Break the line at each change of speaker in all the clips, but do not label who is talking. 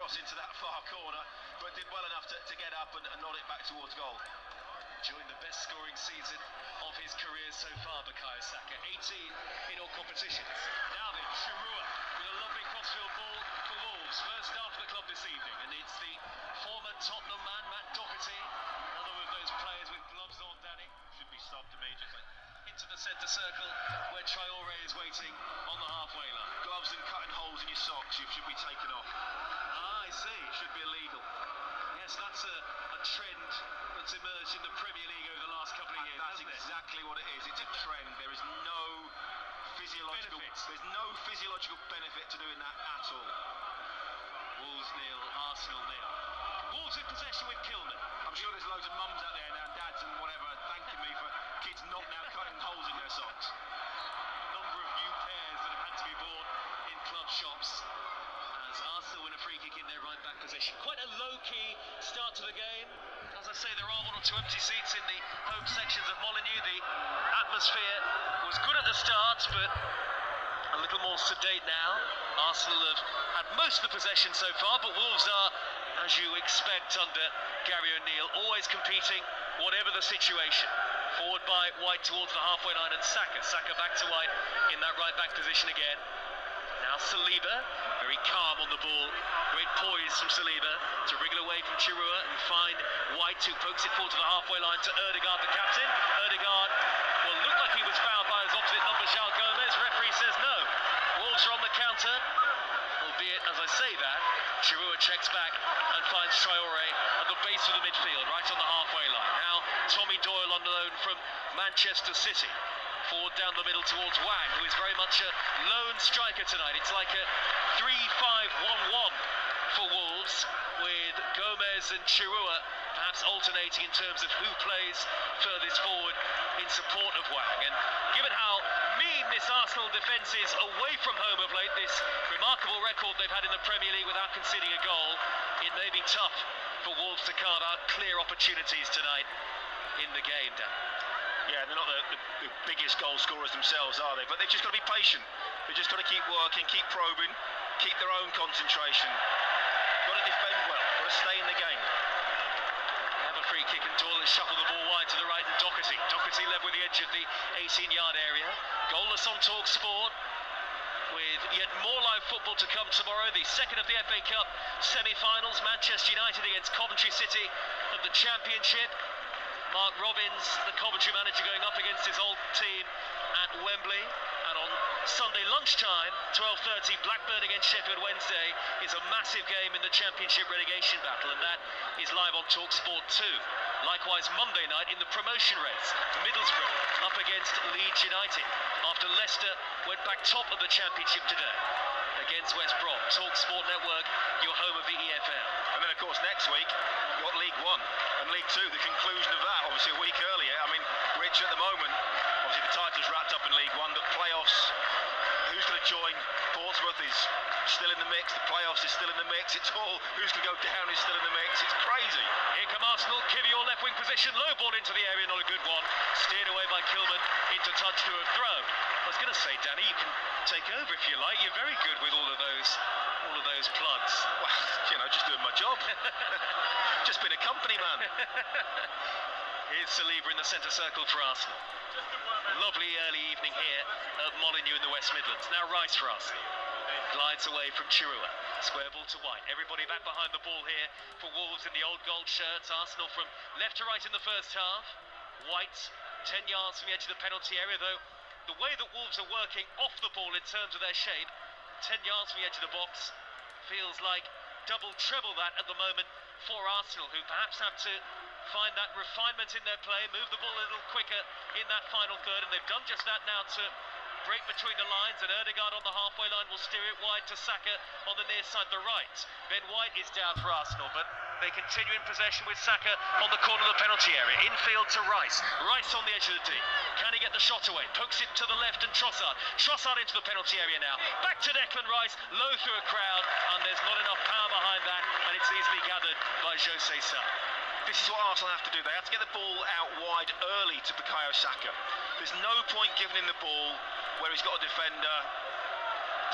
cross into that far corner, but did well enough to get up and nod it back towards goal.
During the best scoring season of his career so far, bukayo saka, 18 in all competitions. Now then, Smithrowe with a lovely crossfield ball for Wolves. First start for the club this evening, and it's the former Tottenham man, Matt Doherty, another of those players with gloves on, Danny.
Should be stopped immediately.
Into the centre circle, where Traore is waiting on the halfway line.
Gloves and cutting holes in your socks should be taken off.
Ah, I see.
Should be illegal.
Yes, that's a trend that's emerged in the Premier League over the last couple of years.
That's exactly what it is. It's a trend. There is no physiological benefit to doing that at all.
Wolves nil, Arsenal nil. Wolves in possession with Kilman.
I'm sure there's loads of mums out there now, dads and whatever, thanking me for kids not now cutting holes in their socks.
A number of new pairs that have had to be bought in club shops as Arsenal win a free kick in their right back position. Quite a low-key start to the game. As I say, there are one or two empty seats in the home sections of Molineux. The atmosphere was good at the start, but a little more sedate now. Arsenal have had most of the possession so far, but Wolves are, as you expect under Gary O'Neill, always competing, whatever the situation. Forward by White towards the halfway line, and Saka back to White in that right back position again. Now Saliba, very calm on the ball, great poise from Saliba to wriggle away from Smithrowe and find White, who pokes it forward to the halfway line to Odegaard, the captain. Odegaard, well, looked like he was fouled by his opposite number, João Gomez. Referee says no. Wolves are on the counter, albeit, as I say that, Smithrowe checks back and finds Traore at the base of the midfield, right on the halfway line. Now Tommy Doyle on loan from Manchester City. Forward down the middle towards Wang, who is very much a lone striker tonight. It's like a 3-5-1-1 for Wolves, with Gomez and Smithrowe perhaps alternating in terms of who plays furthest forward in support of Wang. And given how mean this Arsenal defence is away from home of late, this remarkable record they've had in the Premier League without conceding a goal, it may be tough for Wolves to carve out clear opportunities tonight in the game, Dan.
Yeah, they're not the biggest goal scorers themselves, are they? But they've just got to be patient. They've just got to keep working, keep probing, keep their own concentration. Got to defend well, got to stay in the game.
They have a free kick and Doyle has shuffled the ball wide to the right, and Doherty led with the edge of the 18-yard area. Goalless on TalkSport, with yet more live football to come tomorrow. The second of the FA Cup semi-finals, Manchester United against Coventry City of the Championship. Mark Robbins, the Coventry manager, going up against his old team at Wembley. And on Sunday lunchtime, 12:30, Blackburn against Sheffield Wednesday is a massive game in the Championship relegation battle, and that is live on TalkSport 2. Likewise, Monday night in the promotion race, Middlesbrough up against Leeds United, after Leicester went back top of the Championship today against West Brom. TalkSport Network, your home of the EFL.
And then, of course, next week, you've got League One and League Two, the conclusion of that, obviously a week earlier. I mean, Rich, at the moment, obviously the title's wrapped up in League One, but playoffs, who's going to join? Portsmouth is still in the mix, the playoffs is still in the mix, it's all who's going to go down is still in the mix, it's crazy.
Here come Arsenal, Kivior left wing position, low ball into the area, not a good one, steered away by Kilman into touch to a throw. I was going to say, Danny, you can take over if you like, you're very good with all of those plugs.
Well, you know, just doing my job. Just been a company man.
Here's Saliba in the centre circle for Arsenal. Lovely early evening here at Molineux in the West Midlands. Now Rice for Arsenal. Glides away from Smithrowe. Square ball to White. Everybody back behind the ball here for Wolves in the old gold shirts. Arsenal from left to right in the first half. White 10 yards from the edge of the penalty area, though the way that Wolves are working off the ball in terms of their shape, 10 yards from the edge of the box, feels like double, treble that at the moment for Arsenal, who perhaps have to find that refinement in their play, move the ball a little quicker in that final third, and they've done just that now to break between the lines, and Ødegaard on the halfway line will steer it wide to Saka on the near side, the right. Ben White is down for Arsenal, but they continue in possession with Saka on the corner of the penalty area. Infield to Rice. Rice on the edge of the D. Can he get the shot away? Pokes it to the left, and Trossard into the penalty area now. Back to Declan Rice, low through a crowd, and there's not enough power behind that, and it's easily gathered by Jose Sa.
This is what Arsenal have to do. They have to get the ball out wide early to bukayo Saka. There's no point giving him the ball where he's got a defender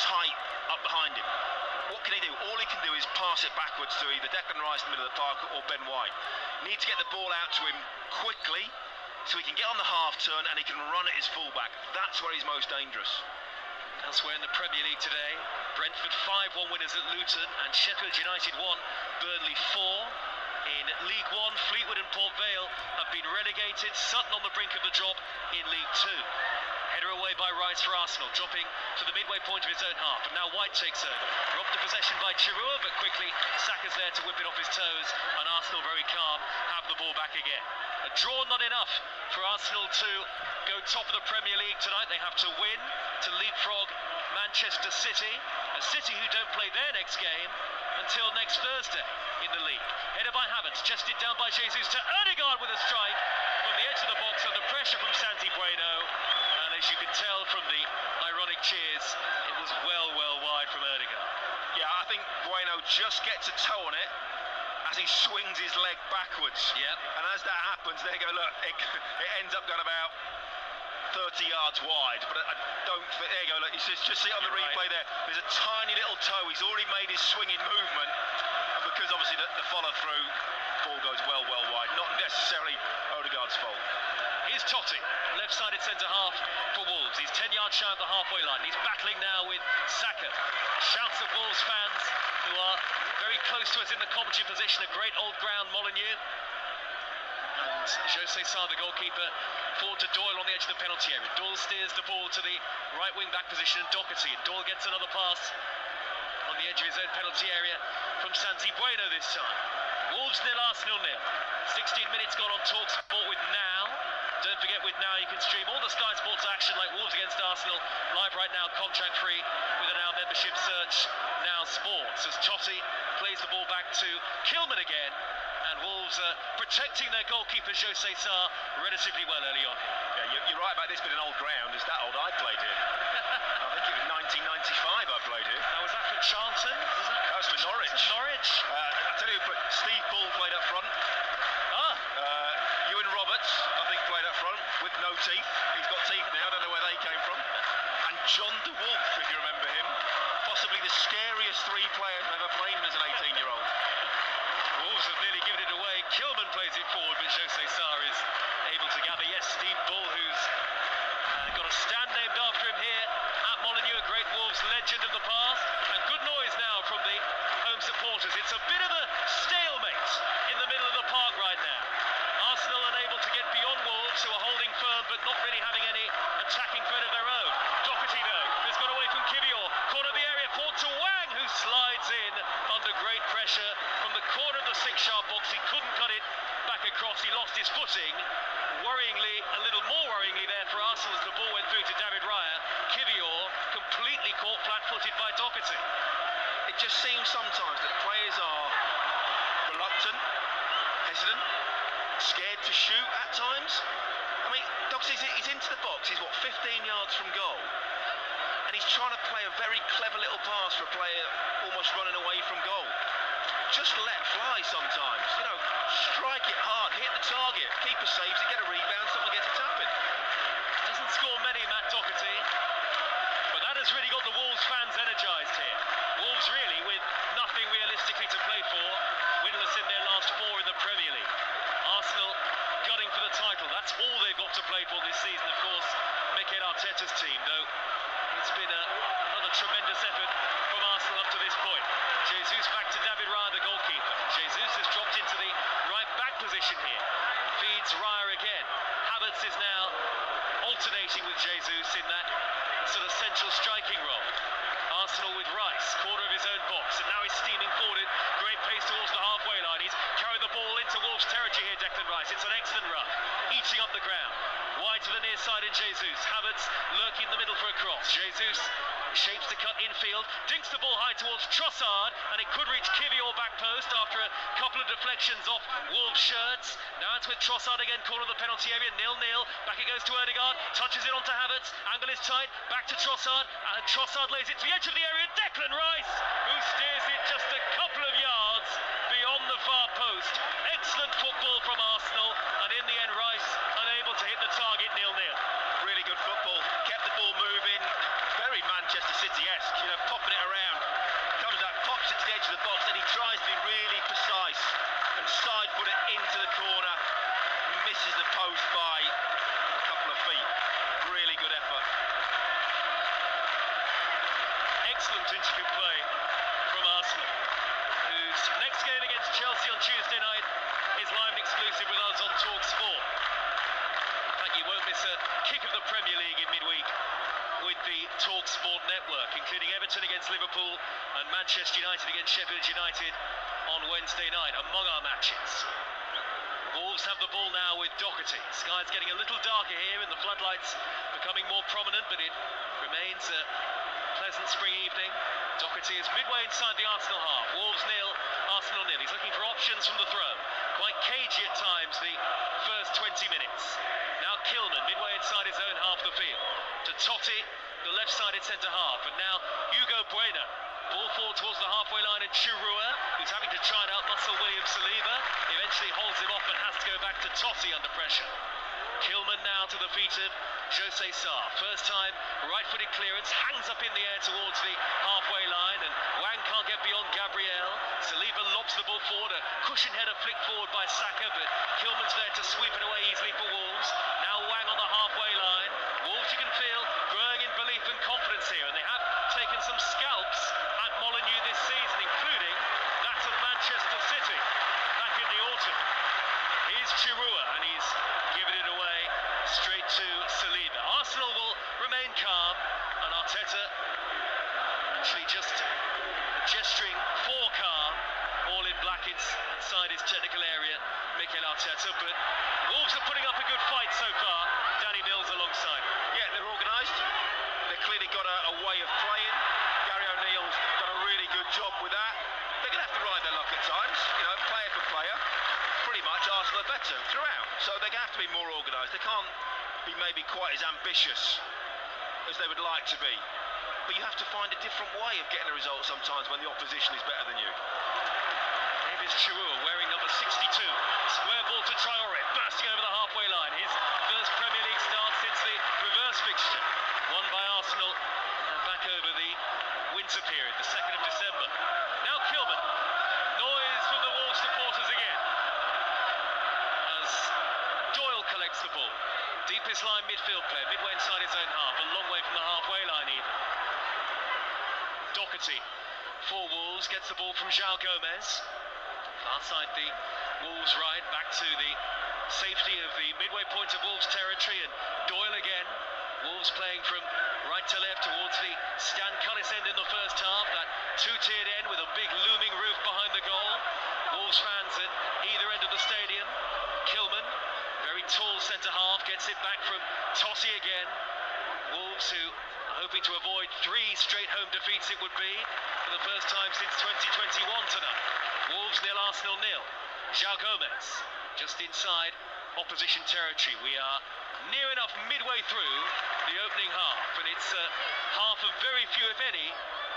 tight up behind him. what can he do? All he can do is pass it backwards to either Declan Rice in the middle of the park or Ben White. Need to get the ball out to him quickly so he can get on the half turn and he can run at his fullback. That's where he's most dangerous.
Elsewhere in the Premier League today, Brentford 5-1 winners at Luton and Sheffield United 1, Burnley 4. In League One, Fleetwood and Port Vale have been relegated. Sutton on the brink of the drop in League Two. Header away by Rice for Arsenal, dropping to the midway point of his own half. And now White takes over. Robbed the possession by Chirua, but quickly Saka's there to whip it off his toes. And Arsenal, very calm, have the ball back again. A draw not enough for Arsenal to go top of the Premier League tonight. They have to win to leapfrog Manchester City. A City who don't play their next game until next Thursday in the league. Headed by Havertz, chested down by Jesus to Odegaard with a strike from the edge of the box under pressure from Santi Bueno. And as you can tell from the ironic cheers, it was well wide from Ødegaard.
Yeah, I think Bueno just gets a toe on it as he swings his leg backwards.
Yep.
And as that happens, there you go, look, it ends up going about 30 yards wide, but I don't think, there you go, look, you just see it on the replay there, there's a tiny little toe, he's already made his swinging movement, and because obviously the follow-through, ball goes well wide, not necessarily Odegaard's fault.
Here's Totti, left-sided centre-half for Wolves, he's 10 yards shy of the halfway line, he's battling now with Saka. Shouts of Wolves fans who are very close to us in the commentary position, a great old ground, Molineux. And Jose Sá, the goalkeeper, forward to Doyle on the edge of the penalty area. Doyle steers the ball to the right wing back position and Doherty. Doyle gets another pass on the edge of his own penalty area from Santi Bueno this time. Wolves 0, Arsenal 0. 16 minutes gone on TalkSport with Now. Don't forget, with Now you can stream all the Sky Sports action like Wolves against Arsenal live right now, contract free with a Now membership. Search Now Sports as Totti plays the ball back to Kilman again. And Wolves protecting their goalkeeper Jose Sá relatively well early on.
Yeah, you're right about this being an old ground. It's that old I played here. I think it was 1995 I played here.
Now, was that for Charlton?
That was for Norwich.
Norwich.
I tell you, Steve Bull played up front. Ewan Roberts, I think, played up front with no teeth. He's got teeth now. I don't know where they came from. And John de Wolf, if you remember him, possibly the scariest three players I've ever played as an 18-year-old.
Wolves have nearly given it away. Kilman plays it forward, but Jose Sá is able to gather. Yes, Steve Bull, who's got a stand named after him here at Molineux, a great Wolves legend of the past. And good noise now from the home supporters. It's a bit of a stalemate in the middle of the park right now. Arsenal unable to get beyond Wolves, who are holding firm but not really having any attacking threat of their own. Doherty, though, has got away from Kivior. Corner of the area, forward to Wang, who slides in under great pressure from the corner of the six-yard box. He couldn't cut it back across. He lost his footing. Worryingly, a little more worryingly there for Arsenal as the ball went through to David Raya. Kivior completely caught flat-footed by Doherty.
It just seems sometimes that players are reluctant, hesitant, scared to shoot at times. I mean, Doherty, he's into the box. He's, 15 yards from goal. And he's trying to play a very clever little pass for a player almost running away from goal. Just let fly sometimes. You know, strike it hard, hit the target. Keeper saves it, get a rebound, someone gets a tap in.
Doesn't score many, Matt Doherty. But that has really got the Wolves fans energised here. Wolves really with nothing realistically to play for. Winless in their last 4 in the Premier League. Arsenal gunning for the title. That's all they've got to play for this season, of course. Mikel Arteta's team, though. It's been another tremendous effort from Arsenal up to this point. Jesus back to David Raya, the goalkeeper. Jesus has dropped into the right back position here. Feeds Raya again. Havertz is now alternating with Jesus in that sort of central striking role. Arsenal with Rice, corner of his own box, and now he's steaming forward at great pace towards the halfway line. He's carried the ball into Wolves' territory here, Declan Rice. It's an excellent run, eating up the ground. Wide to the near side in Jesus. Havertz lurking in the middle for a cross. Jesus shapes the cut infield, dinks the ball high towards Trossard, and it could reach Kivior back post after a couple of deflections off Wolves' shirts. Now it's with Trossard again, corner of the penalty area, 0-0. Back it goes to Ødegaard, touches it onto Havertz, angle is tight, back to Trossard, and Trossard lays it to the edge of the area. Declan Rice, who steers it just a couple of yards beyond the far post. Excellent football from Arsenal, and in the end Rice unable to hit the target. 0-0.
Really good football, kept the ball moving, very Manchester City-esque, you know, popping it around. Comes that really precise and side-foot it into the corner. Misses the post by a couple of feet. Really good effort.
Excellent intricate play from Arsenal, whose next game against Chelsea on Tuesday night is live and exclusive with us on TalkSport. In fact, you won't miss a kick of the Premier League in midweek with the TalkSport network, including Everton against Liverpool and Manchester United against Sheffield United on Wednesday night, among our matches. Wolves have the ball now with Doherty. Sky's getting a little darker here and the floodlights becoming more prominent, but it remains a pleasant spring evening. Doherty is midway inside the Arsenal half. Wolves nil, Arsenal nil. He's looking for options from the throw. Quite cagey at times, the first 20 minutes. Now Kilman, midway inside his own half of the field. To Totti, the left-sided centre-half. And now Hugo Bueno. Ball forward towards the halfway line, and Chirua, who's having to try and outmuscle William Saliba, eventually holds him off and has to go back to Totti under pressure. Kilman now to the feet of Jose Sarr. First time, right-footed clearance, hangs up in the air towards the halfway line, and Wang can't get beyond Gabriel. Saliba lobs the ball forward, a cushion header flicked forward by Saka, but Kilman's there to sweep it away easily for Wolves. Now Wang on the halfway line. Wolves, you can feel, growing in belief and confidence here, and they have taken some scalps at Molineux this season, including that of Manchester City back in the autumn. Here's Chirua, and he's given it away straight to Saliba. Arsenal will remain calm, and Arteta actually just gesturing for calm, all in black inside his technical area, Mikel Arteta, but Wolves are putting up a good fight so far. Danny Mills alongside.
Yeah, they're organised. They've clearly got a way of playing. Gary O'Neill's done a really good job with that. They're going to have to ride their luck at times, you know, player for player. Pretty much Arsenal are better throughout, so they're going to have to be more organised. They can't be maybe quite as ambitious as they would like to be. But you have to find a different way of getting a result sometimes when the opposition is better than you.
Here is Chirua wearing number 62. Square ball to Traore, bursting over the halfway line. His first Premier League start since the reverse fixture, won by Arsenal back over the winter period, the 2nd of December. Now Kilman. Noise from the Wolves supporters again as Doyle collects the ball. Deepest line midfield player, midway inside his own half, a long way from the halfway line even. Doherty for Wolves, gets the ball from João Gomez. Far side the Wolves right, back to the safety of the midway point of Wolves territory, and Doyle again. Wolves playing from right to left towards the Stan Cullis end in the first half, that two-tiered end with a big looming roof behind the goal. Wolves fans at either end of the stadium. Kilman, very tall centre-half, gets it back from Totti again. Wolves, who are hoping to avoid 3 straight home defeats it would be, for the first time since 2021 tonight. Wolves nil, Arsenal nil. João Gomez, just inside opposition territory. We are near enough midway through the opening half, and it's half of very few, if any,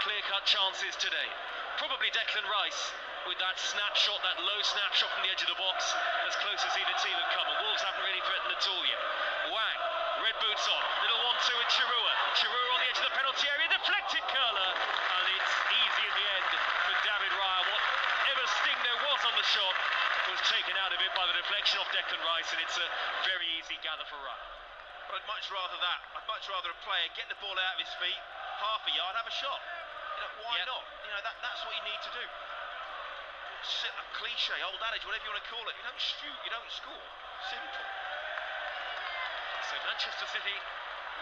clear-cut chances today. Probably Declan Rice with that snapshot, that low snapshot from the edge of the box, as close as either team have come, and Wolves haven't really threatened at all yet. Wang, red boots on, little 1-2 with Chirua. Chirua on the edge of the penalty area, deflected curler, and it's easy in the end for David Raya. Whatever sting there was on the shot was taken out of it by the deflection of Declan Rice, and it's a very easy gather for Raya.
But I'd much rather that. I'd much rather a player get the ball out of his feet, half a yard, have a shot. You know, why not? You know, that's what you need to do. A cliche, old adage, whatever you want to call it. You don't shoot, you don't score. Simple.
So Manchester City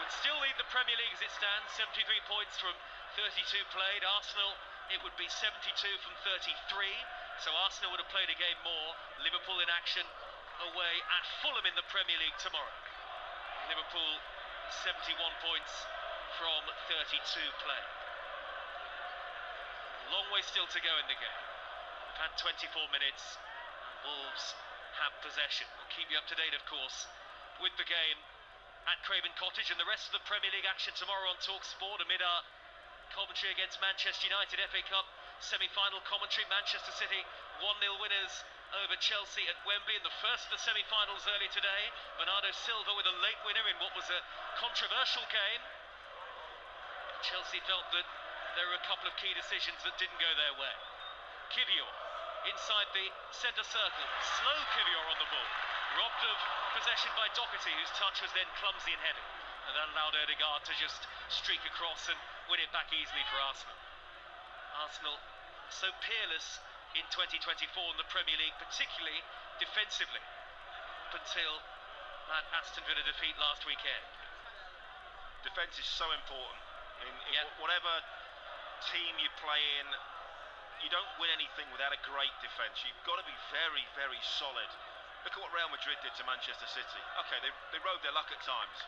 would still lead the Premier League as it stands, 73 points from 32 played. Arsenal, it would be 72 from 33. So Arsenal would have played a game more. Liverpool in action away at Fulham in the Premier League tomorrow. Liverpool 71 points from 32 played. Long way still to go in the game. We've had 24 minutes. Wolves have possession. We'll keep you up to date, of course, with the game at Craven Cottage and the rest of the Premier League action tomorrow on TalkSport amid our commentary against Manchester United FA Cup semi-final commentary. Manchester City 1-0 winners over Chelsea at Wembley in the first of the semi-finals earlier today. Bernardo Silva with a late winner in what was a controversial game. Chelsea felt that there were a couple of key decisions that didn't go their way. Kivior inside the centre circle. Slow Kivior on the ball. Robbed of possession by Doherty, whose touch was then clumsy and heavy. And that allowed Odegaard to just streak across and win it back easily for Arsenal. Arsenal so peerless in 2024 in the Premier League, particularly defensively, up until that Aston Villa defeat last weekend.
Defence is so important. In whatever team you play in, you don't win anything without a great defence. You've got to be very, very solid. Look at what Real Madrid did to Manchester City. Okay, they rode their luck at times.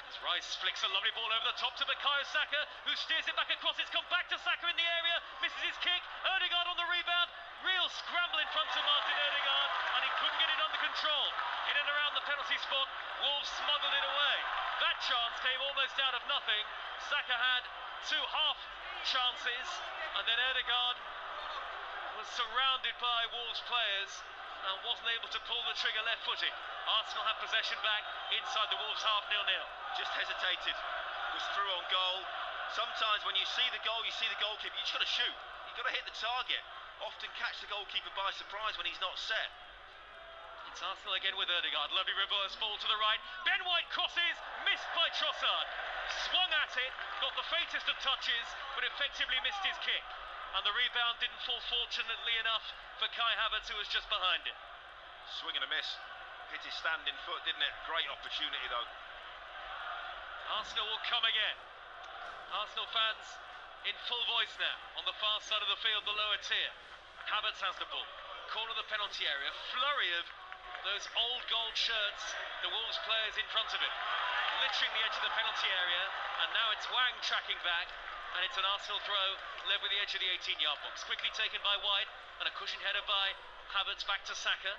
As Rice flicks a lovely ball over the top to bukayo Saka, who steers it back across. It's come back to Saka in the area, misses his kick. Ødegaard on the rebound. Real scramble in front of Martin Ødegaard, and he couldn't get it under control. In and around the penalty spot, Wolves smuggled it away. That chance came almost out of nothing. Saka had two half chances, and then Ødegaard was surrounded by Wolves players and wasn't able to pull the trigger left-footed. Arsenal have possession back inside the Wolves half, 0-0.
Just hesitated, was through on goal. Sometimes when you see the goal, you see the goalkeeper, you just got to shoot. You've got to hit the target. Often catch the goalkeeper by surprise when he's not set.
It's Arsenal again with Ødegaard. Lovely reverse ball to the right. Ben White crosses, missed by Trossard. Swung at it, got the faintest of touches, but effectively missed his kick. And the rebound didn't fall fortunately enough for Kai Havertz, who was just behind it.
Swing and a miss. Hit his standing foot, didn't it? Great opportunity though.
Arsenal will come again. Arsenal fans in full voice now on the far side of the field, the lower tier. Havertz has the ball. Corner of the penalty area. Flurry of those old gold shirts, the Wolves players in front of it. Littering the edge of the penalty area, and now it's Wang tracking back, and it's an Arsenal throw led with the edge of the 18-yard box. Quickly taken by White, and a cushion header by Havertz back to Saka.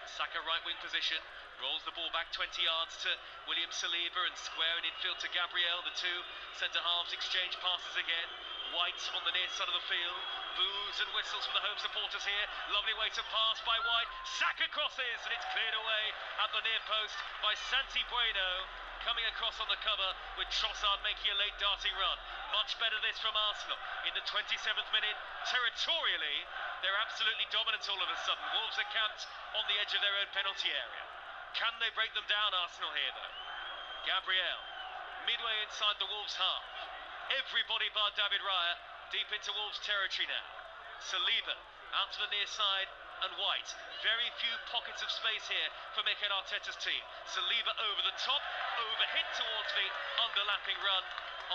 Saka right wing position, rolls the ball back 20 yards to William Saliba and squaring infield to Gabriel. The two centre halves exchange passes again. White on the near side of the field. Boos and whistles from the home supporters here. Lovely way to pass by White. Saka crosses, and it's cleared away at the near post by Santi Bueno. Coming across on the cover with Trossard making a late darting run. Much better this from Arsenal. In the 27th minute, territorially, they're absolutely dominant all of a sudden. Wolves are camped on the edge of their own penalty area. Can they break them down, Arsenal, here though? Gabriel, midway inside the Wolves half. Everybody bar David Raya deep into Wolves territory now. Saliba out to the near side, and White. Very few pockets of space here for Mikel Arteta's team. Saliba over the top, overhit towards the underlapping run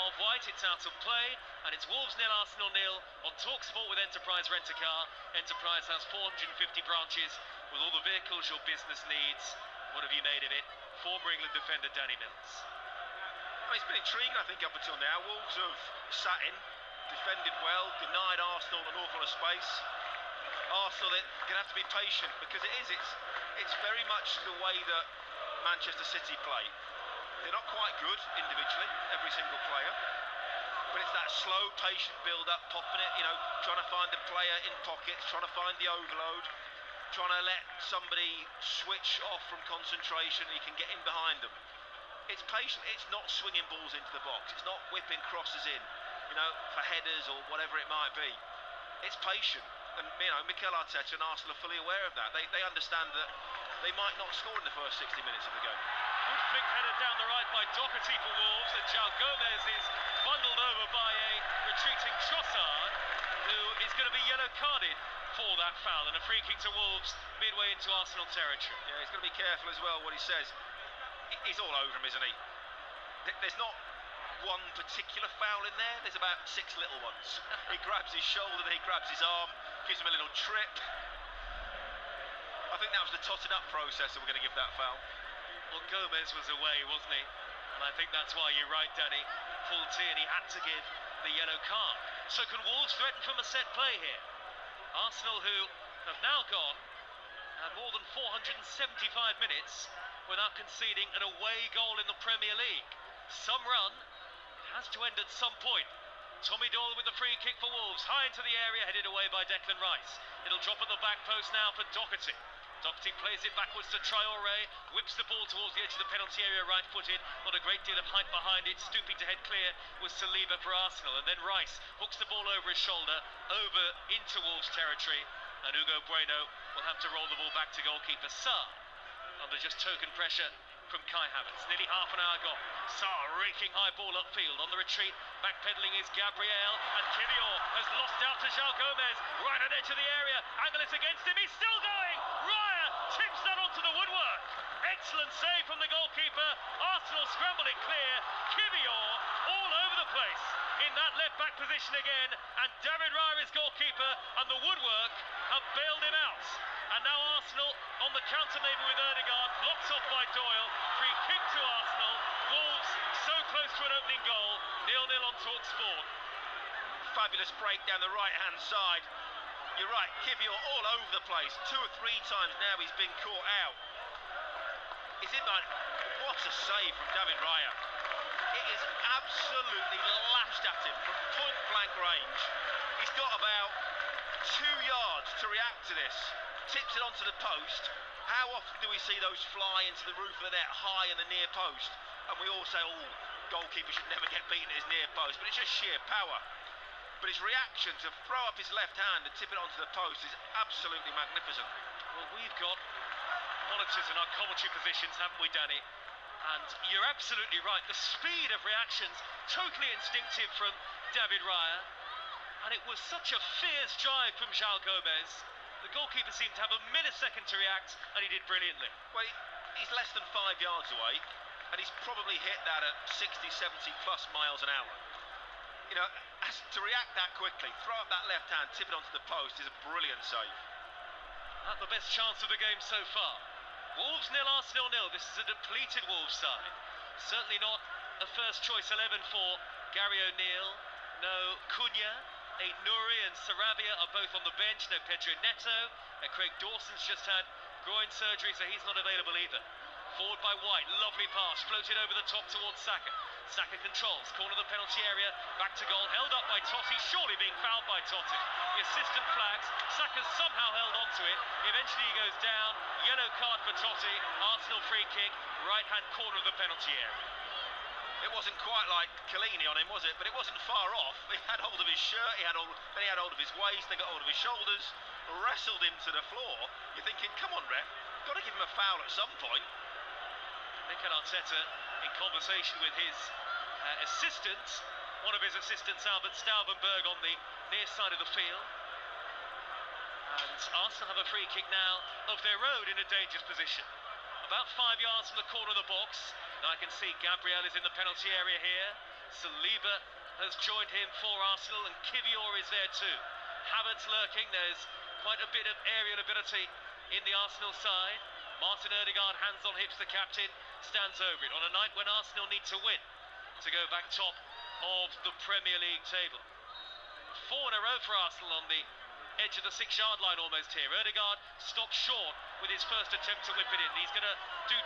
of White. It's out of play, and it's Wolves 0, Arsenal 0 on TalkSport with Enterprise Rent-A-Car. Enterprise has 450 branches with all the vehicles your business needs. What have you made of it? Former England defender Danny Mills.
Well, it's been intriguing, I think, up until now. Wolves have sat in, defended well, denied Arsenal an awful lot of space. Arsenal are going to have to be patient, because it's very much the way that Manchester City play. They're not quite good individually, every single player, but it's that slow, patient build-up, popping it, trying to find the player in pockets, trying to find the overload, trying to let somebody switch off from concentration and you can get in behind them. It's patient, it's not swinging balls into the box, it's not whipping crosses in, for headers or whatever it might be. It's patient. And Mikel Arteta and Arsenal are fully aware of that. They understand that they might not score in the first 60 minutes of the game.
Good flick header down the right by Doherty for Wolves, and João Gomez is bundled over by a retreating Trossard, who is going to be yellow carded for that foul, and a free kick to Wolves midway into Arsenal territory.
Yeah, he's got to be careful as well what he says. He's all over him, isn't he? There's not one particular foul in there, there's about 6 little ones. He grabs his shoulder, then he grabs his arm, gives him a little trip. I think that was the totting up process that we're going to give that foul.
Well, Gomez was away, wasn't he? And I think that's why you're right, Danny. Full T, and he had to give the yellow card. So can Wolves threaten from a set play here? Arsenal, who have now gone more than 475 minutes without conceding an away goal in the Premier League. Some run has to end at some point. Tommy Doyle with the free kick for Wolves, high into the area, headed away by Declan Rice. It'll drop at the back post now for Doherty. Doherty plays it backwards to Traore, whips the ball towards the edge of the penalty area, right-footed. Not a great deal of height behind it. Stooping to head clear was Saliba for Arsenal. And then Rice hooks the ball over his shoulder, over into Wolves territory. And Hugo Bueno will have to roll the ball back to goalkeeper Sarr, under just token pressure from Kai Havertz. Nearly half an hour gone. Sarr raking high ball upfield. On the retreat, backpedaling is Gabriel, and Kivior has lost out to João Gomez. Right at the edge of the area. Angelis against him. He's still going. Raya tips that onto the woodwork. Excellent save from the goalkeeper. Arsenal scramble it clear. Kivior all over the place in that left back position again, and David Raya is goalkeeper, and the woodwork have bailed him out. And now Arsenal on the counter, maybe with Odegaard, blocked off by Doyle. Free kick to Arsenal. Wolves so close to an opening goal. 0-0 on TalkSport.
Fabulous break down the right-hand side. You're right, Kivior all over the place. 2 or 3 times now he's been caught out. Is it like, what a save from David Raya. It is absolutely lashed at him from point-blank range. He's got about 2 yards to react to this. Tips it onto the post. How often do we see those fly into the roof of the net high in the near post? And we all say, oh, goalkeeper should never get beaten at his near post, but it's just sheer power. But his reaction to throw up his left hand and tip it onto the post is absolutely magnificent.
Well, we've got monitors in our commentary positions, haven't we, Danny? And you're absolutely right. The speed of reactions, totally instinctive from David Raya. And it was such a fierce drive from João Gomez. The goalkeeper seemed to have a millisecond to react, and he did brilliantly.
Well, he's less than 5 yards away, and he's probably hit that at 60, 70 plus miles an hour. You know, to react that quickly, throw up that left hand, tip it onto the post is a brilliant save.
At the best chance of the game so far. Wolves 0, Arsenal 0. This is a depleted Wolves side. Certainly not a first choice 11 for Gary O'Neill. No Cunha. Nouri and Sarabia are both on the bench. No Pedro Neto. Craig Dawson's just had groin surgery, so he's not available either. Forward by White, lovely pass, floated over the top towards Saka. Saka controls, corner of the penalty area, back to goal, held up by Totti, surely being fouled by Totti. The assistant flags, Saka's somehow held on to it, eventually he goes down, yellow card for Totti, Arsenal free kick, right-hand corner of the penalty area.
It wasn't quite like Chiellini on him, was it? But it wasn't far off. He had hold of his shirt, then he had hold of his waist, then got hold of his shoulders, wrestled him to the floor. You're thinking, come on, ref, got to give him a foul at some point.
Mikel Arteta in conversation with his assistant, one of his assistants, Albert Staubenberg, on the near side of the field. And Arsenal have a free kick now of their own in a dangerous position. About 5 yards from the corner of the box. Now I can see Gabriel is in the penalty area here. Saliba has joined him for Arsenal, and Kivior is there too. Havertz lurking. There's quite a bit of aerial ability in the Arsenal side. Martin Ødegaard, hands on hips, the captain, stands over it on a night when Arsenal need to win to go back top of the Premier League table. 4 in a row for Arsenal on the edge of the 6-yard line almost here. Ødegaard stopped short with his first attempt to whip it in. He's going to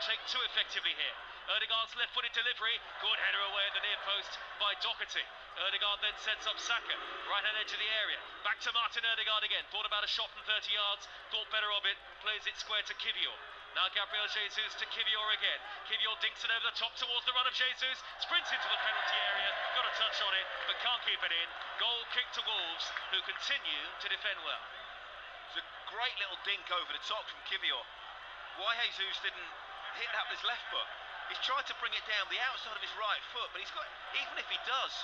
take 2 effectively here. Ødegaard's left-footed delivery, good header away at the near post by Doherty. Ødegaard then sets up Saka, right-hand edge of the area. Back to Martin Ødegaard again, thought about a shot from 30 yards, thought better of it, plays it square to Kivior. Now Gabriel Jesus to Kivior again. Kivior dinks it over the top towards the run of Jesus, sprints into the penalty area, got a touch on it, but can't keep it in. Goal kick to Wolves, who continue to defend well.
It's a great little dink over the top from Kivior. Why Jesus didn't hit that with his left foot? He's tried to bring it down the outside of his right foot, but he's got, even if he does,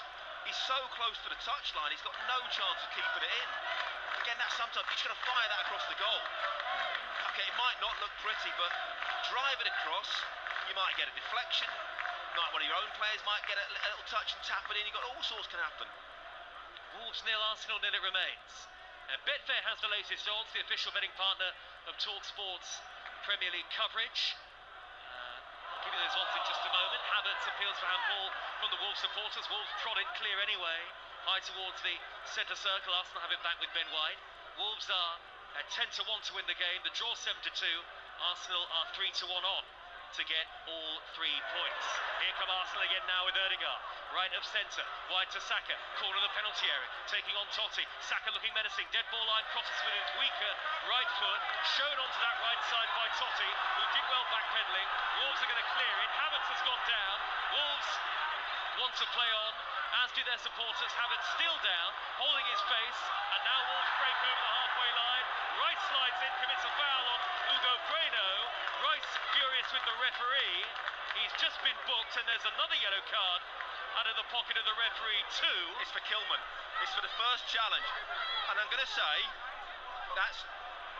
he's so close to the touchline, he's got no chance of keeping it in. Again, that's sometimes, he's going to fire that across the goal. Okay, it might not look pretty, but drive it across, you might get a deflection, one of your own players might get a little touch and tap it in, you've got all sorts can happen.
Wolves 0, Arsenal 0 it remains. And Betfair has the latest odds, the official betting partner of TalkSport's Premier League coverage. I'll give you those odds in just a moment. Havertz appeals for handball from the Wolves supporters. Wolves prod it clear anyway, high towards the centre circle. Arsenal have it back with Ben White. Wolves are at 10-1 to win the game. The draw 7-2. Arsenal are 3-1 on to get all 3 points. Here come Arsenal again now with Ødegaard, right of centre, wide to Saka, corner of the penalty area, taking on Totti. Saka looking menacing, dead ball line, crosses with his weaker right foot, shown onto that right side by Totti, who did well backpedaling. Wolves are going to clear it. Havertz has gone down. Wolves want to play on, as do their supporters. Havertz still down, holding his face, and now Wolves break over the halfway line. Rice slides in, commits a foul on ødegaard. Rice furious with the referee. He's just been booked, and there's another yellow card out of the pocket of the referee too.
It's for Kilman. It's for the first challenge. And I'm going to say, that's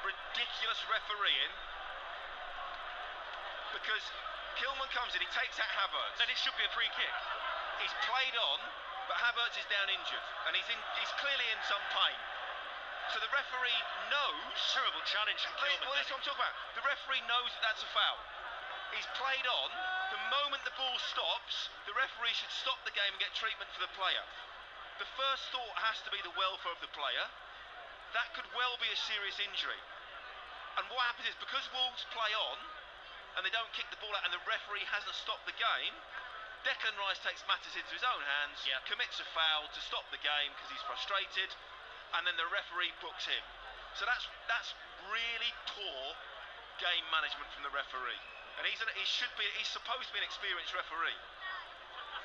ridiculous refereeing. Because Kilman comes in, he takes out Havertz.
Then it should be a free kick.
He's played on, but Havertz is down injured. And he's clearly in some pain. So the referee knows...
Terrible challenge from Kilman.
Well, that's what I'm talking about. The referee knows that that's a foul. He's played on. The moment the ball stops, the referee should stop the game and get treatment for the player. The first thought has to be the welfare of the player. That could well be a serious injury. And what happens is, because Wolves play on, and they don't kick the ball out, and the referee hasn't stopped the game, Declan Rice takes matters into his own hands, commits a foul to stop the game because he's frustrated, and then the referee books him. So that's really poor game management from the referee. And he's supposed to be an experienced referee.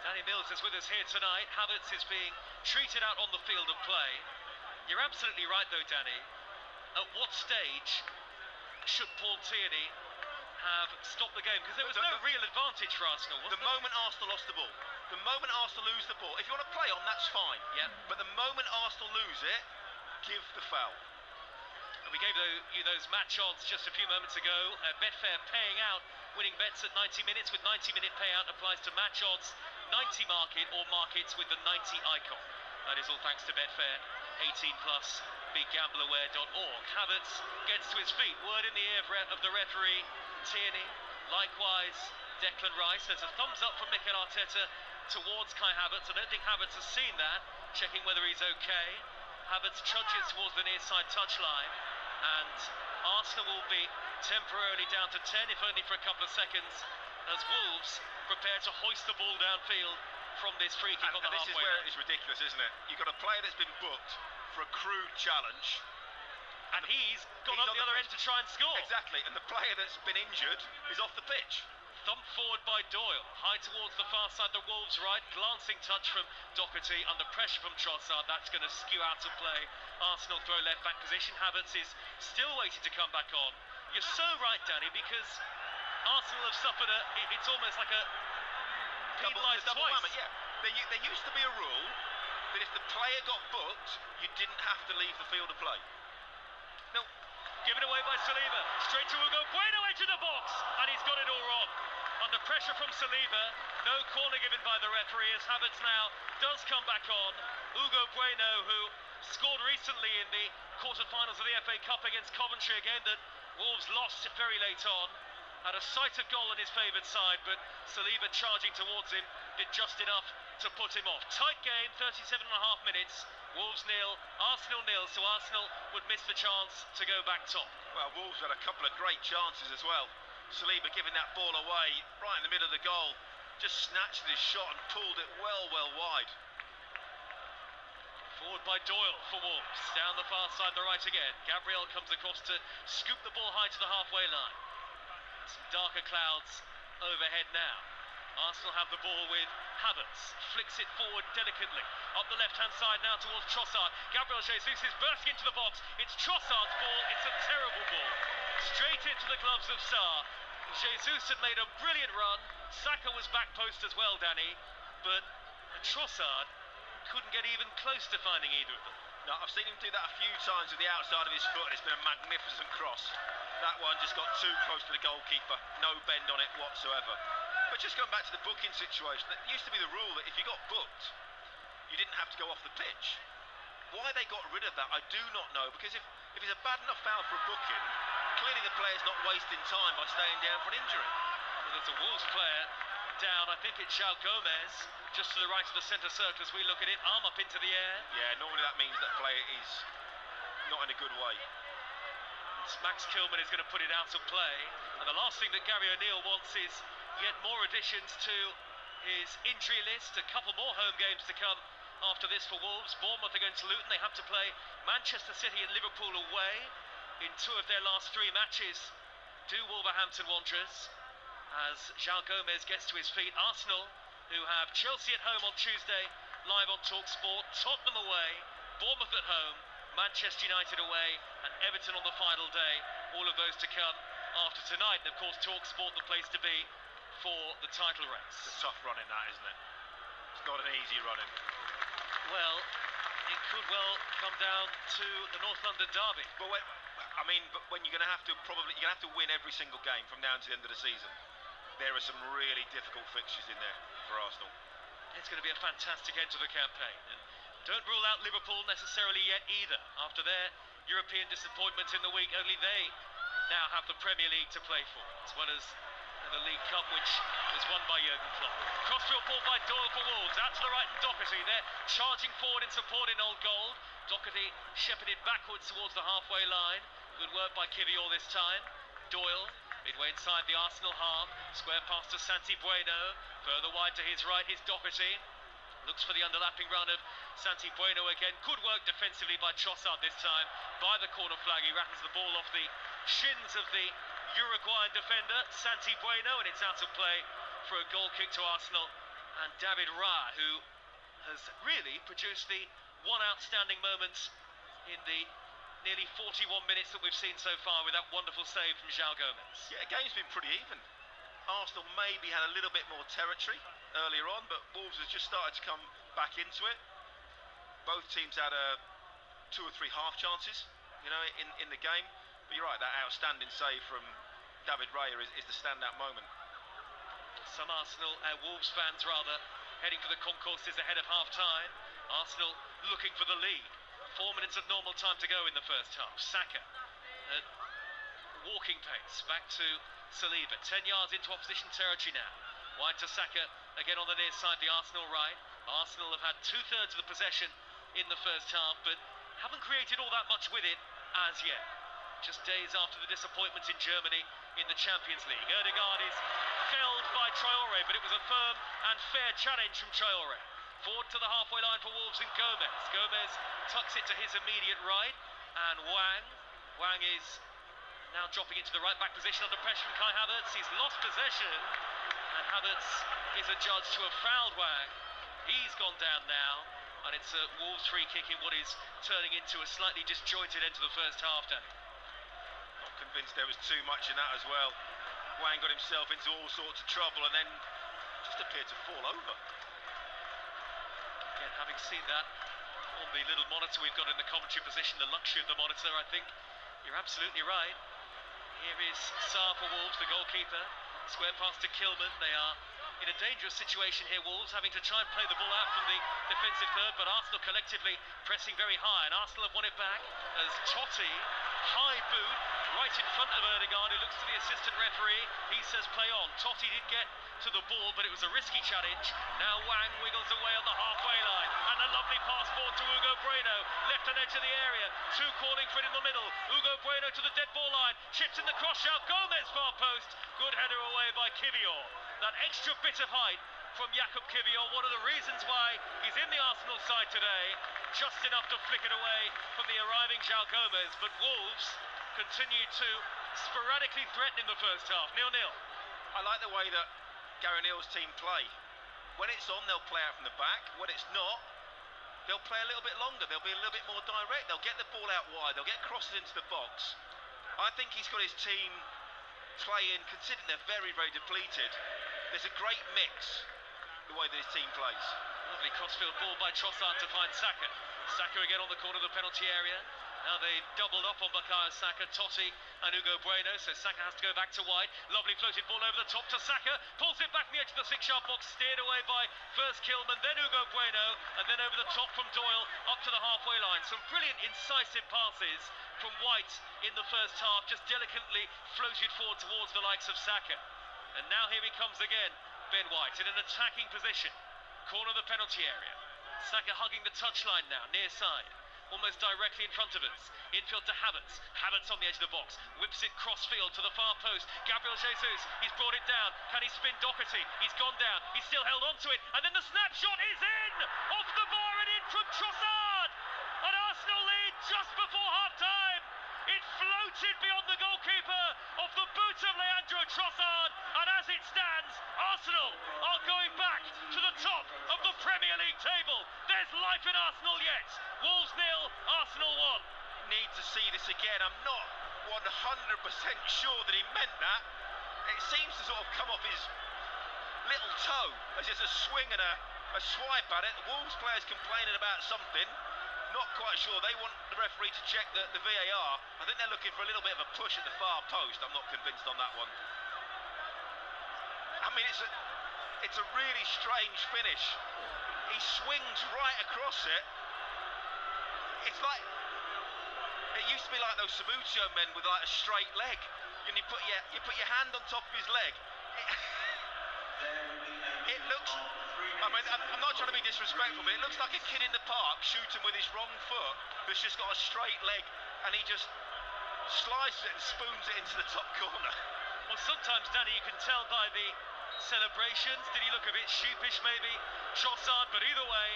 Danny Mills is with us here tonight. Havertz is being treated out on the field of play. You're absolutely right though, Danny. At what stage should Paul Tierney have stopped the game? Because there was no real advantage for Arsenal, wasn't there?
The moment Arsenal lost the ball. The moment Arsenal lose the ball. If you want to play on, that's fine.
Yeah.
But the moment Arsenal lose it, give the foul.
And we gave you those match odds just a few moments ago. Betfair paying out winning bets at 90 minutes with 90-minute payout applies to match odds 90 market or markets with the 90 icon. That is all thanks to Betfair. 18 plus, beggambleaware.org. Havertz gets to his feet. Word in the ear of the referee, Tierney. Likewise, Declan Rice. There's a thumbs up from Mikel Arteta towards Kai Havertz. I don't think Havertz has seen that. Checking whether he's okay. Havertz trudges towards the near side touchline, and Arsenal will be temporarily down to 10, if only for a couple of seconds, as Wolves prepare to hoist the ball downfield from this free kick on the halfway line.
This is where it is ridiculous, isn't it? You've got a player that's been booked for a crude challenge,
and he's gone up the other end to try and score.
Exactly, and the player that's been injured is off the pitch.
Thumped forward by Doyle, high towards the far side, the Wolves right, glancing touch from Doherty, under pressure from Trossard, that's going to skew out of play. Arsenal throw left back position. Havertz is still waiting to come back on. You're so right, Danny, because Arsenal have suffered it's almost like a penalised twice.
Yeah, there used to be a rule that if the player got booked, you didn't have to leave the field of play. No.
Given away by Saliba, straight to ødegaard, into the box, and he's got it all wrong. Under pressure from Saliba, no corner given by the referee as Havertz now does come back on. ødegaard, who scored recently in the quarter-finals of the FA Cup against Coventry, a game that Wolves lost very late on. Had a sight of goal on his favoured side, but Saliba charging towards him did just enough to put him off. Tight game, 37.5 minutes. Wolves nil, Arsenal nil, so Arsenal would miss the chance to go back top.
Well, Wolves had a couple of great chances as well. Saliba giving that ball away right in the middle of the goal, just snatched his shot and pulled it well wide.
Forward by Doyle for Wolves, down the far side, the right again. Gabriel comes across to scoop the ball high to the halfway line. Some darker clouds overhead now. Arsenal have the ball with Havertz, flicks it forward delicately. Up the left-hand side now towards Trossard. Gabriel Jesus is bursting into the box. It's Trossard's ball. It's a terrible ball. Straight into the gloves of Sarr. Jesus had made a brilliant run. Saka was back post as well, Danny. But Trossard couldn't get even close to finding either of them.
No, I've seen him do that a few times with the outside of his foot, and it's been a magnificent cross. That one just got too close to the goalkeeper. No bend on it whatsoever. But just going back to the booking situation, it used to be the rule that if you got booked, you didn't have to go off the pitch. Why they got rid of that, I do not know, because if it's a bad enough foul for a booking, clearly the player's not wasting time by staying down for an injury.
Well, there's a Wolves player down, I think it's João Gomez, just to the right of the centre circle as we look at it, arm up into the air.
Yeah, normally that means that player is not in a good way.
Max Kilman is going to put it out of play, and the last thing that Gary O'Neill wants is yet more additions to his injury list. A couple more home games to come after this for Wolves. Bournemouth are going to Luton. They have to play Manchester City and Liverpool away. in 2 of their last 3 matches, do Wolverhampton Wanderers, as João Gomes gets to his feet. Arsenal, who have Chelsea at home on Tuesday, live on TalkSport, Tottenham away, Bournemouth at home, Manchester United away, and Everton on the final day. All of those to come after tonight. And of course, TalkSport, the place to be for the title race.
It's a tough running, that, isn't it? It's not an easy running.
Well, it could well come down to the North London derby.
But when you're going to have to win every single game from now to the end of the season. There are some really difficult fixtures in there for Arsenal.
It's going to be a fantastic end to the campaign. And don't rule out Liverpool necessarily yet either. After their European disappointment in the week, only they now have the Premier League to play for, as well as the League Cup, which was won by Jurgen Klopp. Crossfield ball by Doyle for Wolves, out to the right, and Doherty there, charging forward in support in Old Gold. Doherty shepherded backwards towards the halfway line. Good work by Kivior this time. Doyle, midway inside the Arsenal half, square pass to Santi Bueno. Further wide to his right is Doherty. Looks for the underlapping run of Santi Bueno again. Good work defensively by Trossard this time. By the corner flag, he rattles the ball off the shins of the Uruguayan defender, Santi Bueno, and it's out of play for a goal kick to Arsenal. And David Raya, who has really produced the one outstanding moment in the nearly 41 minutes that we've seen so far with that wonderful save from João Gomes.
Yeah, the game's been pretty even. Arsenal maybe had a little bit more territory earlier on, but Wolves has just started to come back into it. Both teams had 2 or 3 half chances, in the game. But you're right, that outstanding save from David Raya is the standout moment.
Some Wolves fans rather, heading for the concourses ahead of half-time. Arsenal looking for the lead. 4 minutes of normal time to go in the first half. Saka at walking pace, back to Saliba. 10 yards into opposition territory now. Wide to Saka, again on the near side, the Arsenal right. Arsenal have had 2/3 of the possession in the first half, but haven't created all that much with it as yet. Just days after the disappointment in Germany in the Champions League. Odegaard is felled by Traore, but it was a firm and fair challenge from Traore. Forward to the halfway line for Wolves and Gomes. Gomes tucks it to his immediate right, and Wang is now dropping into the right back position under pressure from Kai Havertz. He's lost possession, and Havertz is adjudged to have fouled Wang. He's gone down now, and it's a Wolves free kick in what is turning into a slightly disjointed end to the first half, Danny.
Not convinced there was too much in that as well. Wang got himself into all sorts of trouble and then just appeared to fall over.
Again, having seen that on the little monitor we've got in the commentary position, the luxury of the monitor, I think you're absolutely right. Here is Sarr for Wolves, the goalkeeper. Square pass to Kilman. They are in a dangerous situation here, Wolves, having to try and play the ball out from the defensive third, but Arsenal collectively pressing very high, and Arsenal have won it back as Totti, high boot, right in front of Ødegaard, who looks to the assistant referee. He says play on. Totti did get to the ball, but it was a risky challenge. Now Wang wiggles away on the halfway line, and a lovely pass forward to Hugo Bueno, left hand edge of the area, 2 calling for it in the middle. Hugo Bueno to the dead ball line, chips in the cross, João Gomes far post, good header away by Kivior. That extra bit of height from Jakub Kivior, one of the reasons why he's in the Arsenal side today, just enough to flick it away from the arriving João Gomes, but Wolves continue to sporadically threaten in the first half, 0-0.
I like the way that Gary Neal's team play. When it's on, they'll play out from the back. When it's not, they'll play a little bit longer. They'll be a little bit more direct. They'll get the ball out wide. They'll get crosses into the box. I think he's got his team playing, considering they're very, very depleted. There's a great mix, the way that his team plays.
Lovely crossfield ball by Trossard to find Saka. Saka again on the corner of the penalty area. Now they've doubled up on bukayo Saka, Totti and Hugo Bueno, so Saka has to go back to wide. Lovely floated ball over the top to Saka, pulls it back from the edge of the 6-yard box, steered away by first Kilman, then Hugo Bueno, and then over the top from Doyle up to the halfway line. Some brilliant incisive passes from White in the first half, just delicately floated forward towards the likes of Saka. And now here he comes again, Ben White in an attacking position, corner of the penalty area. Saka hugging the touchline now, near side, almost directly in front of us. Infield to Havertz. Havertz on the edge of the box. Whips it cross-field to the far post. Gabriel Jesus, he's brought it down. Can he spin Doherty? He's gone down. He's still held on to it. And then the snapshot is in! Off the bar and in from Trossard! An Arsenal lead just before half-time. It flows Floated beyond the goalkeeper off the boot of Leandro Trossard, and as it stands, Arsenal are going back to the top of the Premier League table. There's life in Arsenal yet. Wolves 0, Arsenal 1.
Need to see this again. I'm not 100% sure that he meant that. It seems to sort of come off his little toe as there's a swing and a swipe at it. The Wolves players complaining about something. Not quite sure. They want the referee to check the VAR. I think they're looking for a little bit of a push at the far post. I'm not convinced on that one. I mean, it's a really strange finish. He swings right across it. It's like, it used to be like those Smithrowe men with like a straight leg. And you put your hand on top of his leg. It looks, I mean, I'm not trying to be disrespectful, but it looks like a kid in the park shooting with his wrong foot who's just got a straight leg, and he just slices it and spoons it into the top corner.
Well, sometimes, Danny, you can tell by the celebrations. Did he look a bit sheepish, maybe? Trossard, but either way,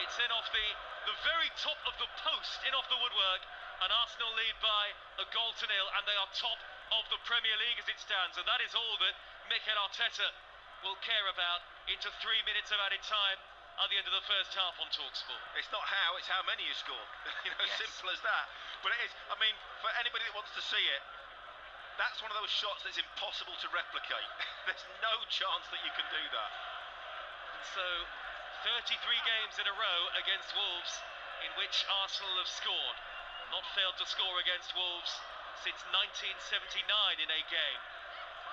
it's in off the very top of the post, in off the woodwork, and Arsenal lead by a goal to nil, and they are top of the Premier League as it stands, and that is all that Mikel Arteta will care about into 3 minutes of added time at the end of the first half on TalkSport.
It's not how, it's how many you score. Yes. Simple as that. But it is, I mean, for anybody that wants to see it, that's one of those shots that's impossible to replicate. There's no chance that you can do that.
And so, 33 games in a row against Wolves in which Arsenal have scored. Not failed to score against Wolves since 1979 in a game.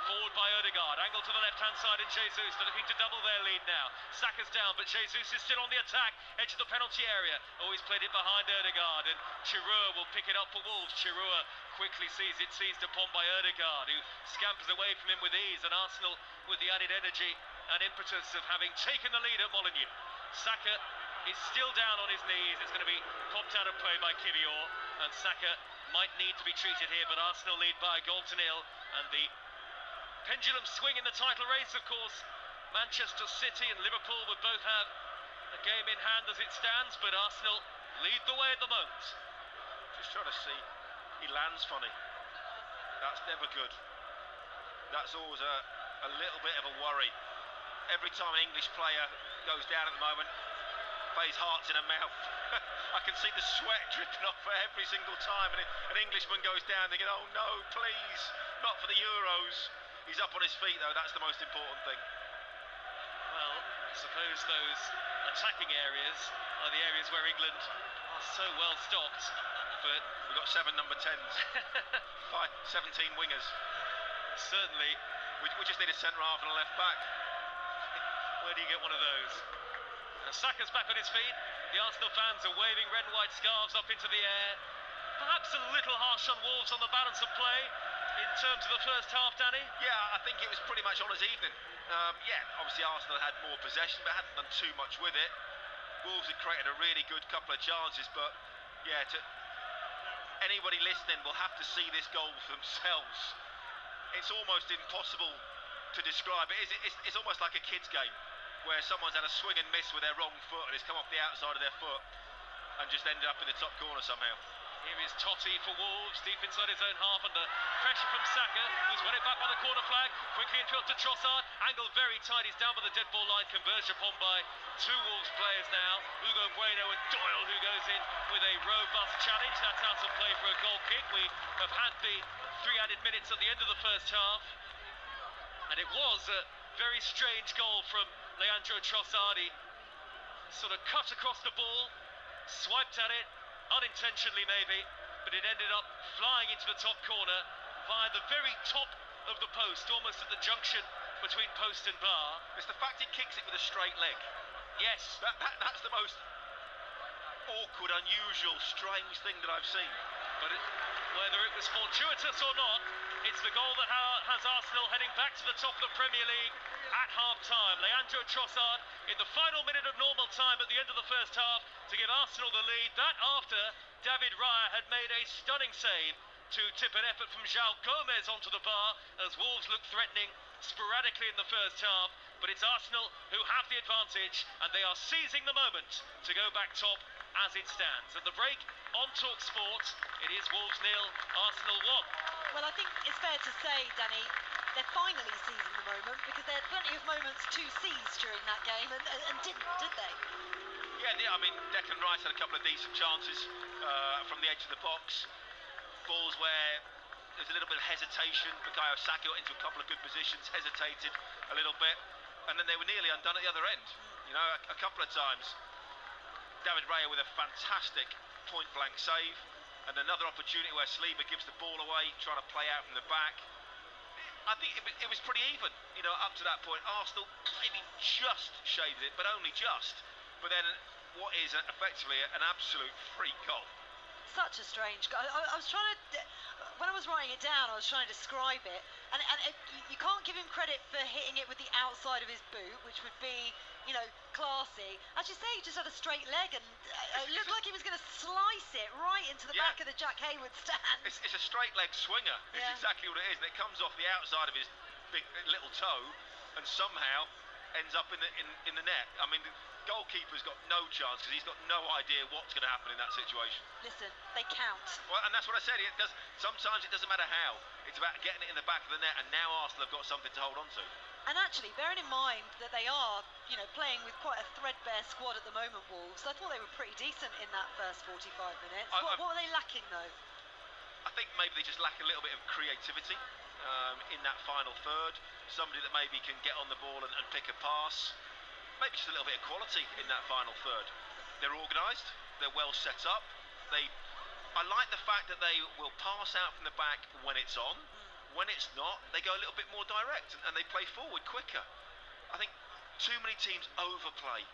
Forward by Odegaard, angle to the left-hand side, and Jesus, they're looking to double their lead now. Saka's down, but Jesus is still on the attack, edge of the penalty area. Always played it behind Ødegaard, and Smithrowe will pick it up for Wolves. Smithrowe quickly sees it seized upon by Ødegaard, who scampers away from him with ease, and Arsenal with the added energy and impetus of having taken the lead at Molineux. Saka is still down on his knees. It's going to be popped out of play by Kivior, and Saka might need to be treated here, but Arsenal lead by a goal to nil, and the pendulum swing in the title race, of course. Manchester City and Liverpool would both have a game in hand as it stands, but Arsenal lead the way at the moment.
Just trying to see, he lands funny. That's never good. That's always a little bit of a worry. Every time an English player goes down at the moment, plays hearts in a mouth. I can see the sweat dripping off every single time, and an Englishman goes down thinking, oh no, please, not for the Euros. He's up on his feet though, that's the most important thing.
Well, I suppose those attacking areas are the areas where England are so well stocked, but
we've got 7 number 10s, 17 wingers.
Certainly.
We just need a centre half and a left back.
Where do you get one of those? And Saka's back on his feet. The Arsenal fans are waving red and white scarves up into the air. Perhaps a little harsh on Wolves on the balance of play in terms of the first half, Danny?
Yeah, I think it was pretty much on his evening. Yeah, obviously Arsenal had more possession, but hadn't done too much with it. Wolves had created a really good couple of chances, but yeah, to anybody listening will have to see this goal for themselves. It's almost impossible to describe it. It's almost like a kid's game, where someone's had a swing and miss with their wrong foot and it's come off the outside of their foot and just ended up in the top corner somehow.
Here is Totti for Wolves, deep inside his own half, under pressure from Saka, who's won it back by the corner flag. Quickly infield to Trossard, angled very tight, he's down by the dead ball line, converged upon by 2 Wolves players now. Hugo Bueno and Doyle, who goes in with a robust challenge. That's out of play for a goal kick. We have had the 3 added minutes at the end of the first half, and it was a very strange goal from Leandro Trossard. He sort of cut across the ball, swiped at it, unintentionally maybe, but it ended up flying into the top corner via the very top of the post, almost at the junction between post and bar.
It's the fact he kicks it with a straight leg.
Yes.
That's the most awkward, unusual, strange thing that I've seen.
But whether it was fortuitous or not, it's the goal that has Arsenal heading back to the top of the Premier League at half-time. Leandro Trossard in the final minute of normal time at the end of the first half to give Arsenal the lead. That after David Raya had made a stunning save to tip an effort from João Gomez onto the bar as Wolves looked threatening sporadically in the first half. But it's Arsenal who have the advantage, and they are seizing the moment to go back top as it stands. At the break, on TalkSport, it is Wolves 0, Arsenal 1.
Well, I think it's fair to say, Danny, they're finally seizing the moment, because they had plenty of moments to seize during that game and didn't, did they?
Yeah, I mean, Declan Rice had a couple of decent chances from the edge of the box. Balls where there's a little bit of hesitation. Bukayo Saka got into a couple of good positions, hesitated a little bit, and then they were nearly undone at the other end. You know, a couple of times. David Raya with a fantastic point-blank save, and another opportunity where Saliba gives the ball away, trying to play out from the back. I think it was pretty even, you know, up to that point. Arsenal maybe just shaded it, but only just. But then what is effectively an absolute freak goal.
Such a strange goal. I was trying to, when I was writing it down, I was trying to describe it, and you can't give him credit for hitting it with the outside of his boot, which would be, you know, classy. As you say, he just had a straight leg, and it looked like he was going to slice it right into the back of the Jack Hayward stand.
It's a straight leg swinger. It's exactly what it is, and it comes off the outside of his big little toe, and somehow ends up in the net. I mean, the goalkeeper's got no chance because he's got no idea what's going to happen in that situation.
Listen, they count.
Well, and that's what I said. Sometimes it doesn't matter how. It's about getting it in the back of the net, and now Arsenal have got something to hold on to.
And actually, bearing in mind that they are, you know, playing with quite a threadbare squad at the moment, Wolves, I thought they were pretty decent in that first 45 minutes. What were they lacking, though?
I think maybe they just lack a little bit of creativity in that final third. Somebody that maybe can get on the ball and pick a pass. Maybe just a little bit of quality in that final third. They're organised. They're well set up. I like the fact that they will pass out from the back when it's on. When it's not, they go a little bit more direct and they play forward quicker. I think too many teams overplay.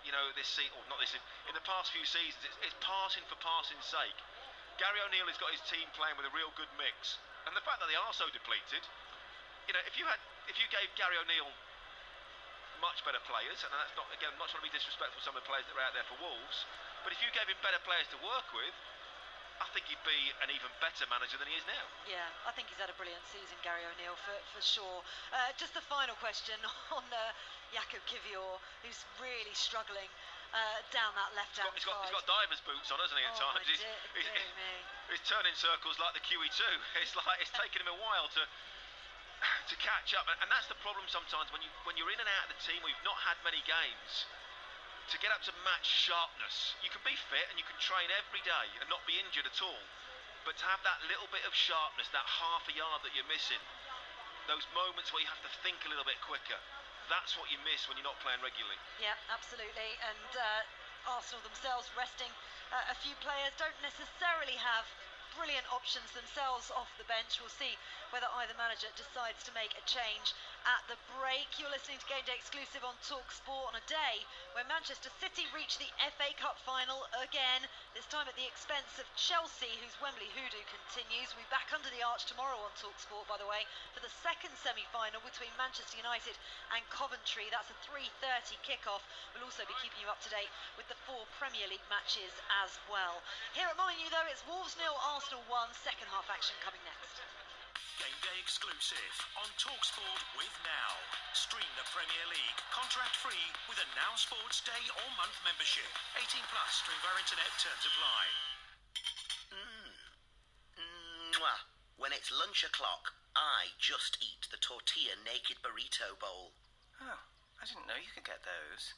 You know, this season, or not this season, in the past few seasons, it's passing for passing's sake. Gary O'Neill has got his team playing with a real good mix, and the fact that they are so depleted, you know, if you gave Gary O'Neill much better players, and that's not, again, I'm not trying to be disrespectful to some of the players that are out there for Wolves, but if you gave him better players to work with, I think he'd be an even better manager than he is now.
Yeah, I think he's had a brilliant season, Gary O'Neill, for sure. Just a final question on Jakub Kivior, who's really struggling down that left-hand side.
He's got divers boots on, hasn't he, at times? He's turning circles like the QE2. It's like it's taken him a while to catch up, and that's the problem sometimes when you're in and out of the team, we've not had many games. To get up to match sharpness, you can be fit and you can train every day and not be injured at all, but to have that little bit of sharpness, that half a yard that you're missing, those moments where you have to think a little bit quicker, that's what you miss when you're not playing regularly. Yeah,
absolutely. And Arsenal themselves resting a few players, don't necessarily have brilliant options themselves off the bench. We'll see whether either manager decides to make a change at the break. You're listening to Game Day Exclusive on TalkSport on a day where Manchester City reached the FA Cup final again, this time at the expense of Chelsea, whose Wembley hoodoo continues. We'll be back under the arch tomorrow on TalkSport, by the way, for the second semi-final between Manchester United and Coventry. That's a 3:30 kickoff. We'll also be keeping you up to date with the 4 Premier League matches as well. Here at Molineux, though, it's Wolves 0, Arsenal 1, second half action coming next.
Game Day Exclusive on TalkSport with Now. Stream the Premier League contract-free with a Now Sports Day or month membership. 18 plus. Stream via internet. Terms apply.
Mwah. When it's lunch o'clock, I just eat the tortilla naked burrito bowl.
Oh, I didn't know you could get those.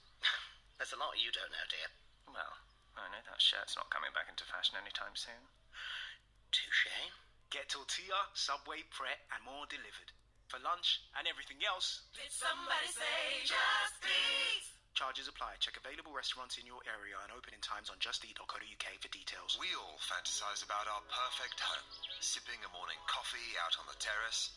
There's a lot you don't know, dear.
Well, I know that shirt's not coming back into fashion anytime soon.
Touché.
Get tortilla, Subway, Pret, and more delivered. For lunch and everything else.
Did somebody say just eat?
Charges apply. Check available restaurants in your area and opening times on justeat.co.uk for details.
We all fantasize about our perfect home. Sipping a morning coffee out on the terrace.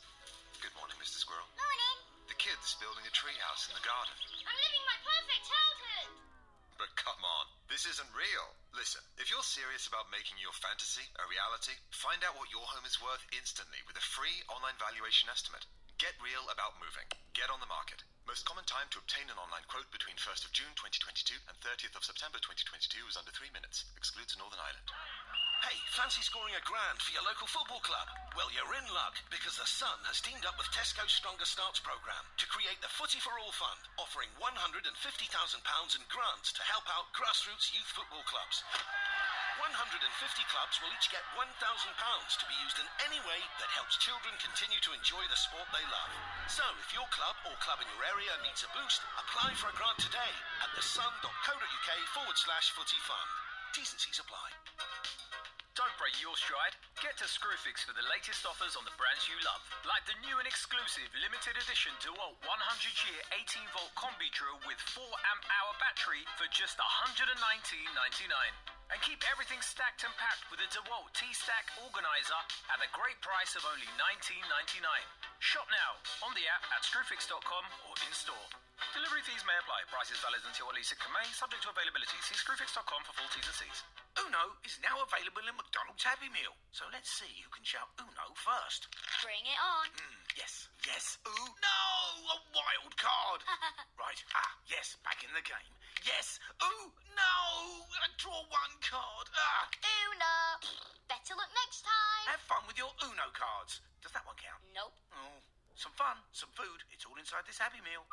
Good morning, Mr. Squirrel.
Morning.
The kids building a treehouse in the garden.
I'm living my perfect childhood.
But come on, this isn't real. Listen, if you're serious about making your fantasy a reality, find out what your home is worth instantly with a free online valuation estimate. Get real about moving. Get on the market. Most common time to obtain an online quote between 1st of June 2022 and 30th of September 2022 is under 3 minutes. Excludes Northern Ireland.
Hey, fancy scoring a grand for your local football club? Well, you're in luck, because The Sun has teamed up with Tesco's Stronger Starts programme to create the Footy for All Fund, offering £150,000 in grants to help out grassroots youth football clubs. 150 clubs will each get £1,000 to be used in any way that helps children continue to enjoy the sport they love. So, if your club or club in your area needs a boost, apply for a grant today at thesun.co.uk/footy fund. T's and C's apply.
Don't break your stride. Get to Screwfix for the latest offers on the brands you love. Like the new and exclusive limited edition DeWalt 100-year 18-volt combi drill with 4-amp-hour battery for just $119.99. And keep everything stacked and packed with a DeWalt T-Stack organizer at a great price of only $19.99. Shop now on the app at screwfix.com or in-store. Delivery fees may apply. Prices valid until at least 6th of May, subject to availability. See screwfix.com for full T's and C's.
Uno is now available in McDonald's Happy Meal. So let's see who can shout Uno first.
Bring it on.
Yes. No! A wild card! Right. Yes. Back in the game. Yes. No! I draw one card.
Uno. Better luck next time.
Have fun with your Uno cards. Does that one count?
Nope.
Oh. Some fun, some food. It's all inside this Happy Meal.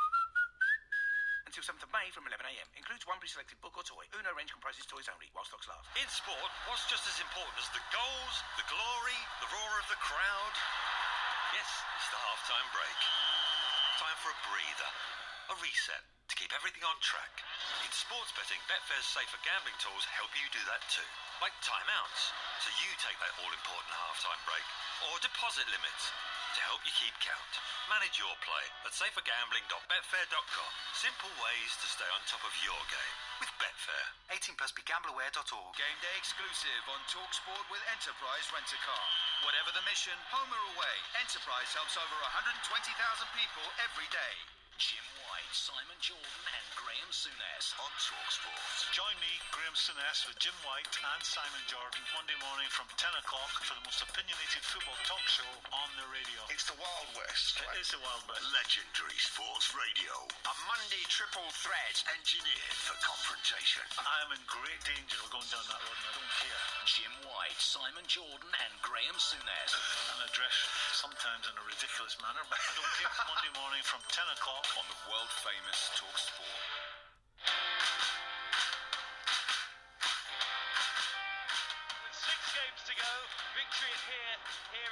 Until 7th of May from 11 a.m. Includes one pre-selected book or toy. Uno range comprises toys only, while stocks last.
In sport, what's just as important as the goals, the glory, the roar of the crowd? Yes, it's the half-time break. Time for a breather, a reset, to keep everything on track. In sports betting, Betfair's safer gambling tools help you do that too. Like timeouts, so you take that all-important half-time break. Or deposit limits, to help you keep count. Manage your play at safergambling.betfair.com. Simple ways to stay on top of your game with Betfair.
18 plus begambleaware.org.
Game day exclusive on TalkSport with Enterprise Rent-A-Car. Whatever the mission, home or away, Enterprise helps over 120,000 people every day.
Jim White, Simon Jordan and Graham Souness
On TalkSport.
Join me, Graham Souness, with Jim White and Simon Jordan Monday morning from 10 o'clock for the most opinionated football talk show on the radio.
It's the Wild West.
It is the Wild West.
Legendary sports radio. A Monday triple threat engineered for confrontation.
I am in great danger of going down that road and I don't care.
Jim White, Simon Jordan and Graham Souness.
And I dress sometimes in a ridiculous manner, but I don't care. Monday morning from 10 o'clock
On the world-famous TalkSport.
With 6 games to go, victory here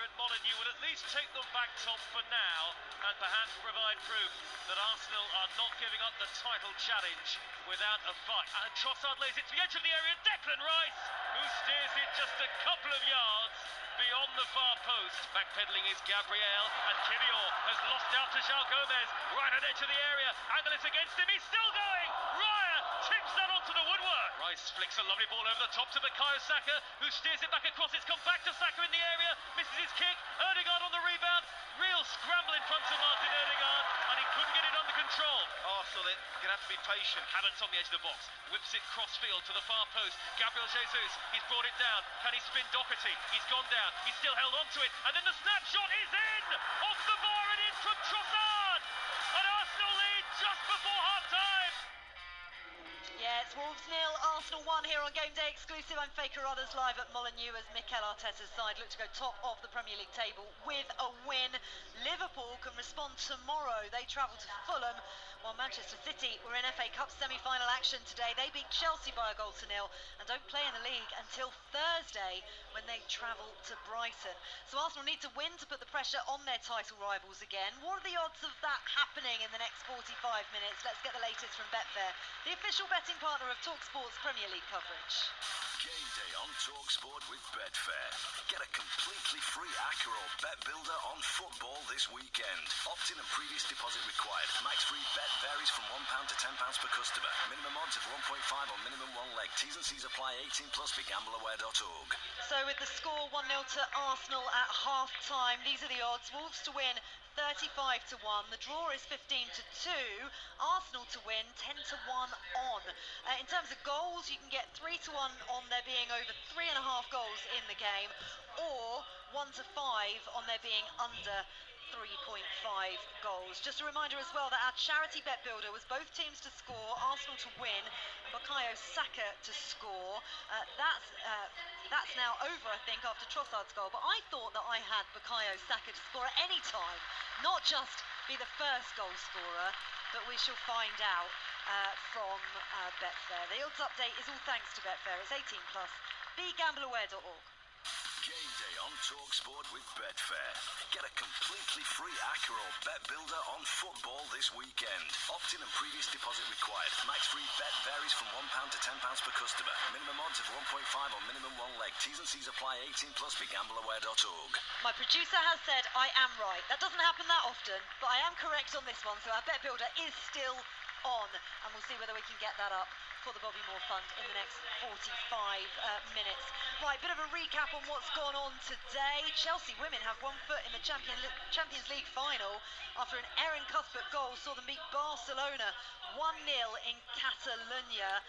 at Molineux will at least take them back top for now and perhaps provide proof that Arsenal are not giving up the title challenge without a fight. And Trossard lays it to the edge of the area. Declan Rice, who steers it just a couple of yards beyond the far post. Backpedaling is Gabriel, and Kivior has lost out to João Gomez. Right at the edge of the area. Angle is against him. He's still going. Raya tips that onto the woodwork. Rice flicks a lovely ball over the top to bukayo Saka, who steers it back across. It's come back to Saka in the area. Misses his kick. Ødegaard on the rebound. Real scramble in front of Martin Ødegaard, and he couldn't get it under control. Arsenal then going to have to be patient. Havertz on the edge of the box. Whips it cross-field to the far post. Gabriel Jesus, he's brought it down. Can he spin Doherty? He's gone down. He's still held on to it. And then the snapshot is in! Off the bar and in from Trossard! And Arsenal lead just before half-time!
Yeah, it's Wolves 0, Arsenal 1 here on Game Day exclusive. I'm Faker Others live at Molineux as Mikel Arteta's side look to go top of the Premier League table with a win. Liverpool can respond tomorrow. They travel to Fulham, while Manchester City were in FA Cup semi-final action today. They beat Chelsea by 1-0 and don't play in the league until Thursday when they travel to Brighton. So Arsenal need to win to put the pressure on their title rivals again. What are the odds of that happening in the next 45 minutes? Let's get the latest from Betfair, the official betting partner of TalkSport's Premier League coverage.
Game day on TalkSport with Betfair. Get a completely free ACCA or bet builder on football this weekend. Opt-in and previous deposit required. Max free bet varies from £1 to £10 per customer. Minimum odds of 1.5 or minimum 1 leg. T's and C's apply. 18 plus. Begambleaware.org.
So with the score 1-0 to Arsenal at half-time, these are the odds. Wolves to win 35 to 1. The draw is 15 to 2. Arsenal to win 10 to 1 on. In terms of goals, you can get 3 to 1 on there being over 3.5 goals in the game, or 1 to 5 on there being under 3.5 goals. Just a reminder as well that our charity bet builder was both teams to score, Arsenal to win, and bukayo saka to score. That's now over, I think, after Trossard's goal. But I thought that I had bukayo saka to score at any time, not just be the first goal scorer. But we shall find out from Betfair. The odds update is all thanks to Betfair. It's 18+. begambleaware.org.
Game day on TalkSport with Betfair. Get a completely free Akerol bet builder on football this weekend. Opt-in and previous deposit required. Max free bet varies from £1 to £10 per customer. Minimum odds of 1.5 on minimum one leg. T's and C's apply. 18+. begambleaware.org.
My producer has said I am right. That doesn't happen that often, but I am correct on this one. So our bet builder is still on, and we'll see whether we can get that up for the Bobby Moore Fund in the next 45 minutes. Right, bit of a recap on what's gone on today. Chelsea women have one foot in the Champions League final after an Erin Cuthbert goal saw them beat Barcelona 1-0 in Catalonia.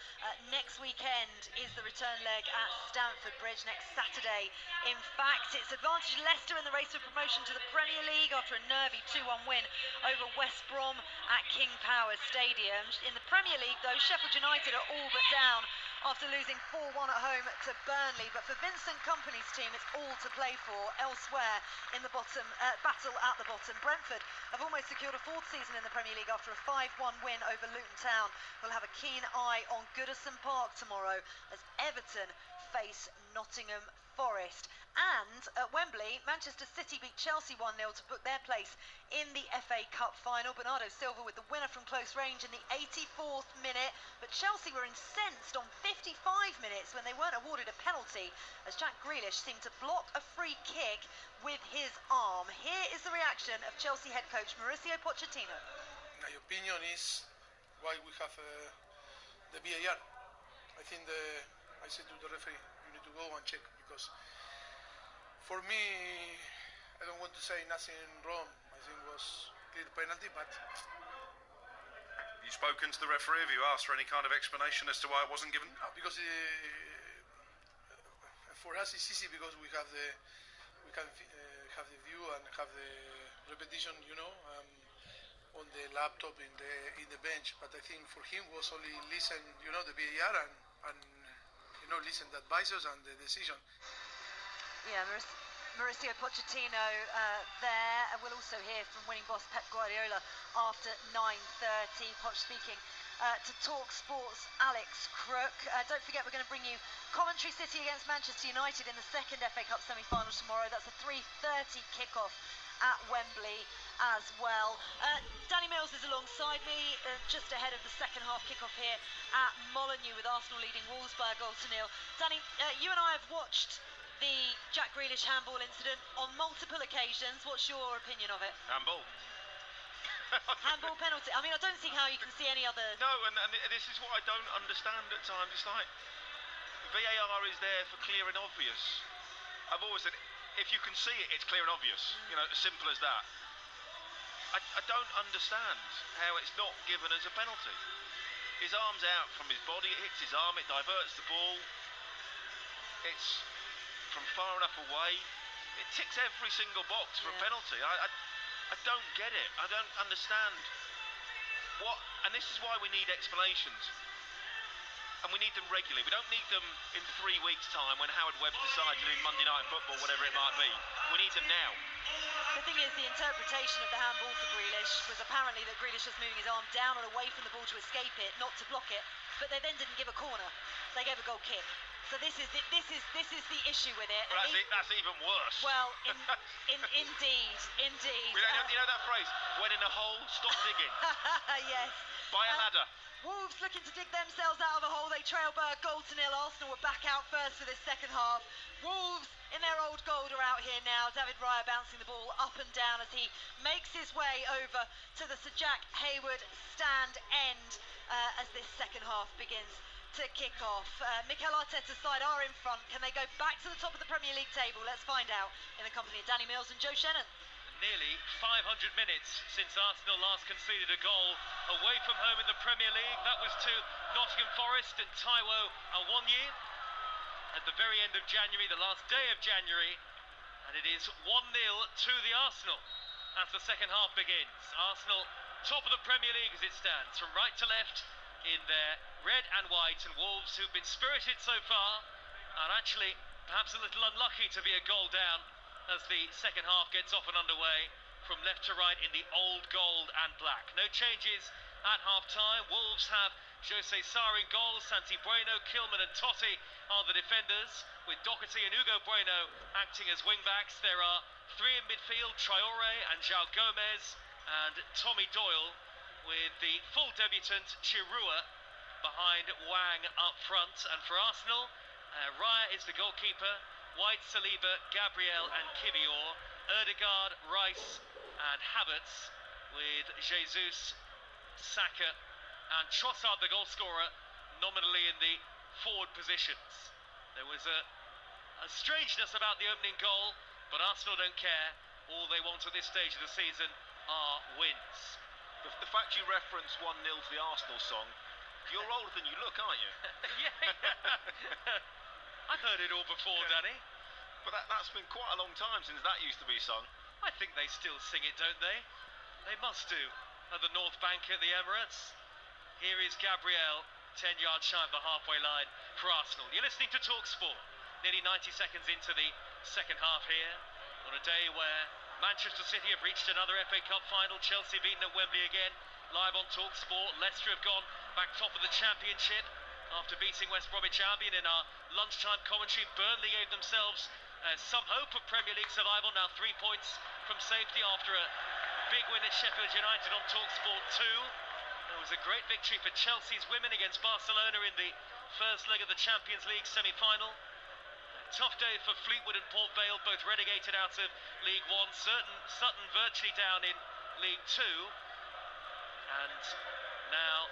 Next weekend is the return leg at Stamford Bridge, next Saturday. In fact, it's advantage Leicester in the race for promotion to the Premier League after a nervy 2-1 win over West Brom at King Power Stadium. In the Premier League, though, Sheffield United are all but down after losing 4-1 at home to Burnley. But for Vincent Kompany's team, it's all to play for elsewhere in the bottom battle at the bottom. Brentford have almost secured a fourth season in the Premier League after a 5-1 win over Luton Town. We'll have a keen eye on Goodison Park tomorrow as Everton face Nottingham Forest. And at Wembley, Manchester City beat Chelsea 1-0 to book their place in the FA Cup final. Bernardo Silva with the winner from close range in the 84th minute. But Chelsea were incensed on 55 minutes when they weren't awarded a penalty, as Jack Grealish seemed to block a free kick with his arm. Here is the reaction of Chelsea head coach Mauricio Pochettino.
My opinion is why we have the VAR. I think I said to the referee, you need to go and check, because for me, I don't want to say nothing wrong. I think it was clear penalty, but...
You spoken to the referee? Have you asked for any kind of explanation as to why it wasn't given?
No, because for us it's easy because we can have the view and have the repetition, on the laptop in the bench. But I think for him was only listen, the VAR and listen the advisors and the decision.
Yeah, Mauricio Pochettino there. We'll also hear from winning boss Pep Guardiola after 9:30. Poch speaking to Talk Sports' Alex Crook. Don't forget, we're going to bring you Coventry City against Manchester United in the second FA Cup semi-final tomorrow. That's a 3:30 kickoff at Wembley as well. Danny Mills is alongside me just ahead of the second half kickoff here at Molineux, with Arsenal leading Wolves by a goal to nil. Danny, you and I have watched the Jack Grealish handball incident on multiple occasions. What's your opinion of it?
Handball.
Handball penalty. I mean, I don't see how you can see any other...
No, and this is what I don't understand at times. It's like VAR is there for clear and obvious. I've always said, if you can see it, it's clear and obvious. As simple as that. I don't understand how it's not given as a penalty. His arm's out from his body, it hits his arm, it diverts the ball. It's from far enough away. It ticks every single box for a penalty. I don't get it. I don't understand what, and this is why we need explanations. And we need them regularly. We don't need them in 3 weeks' time when Howard Webb decides to do Monday Night Football, whatever it might be. We need them now.
The thing is, the interpretation of the handball for Grealish was apparently that Grealish was moving his arm down and away from the ball to escape it, not to block it. But they then didn't give a corner. They gave a goal kick. So this is the issue with it.
Well, that's even worse.
Well, indeed.
You know that phrase? When in a hole, stop digging.
Yes.
By a ladder.
Wolves looking to dig themselves out of a hole. They trail by a goal to nil. Arsenal were back out first for this second half. Wolves in their old gold are out here now. David Raya bouncing the ball up and down as he makes his way over to the Sir Jack Hayward stand end as this second half begins to kick off. Mikel Arteta's side are in front. Can they go back to the top of the Premier League table? Let's find out in the company of Danny Mills and Joe Shannon.
Nearly 500 minutes since Arsenal last conceded a goal away from home in the Premier League. That was to Nottingham Forest and Taiwo Awoniyi at the very end of January, the last day of January, and it is 1-0 to the Arsenal.
as the second half begins. Arsenal top of the Premier League as it stands, from right to left in their red and white, and Wolves, who've been spirited so far, are actually perhaps a little unlucky to be a goal down as the second half gets off and underway from left to right in the old gold and black. No changes at half-time. Wolves have Jose Sarr in goal, Santi Bueno, Kilman and Totti are the defenders, with Doherty and Hugo Bueno acting as wing-backs. There are three in midfield, Traore and João Gomez and Tommy Doyle, with the full debutant Chirua behind Wang up front. And for Arsenal, Raya is the goalkeeper, White, Saliba, Gabriel and Kivior, Ødegaard, Rice and Havertz, with Jesus, Saka and Trossard, the goal scorer, nominally in the forward positions. There was a strangeness about the opening goal, but Arsenal don't care. All they want at this stage of the season are wins.
The fact you reference 1-0 to the Arsenal song, you're older than you look, aren't you?
Yeah. I've heard it all before, Danny.
But that's been quite a long time since that used to be sung.
I think they still sing it, don't they? They must do, at the North Bank at the Emirates. Here is Gabriel, 10 yards shy of the halfway line for Arsenal. You're listening to TalkSport, nearly 90 seconds into the second half here, on a day where Manchester City have reached another FA Cup final, Chelsea beaten at Wembley again, live on TalkSport. Leicester have gone back top of the Championship after beating West Bromwich Albion in our lunchtime commentary. Burnley gave themselves some hope of Premier League survival, now 3 points from safety after a big win at Sheffield United on TalkSport 2. There was a great victory for Chelsea's women against Barcelona in the first leg of the Champions League semi-final. Tough day for Fleetwood and Port Vale, both relegated out of League One. Sutton virtually down in League Two. And now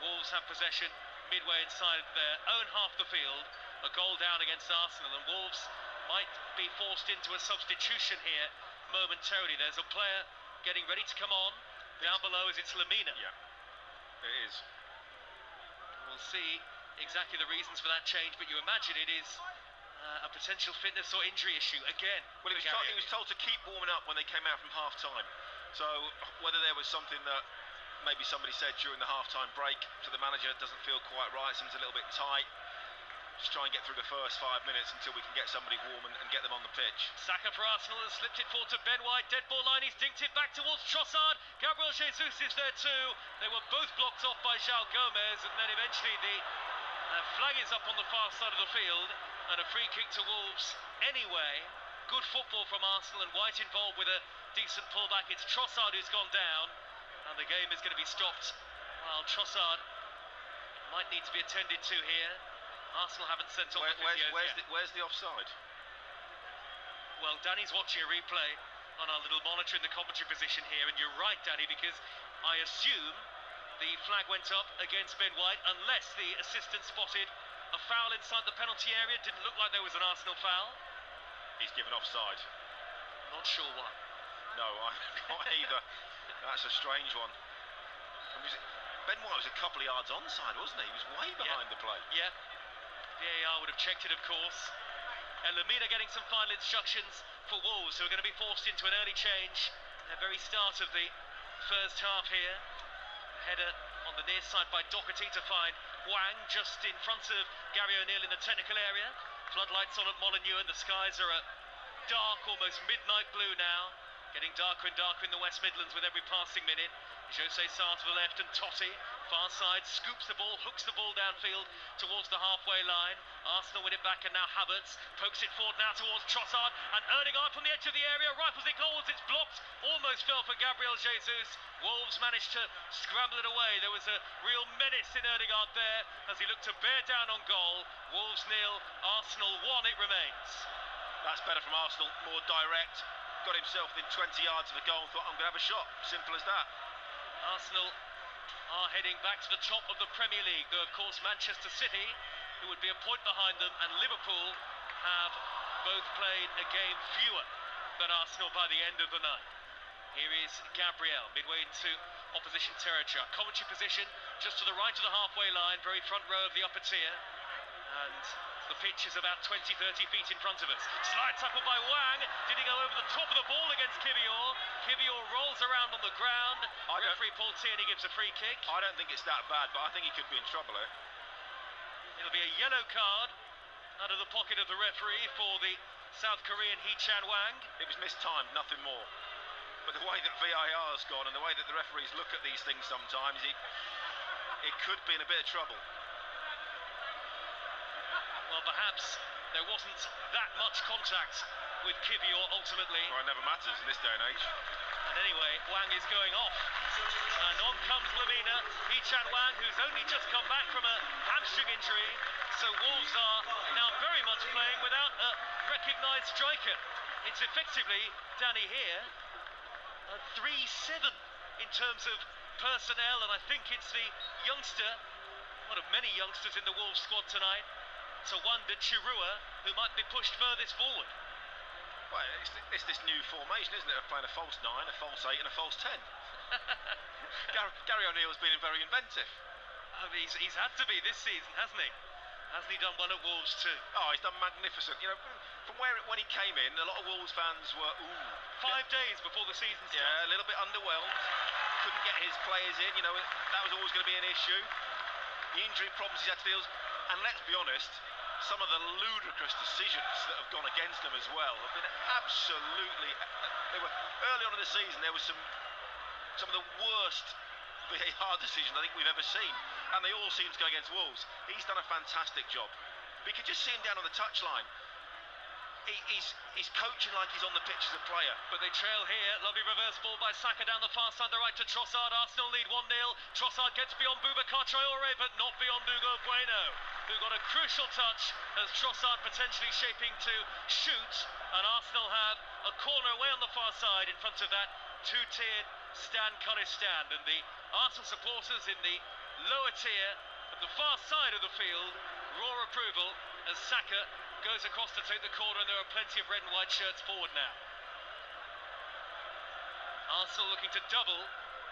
Wolves have possession midway inside their own half the field. A goal down against Arsenal, and Wolves might be forced into a substitution here momentarily. There's a player getting ready to come on. Down below is it's Lamina.
Yeah, it is.
We'll see exactly the reasons for that change, but you imagine it is a potential fitness or injury issue again.
Well, he was told to keep warming up when they came out from half-time. So whether there was something that maybe somebody said during the half-time break to the manager, doesn't feel quite right, seems a little bit tight. Just try and get through the first 5 minutes until we can get somebody warm and get them on the pitch.
Saka for Arsenal has slipped it forward to Ben White. Dead ball line, he's dinked it back towards Trossard. Gabriel Jesus is there too. They were both blocked off by João Gomez, and then eventually the flag is up on the far side of the field, and a free kick to Wolves anyway. Good football from Arsenal, and White involved with a decent pullback. It's Trossard who's gone down, and the game is going to be stopped. While Trossard might need to be attended to here. Arsenal haven't sent off the physios yet.
Where's the offside?
Well, Danny's watching a replay on our little monitor in the commentary position here, and you're right, Danny, because I assume the flag went up against Ben White, unless the assistant spotted a foul inside the penalty area. Didn't look like there was an Arsenal foul.
He's given offside.
Not sure why.
No, I'm not either. That's a strange one. Ben White was a couple of yards onside, wasn't he? He was way behind the play.
Yeah. VAR would have checked it, of course. And Lamina getting some final instructions for Wolves, who are going to be forced into an early change at the very start of the first half here. Header on the near side by Doherty to find Wang just in front of Gary O'Neill in the technical area. Floodlights on at Molineux, and the skies are a dark, almost midnight blue now. Getting darker and darker in the West Midlands with every passing minute. Jose Sarr to the left, and Totti, far side, scoops the ball, hooks the ball downfield towards the halfway line. Arsenal win it back, and now Havertz pokes it forward now towards Trossard, and Ødegaard from the edge of the area, rifles it goals, it's blocked, almost fell for Gabriel Jesus. Wolves managed to scramble it away. There was a real menace in Ødegaard there as he looked to bear down on goal. Wolves 0, Arsenal 1 it remains.
That's better from Arsenal, more direct. Got himself within 20 yards of the goal and thought, I'm going to have a shot. Simple as that.
Arsenal are heading back to the top of the Premier League, though of course Manchester City, who would be a point behind them, and Liverpool have both played a game fewer than Arsenal by the end of the night. Here is Gabriel, midway into opposition territory. Commentary position just to the right of the halfway line, very front row of the upper tier. And The pitch is about 20-30 feet in front of us. Slide tackle by Wang. Did he go over the top of the ball against Kivior? Kivior rolls around on the ground. Referee Paul Tierney gives a free kick.
I don't think it's that bad, but I think he could be in trouble here.
It'll be a yellow card out of the pocket of the referee for the South Korean Hee-chan Wang.
It was mistimed, nothing more. But the way that VAR's gone and the way that the referees look at these things sometimes, it could be in a bit of trouble.
Well, perhaps there wasn't that much contact with Kivior ultimately.
Well, it never matters in this day and age.
And anyway, Wang is going off. And on comes Lamina, Hee-chan Wang, who's only just come back from a hamstring injury. So Wolves are now very much playing without a recognised striker. It's effectively, Danny, here, a 3-7 in terms of personnel, and I think it's the youngster, one of many youngsters in the Wolves squad tonight, Tawanda Chirua, who might be pushed furthest forward.
Well, it's this new formation, isn't it, of playing a false 9, a false 8 and a false 10. Gary O'Neill's been very inventive.
He's had to be this season, hasn't he? Hasn't he done well at Wolves too?
Oh, he's done magnificent. You know, from when he came in, a lot of Wolves fans were,
5 days before the season started.
Yeah, a little bit underwhelmed. Couldn't get his players in, you know, that was always going to be an issue. The injury problems he's had to deal with. And let's be honest, some of the ludicrous decisions that have gone against them as well have been absolutely... early on in the season, there was some of the worst VAR decisions I think we've ever seen. And they all seem to go against Wolves. He's done a fantastic job. We could just see him down on the touchline. He's coaching like he's on the pitch as a player.
But they trail here. Lovely reverse ball by Saka down the far side, the right to Trossard. Arsenal lead 1-0. Trossard gets beyond Boubacar Traoré, but not beyond Hugo Bueno, who got a crucial touch as Trossard potentially shaping to shoot. And Arsenal have a corner away on the far side in front of that two-tiered stand, Curry stand. And the Arsenal supporters in the lower tier at the far side of the field roar approval as Saka goes across to take the corner, and there are plenty of red and white shirts forward now. Arsenal looking to double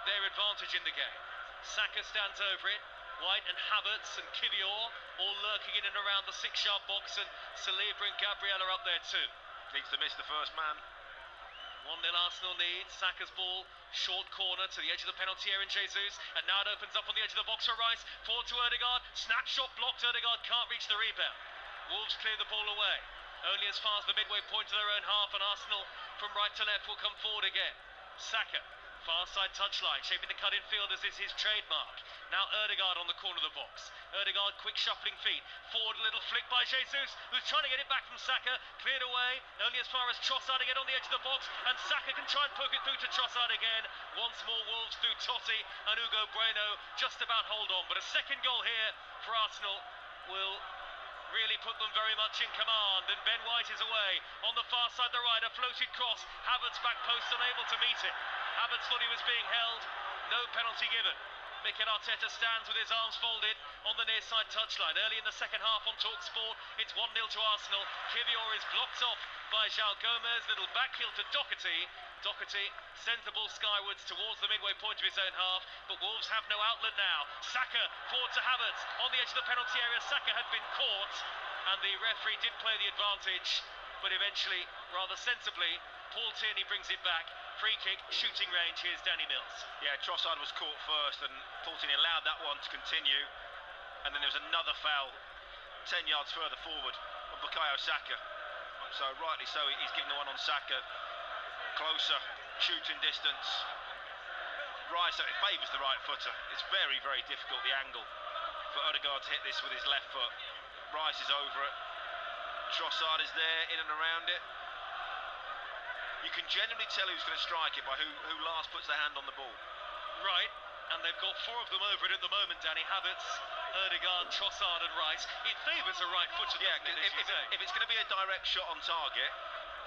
their advantage in the game. Saka stands over it. White and Havertz and Kivior all lurking in and around the 6-yard box, and Saliba and Gabriel are up there too.
Needs to miss the first man.
1-0 Arsenal lead. Saka's ball, short corner to the edge of the penalty area in Jesus, and now it opens up on the edge of the box for Rice. Forward to Odegaard. Snapshot blocked. Odegaard can't reach the rebound. Wolves clear the ball away, only as far as the midway point of their own half, and Arsenal from right to left will come forward again. Saka, far side touchline, shaping the cut in field as is his trademark. Now Ødegaard on the corner of the box. Ødegaard, quick shuffling feet, forward a little flick by Jesus, who's trying to get it back from Saka, cleared away, only as far as Trossard again on the edge of the box, and Saka can try and poke it through to Trossard again. Once more Wolves through Totti, and Hugo Bueno just about hold on, but a second goal here for Arsenal will really put them very much in command, and Ben White is away on the far side, the right, a floated cross. Havertz back post, unable to meet it. Havertz thought he was being held, no penalty given. Mikel Arteta stands with his arms folded on the near side touchline. Early in the second half on TalkSport, it's 1-0 to Arsenal. Kivior is blocked off by João Gomez, little back heel to Doherty. Doherty sends the ball skywards towards the midway point of his own half, but Wolves have no outlet now. Saka forward to Havertz on the edge of the penalty area. Saka had been caught, and the referee did play the advantage, but eventually, rather sensibly, Paul Tierney brings it back. Free kick, shooting range. Here's Danny Mills.
Yeah, Trossard was caught first, and Paul Tierney allowed that one to continue, and then there was another foul 10 yards further forward on Bukayo Saka. So rightly so, he's given the one on Saka. Closer, shooting distance. Rice, it favours the right footer. It's very, very difficult, the angle, for Odegaard to hit this with his left foot. Rice is over it. Trossard is there, in and around it. You can generally tell who's going to strike it by who last puts their hand on the ball.
Right, and they've got 4 of them over it at the moment, Danny. Havertz, Ødegaard, Trossard and Rice. It favours a right footer.
Yeah, if it's going to be a direct shot on target,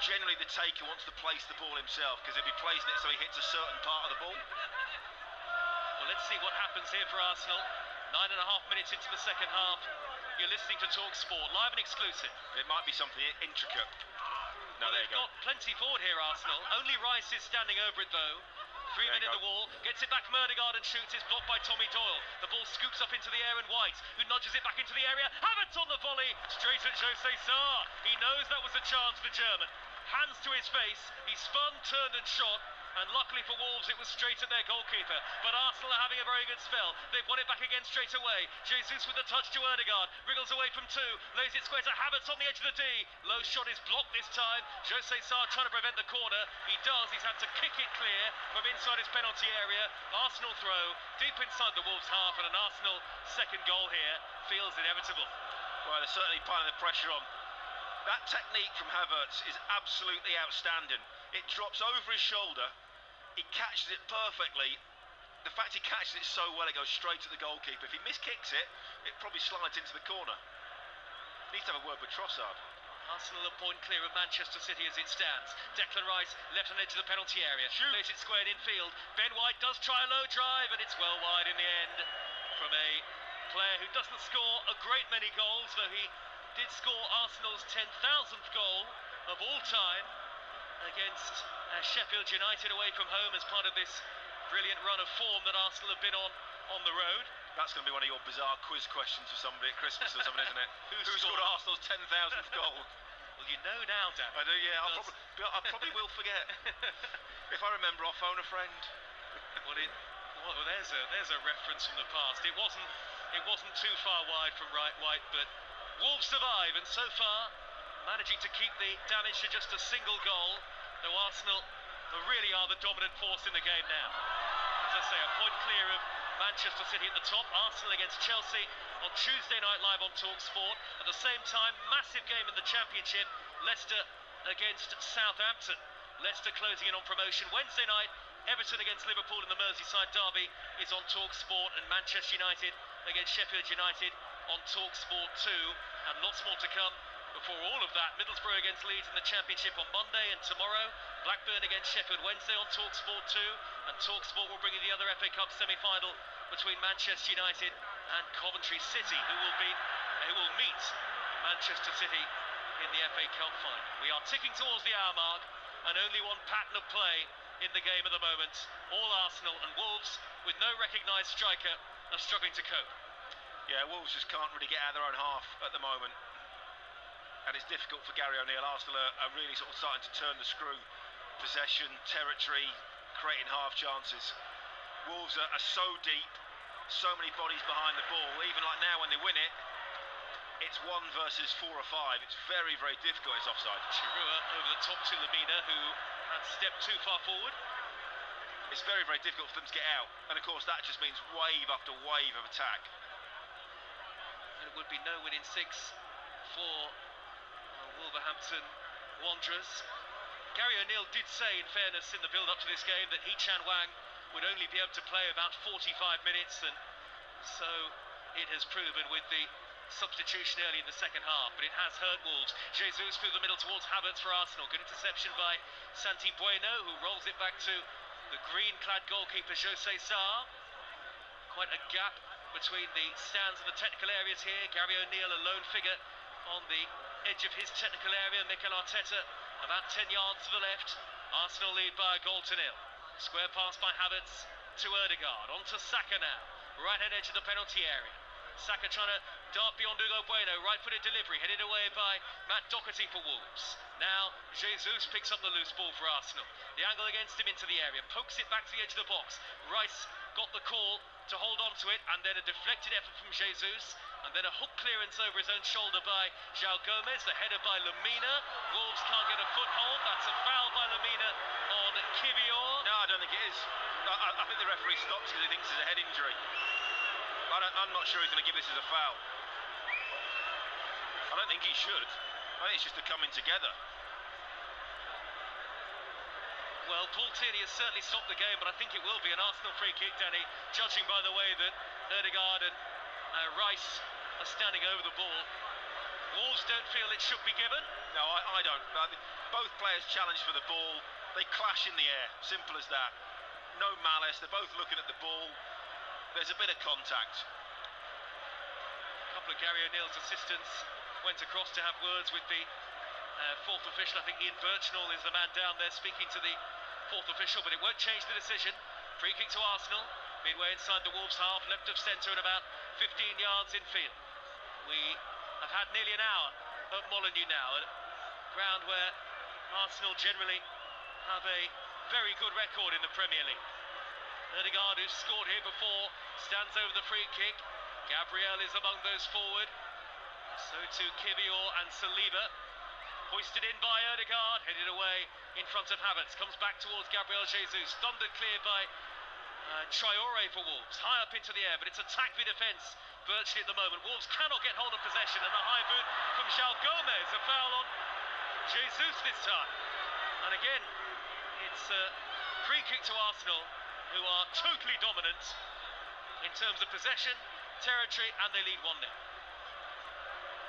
generally the taker wants to place the ball himself, because he'll be placing it so he hits a certain part of the ball.
Well, let's see what happens here for Arsenal. 9.5 minutes into the second half. You're listening to TalkSport, live and exclusive.
It might be something intricate.
No, well, they've got plenty forward here, Arsenal. Only Rice is standing over it, though. 3 men in the wall, gets it back from Ødegaard and shoots, is blocked by Tommy Doyle. The ball scoops up into the air and White, who nudges it back into the area. Havertz on the volley, straight at Jose Sarr. He knows that was a chance for German. Hands to his face, he spun, turned and shot. And luckily for Wolves, it was straight at their goalkeeper. But Arsenal are having a very good spell. They've won it back again straight away. Jesus with the touch to Ødegaard. Wriggles away from two. Lays it square to Havertz on the edge of the D. Low shot is blocked this time. Jose Sarr trying to prevent the corner. He does. He's had to kick it clear from inside his penalty area. Arsenal throw deep inside the Wolves half. And an Arsenal second goal here feels inevitable.
Well, they're certainly piling the pressure on. That technique from Havertz is absolutely outstanding. It drops over his shoulder, he catches it perfectly. The fact he catches it so well, it goes straight to the goalkeeper. If he miskicks it, it probably slides into the corner. Needs to have a word with Trossard.
Arsenal a point clear of Manchester City as it stands. Declan Rice left on edge of the penalty area. Lays it squared infield. Ben White does try a low drive, and it's well wide in the end from a player who doesn't score a great many goals, though he did score Arsenal's 10,000th goal of all time against Sheffield United away from home as part of this brilliant run of form that Arsenal have been on the road.
That's going to be one of your bizarre quiz questions for somebody at Christmas or something, isn't it? Who scored Arsenal's 10,000th goal?
Well, you know now, Dan.
I do, yeah. I probably will forget. If I remember, I'll phone a friend.
Well, there's a reference from the past. It wasn't too far wide from White, but Wolves survive, and so far managing to keep the damage to just a single goal, though Arsenal really are the dominant force in the game now. As I say, a point clear of Manchester City at the top. Arsenal against Chelsea on Tuesday night live on TalkSport. At the same time, massive game in the Championship, Leicester against Southampton. Leicester closing in on promotion. Wednesday night, Everton against Liverpool in the Merseyside derby is on TalkSport, and Manchester United against Sheffield United on TalkSport 2, and lots more to come. Before all of that, Middlesbrough against Leeds in the Championship on Monday, and tomorrow Blackburn against Sheffield Wednesday on TalkSport 2, and TalkSport will bring you the other FA Cup semi-final between Manchester United and Coventry City, who will meet Manchester City in the FA Cup final. We are ticking towards the hour mark, and only one pattern of play in the game at the moment. All Arsenal, and Wolves, with no recognised striker, are struggling to cope.
Yeah, Wolves just can't really get out of their own half at the moment. And it's difficult for Gary O'Neill. Arsenal are really sort of starting to turn the screw. Possession, territory, creating half chances. Wolves are so deep, so many bodies behind the ball. Even like now when they win it, it's 1 versus 4 or 5. It's very, very difficult. It's offside.
Chirua over the top to Lamina, who had stepped too far forward.
It's very, very difficult for them to get out. And of course that just means wave after wave of attack.
And it would be no win in 6 for Wolverhampton Wanderers. Gary O'Neill did say, in fairness, in the build-up to this game, that Hee-Chan Wang would only be able to play about 45 minutes, and so it has proven with the substitution early in the second half, but it has hurt Wolves. Jesus through the middle towards Havertz for Arsenal. Good interception by Santi Bueno, who rolls it back to the green-clad goalkeeper Jose Sarr. Quite a gap between the stands and the technical areas here. Gary O'Neill, a lone figure on the edge of his technical area. Mikel Arteta about 10 yards to the left. Arsenal lead by a goal to nil. Square pass by Havertz to Ødegaard. On to Saka now. Right hand edge of the penalty area. Saka trying to dart beyond Hugo Bueno. Right-footed delivery headed away by Matt Doherty for Wolves. Now Jesus picks up the loose ball for Arsenal. The angle against him into the area. Pokes it back to the edge of the box. Rice got the call to hold on to it, and then a deflected effort from Jesus, and then a hook clearance over his own shoulder by João Gomes, the header by Lamina. Wolves can't get a foothold. That's a foul by Lamina on Kivior.
No, I don't think it is. I think the referee stops because he thinks it's a head injury. I'm not sure he's going to give this as a foul. I don't think he should. I think it's just the coming together.
Well, Paul Tierney has certainly stopped the game, but I think it will be an Arsenal free kick, Danny, judging by the way that Ødegaard and Rice are standing over the ball. Wolves don't feel it should be given.
No, I don't. Both players challenged for the ball. They clash in the air. Simple as that. No malice. They're both looking at the ball. There's a bit of contact.
A couple of Gary O'Neill's assistants went across to have words with the fourth official. I think Ian Birchnall is the man down there speaking to the fourth official, but it won't change the decision. Free kick to Arsenal, midway inside the Wolves half, left of centre and about 15 yards infield. We have had nearly an hour at Molineux now, a ground where Arsenal generally have a very good record in the Premier League. Odegaard, who's scored here before, stands over the free kick. Gabriel is among those forward. So too Kivior and Saliba. Hoisted in by Ødegaard, headed away in front of Havertz. Comes back towards Gabriel Jesus. Thundered clear by Traore for Wolves. High up into the air, but it's attack v defence virtually at the moment. Wolves cannot get hold of possession, and a high boot from João Gomez. A foul on Jesus this time. And again, it's a free kick to Arsenal, who are totally dominant in terms of possession, territory, and they lead 1-0.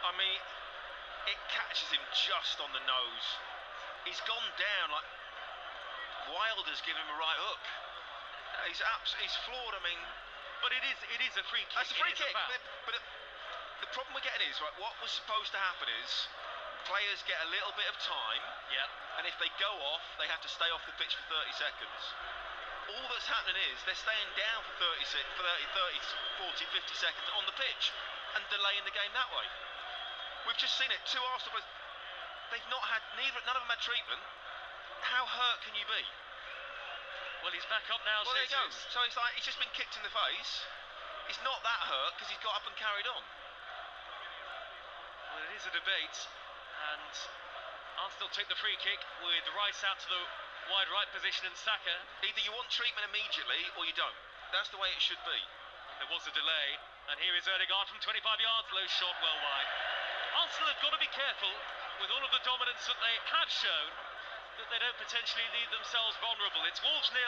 I mean, it catches him just on the nose. He's gone down like Wilder's given him a right hook. He's floored. I mean,
but it is a free kick.
That's a free kick. But the problem we're getting is, right, what was supposed to happen is players get a little bit of time.
Yeah.
And if they go off, they have to stay off the pitch for 30 seconds. All that's happening is they're staying down for 30, 40, 50 seconds on the pitch and delaying the game that way. We've just seen it. Two Arsenal players, they've not had, none of them had treatment. How hurt can you be?
Well, he's back up now.
Well, there you go. So it's like he's just been kicked in the face. He's not that hurt because he's got up and carried on.
Well, it is a debate, and Arsenal take the free kick with Rice out to the wide right position and Saka.
Either you want treatment immediately or you don't. That's the way it should be.
And there was a delay, and here is Odegaard from 25 yards, low shot, well wide. Arsenal have got to be careful with all of the dominance that they have shown, that they don't potentially leave themselves vulnerable. It's Wolves 0,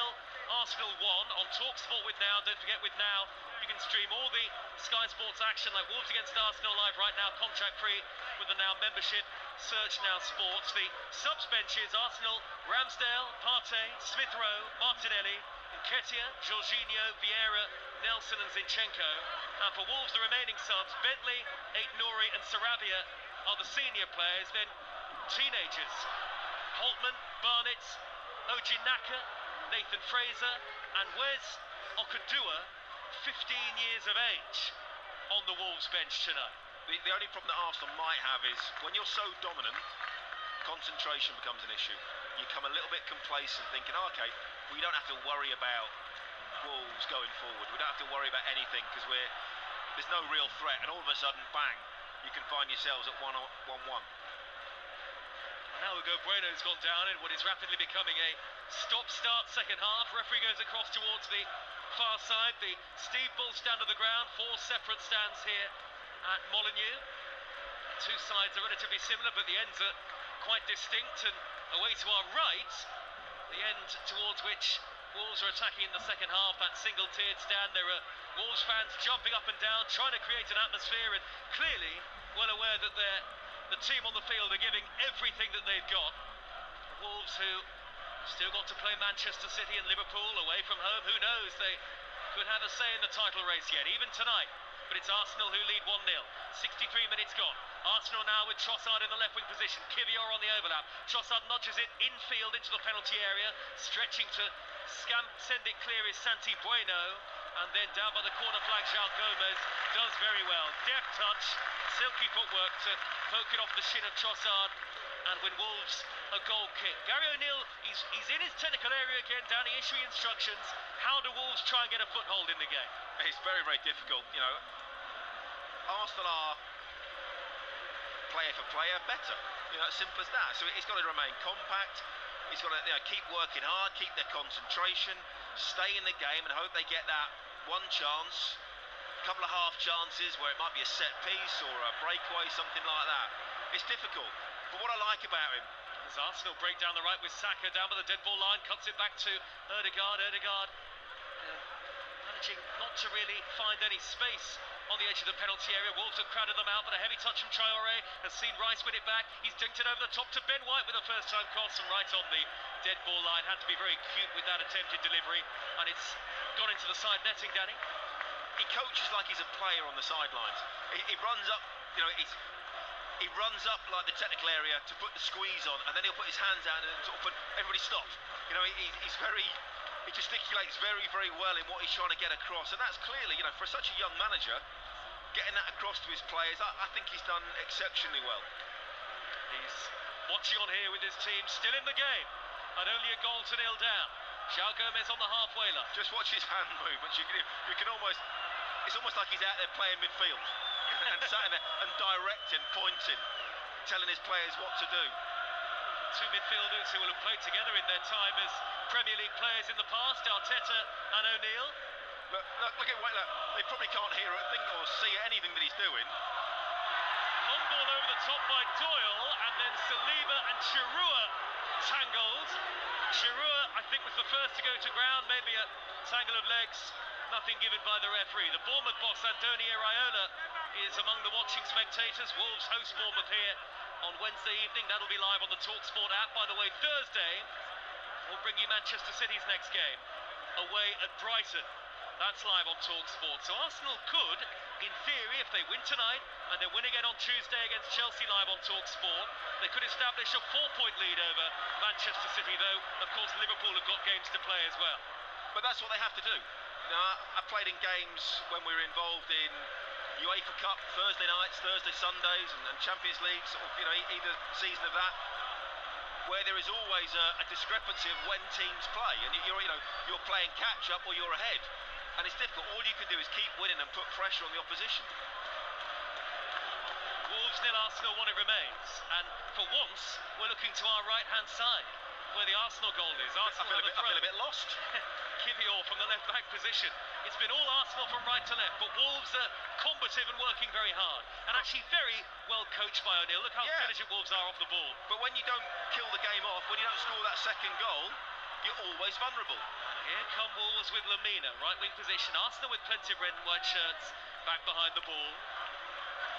Arsenal 1 on TalkSport with Now. Don't forget, with Now you can stream all the Sky Sports action like Wolves against Arsenal live right now, contract free with the Now membership. Search Now Sports. The subs benches: Arsenal, Ramsdale, Partey, Smithrowe, Martinelli, Nketiah, Jorginho, Vieira, Nelson and Zinchenko. And for Wolves, the remaining subs: Bentley, Aït-Nouri and Sarabia are the senior players. Then teenagers: Holtman, Barnett, Ojinaka, Nathan Fraser and Wes Okudua, 15 years of age, on the Wolves bench tonight.
The only problem that Arsenal might have is when you're so dominant, concentration becomes an issue. You become a little bit complacent, thinking, oh, okay, we don't have to worry about Wolves going forward. We don't have to worry about anything because there's no real threat. And all of a sudden, bang, you can find yourselves at 1-1.
Now Hugo Bueno's gone down in what is rapidly becoming a stop-start second half. Referee goes across towards the far side. The Steve Bull stand on the ground. 4 separate stands here at Molineux. Two sides are relatively similar, but the ends are quite distinct. And away to our right, the end towards which Wolves are attacking in the second half, that single-tiered stand. There are Wolves fans jumping up and down, trying to create an atmosphere, and clearly well aware that the team on the field are giving everything that they've got. Wolves, who still got to play Manchester City and Liverpool away from home. Who knows, they could have a say in the title race yet, even tonight. But it's Arsenal who lead 1-0. 63 minutes gone. Arsenal now with Trossard in the left wing position. Kivior on the overlap. Trossard nudges it infield into the penalty area. Stretching to send it clear is Santi Bueno. And then down by the corner flag, João Gomez does very well. Deft touch, silky footwork to poke it off the shin of Trossard. And when Wolves a goal kick. Gary O'Neill, he's in his technical area again, Danny, issuing instructions. How do Wolves try and get a foothold in the game?
It's very, very difficult. You know, Arsenal are player for player better. You know, simple as that. So he's got to remain compact. He's got to keep working hard, keep their concentration, stay in the game, and hope they get that one chance, a couple of half chances where it might be a set piece or a breakaway, something like that. It's difficult. But what I like about him,
as Arsenal break down the right with Saka down by the dead ball line, cuts it back to Ødegaard. Ødegaard managing not to really find any space on the edge of the penalty area. Wolves have crowded them out, but a heavy touch from Traore has seen Rice win it back. He's dinked it over the top to Ben White with a first-time cross, and right on the dead ball line. Had to be very cute with that attempted delivery, and it's gone into the side netting, Danny.
He coaches like he's a player on the sidelines. He runs up, you know, he he runs up like the technical area to put the squeeze on, and then he'll put his hands out and sort of put everybody stop. You know, he's very, he gesticulates very, very well in what he's trying to get across, and that's clearly, you know, for such a young manager, getting that across to his players, I think he's done exceptionally well.
He's watching on here with his team still in the game, and only a goal to nil down. João Gomez on the halfway line.
Just watch his hand movements. You can almost, it's almost like he's out there playing midfield and sat there and directing, pointing, telling his players what to do.
Two midfielders who will have played together in their time as Premier League players in the past, Arteta and O'Neill.
Look at White. Look, they probably can't hear a thing or see anything that he's doing.
Long ball over the top by Doyle, and then Saliba and Chirua tangled. Chirua, I think, was the first to go to ground, maybe a tangle of legs, nothing given by the referee. The Bournemouth boss, Andoni Iraola, is among the watching spectators. Wolves host Bournemouth here on Wednesday evening. That'll be live on the TalkSport app. By the way, Thursday, we'll bring you Manchester City's next game, away at Brighton. That's live on TalkSport. So Arsenal could, in theory, if they win tonight and they win again on Tuesday against Chelsea live on TalkSport, they could establish a 4-point lead over Manchester City, though, of course, Liverpool have got games to play as well.
But that's what they have to do. Now, I played in games when we were involved in UEFA Cup, Thursday nights, Thursday Sundays, and Champions League, sort of, you know, either season of that, where there is always a discrepancy of when teams play, and you're playing catch up or you're ahead. And it's difficult. All you can do is keep winning and put pressure on the opposition.
Wolves 0, Arsenal 1 it remains. And for once, we're looking to our right-hand side, where the Arsenal goal is. Arsenal
I feel a bit lost.
Kivior from the left-back position. It's been all Arsenal from right to left, but Wolves are combative and working very hard. And actually very well coached by O'Neill. Look how finishing Wolves are off the ball.
But when you don't kill the game off, when you don't score that second goal, you're always vulnerable.
Here come Wolves with Lamina, right wing position. Arsenal with plenty of red and white shirts back behind the ball.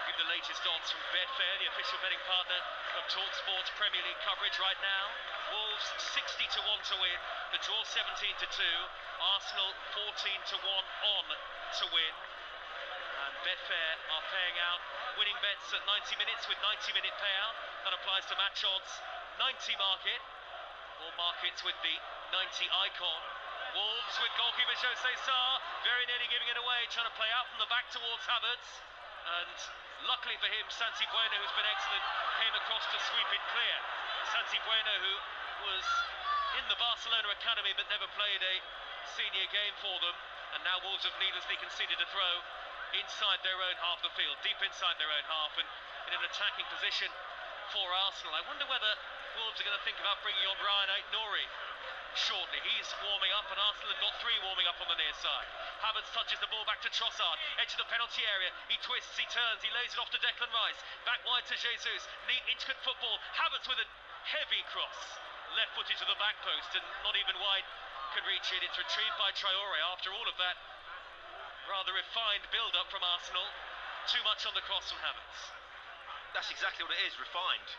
Give the latest odds from Betfair, the official betting partner of TalkSport's Premier League coverage right now. Wolves 60 to 1 to win, the draw 17 to 2. Arsenal 14 to 1 on to win. And Betfair are paying out winning bets at 90 minutes with 90-minute payout. That applies to match odds 90 market, or markets with the 90 icon. Wolves with goalkeeper Jose Sarr, very nearly giving it away, trying to play out from the back towards Havertz. And luckily for him, Santi Bueno, who's been excellent, came across to sweep it clear. Santi Bueno, who was in the Barcelona academy but never played a senior game for them. And now Wolves have needlessly conceded a throw inside their own half of the field, deep inside their own half, and in an attacking position for Arsenal. I wonder whether Wolves are going to think about bringing on Ryan Aït-Nouri shortly. He's warming up, and Arsenal have got 3 warming up on the near side. Havertz touches the ball back to Trossard, edge of the penalty area. He twists, he turns, he lays it off to Declan Rice. Back wide to Jesus. Neat, intricate football. Havertz with a heavy cross. Left footed to the back post, and not even White can reach it. It's retrieved by Traore after all of that rather refined build-up from Arsenal. Too much on the cross from Havertz.
That's exactly what it is, refined.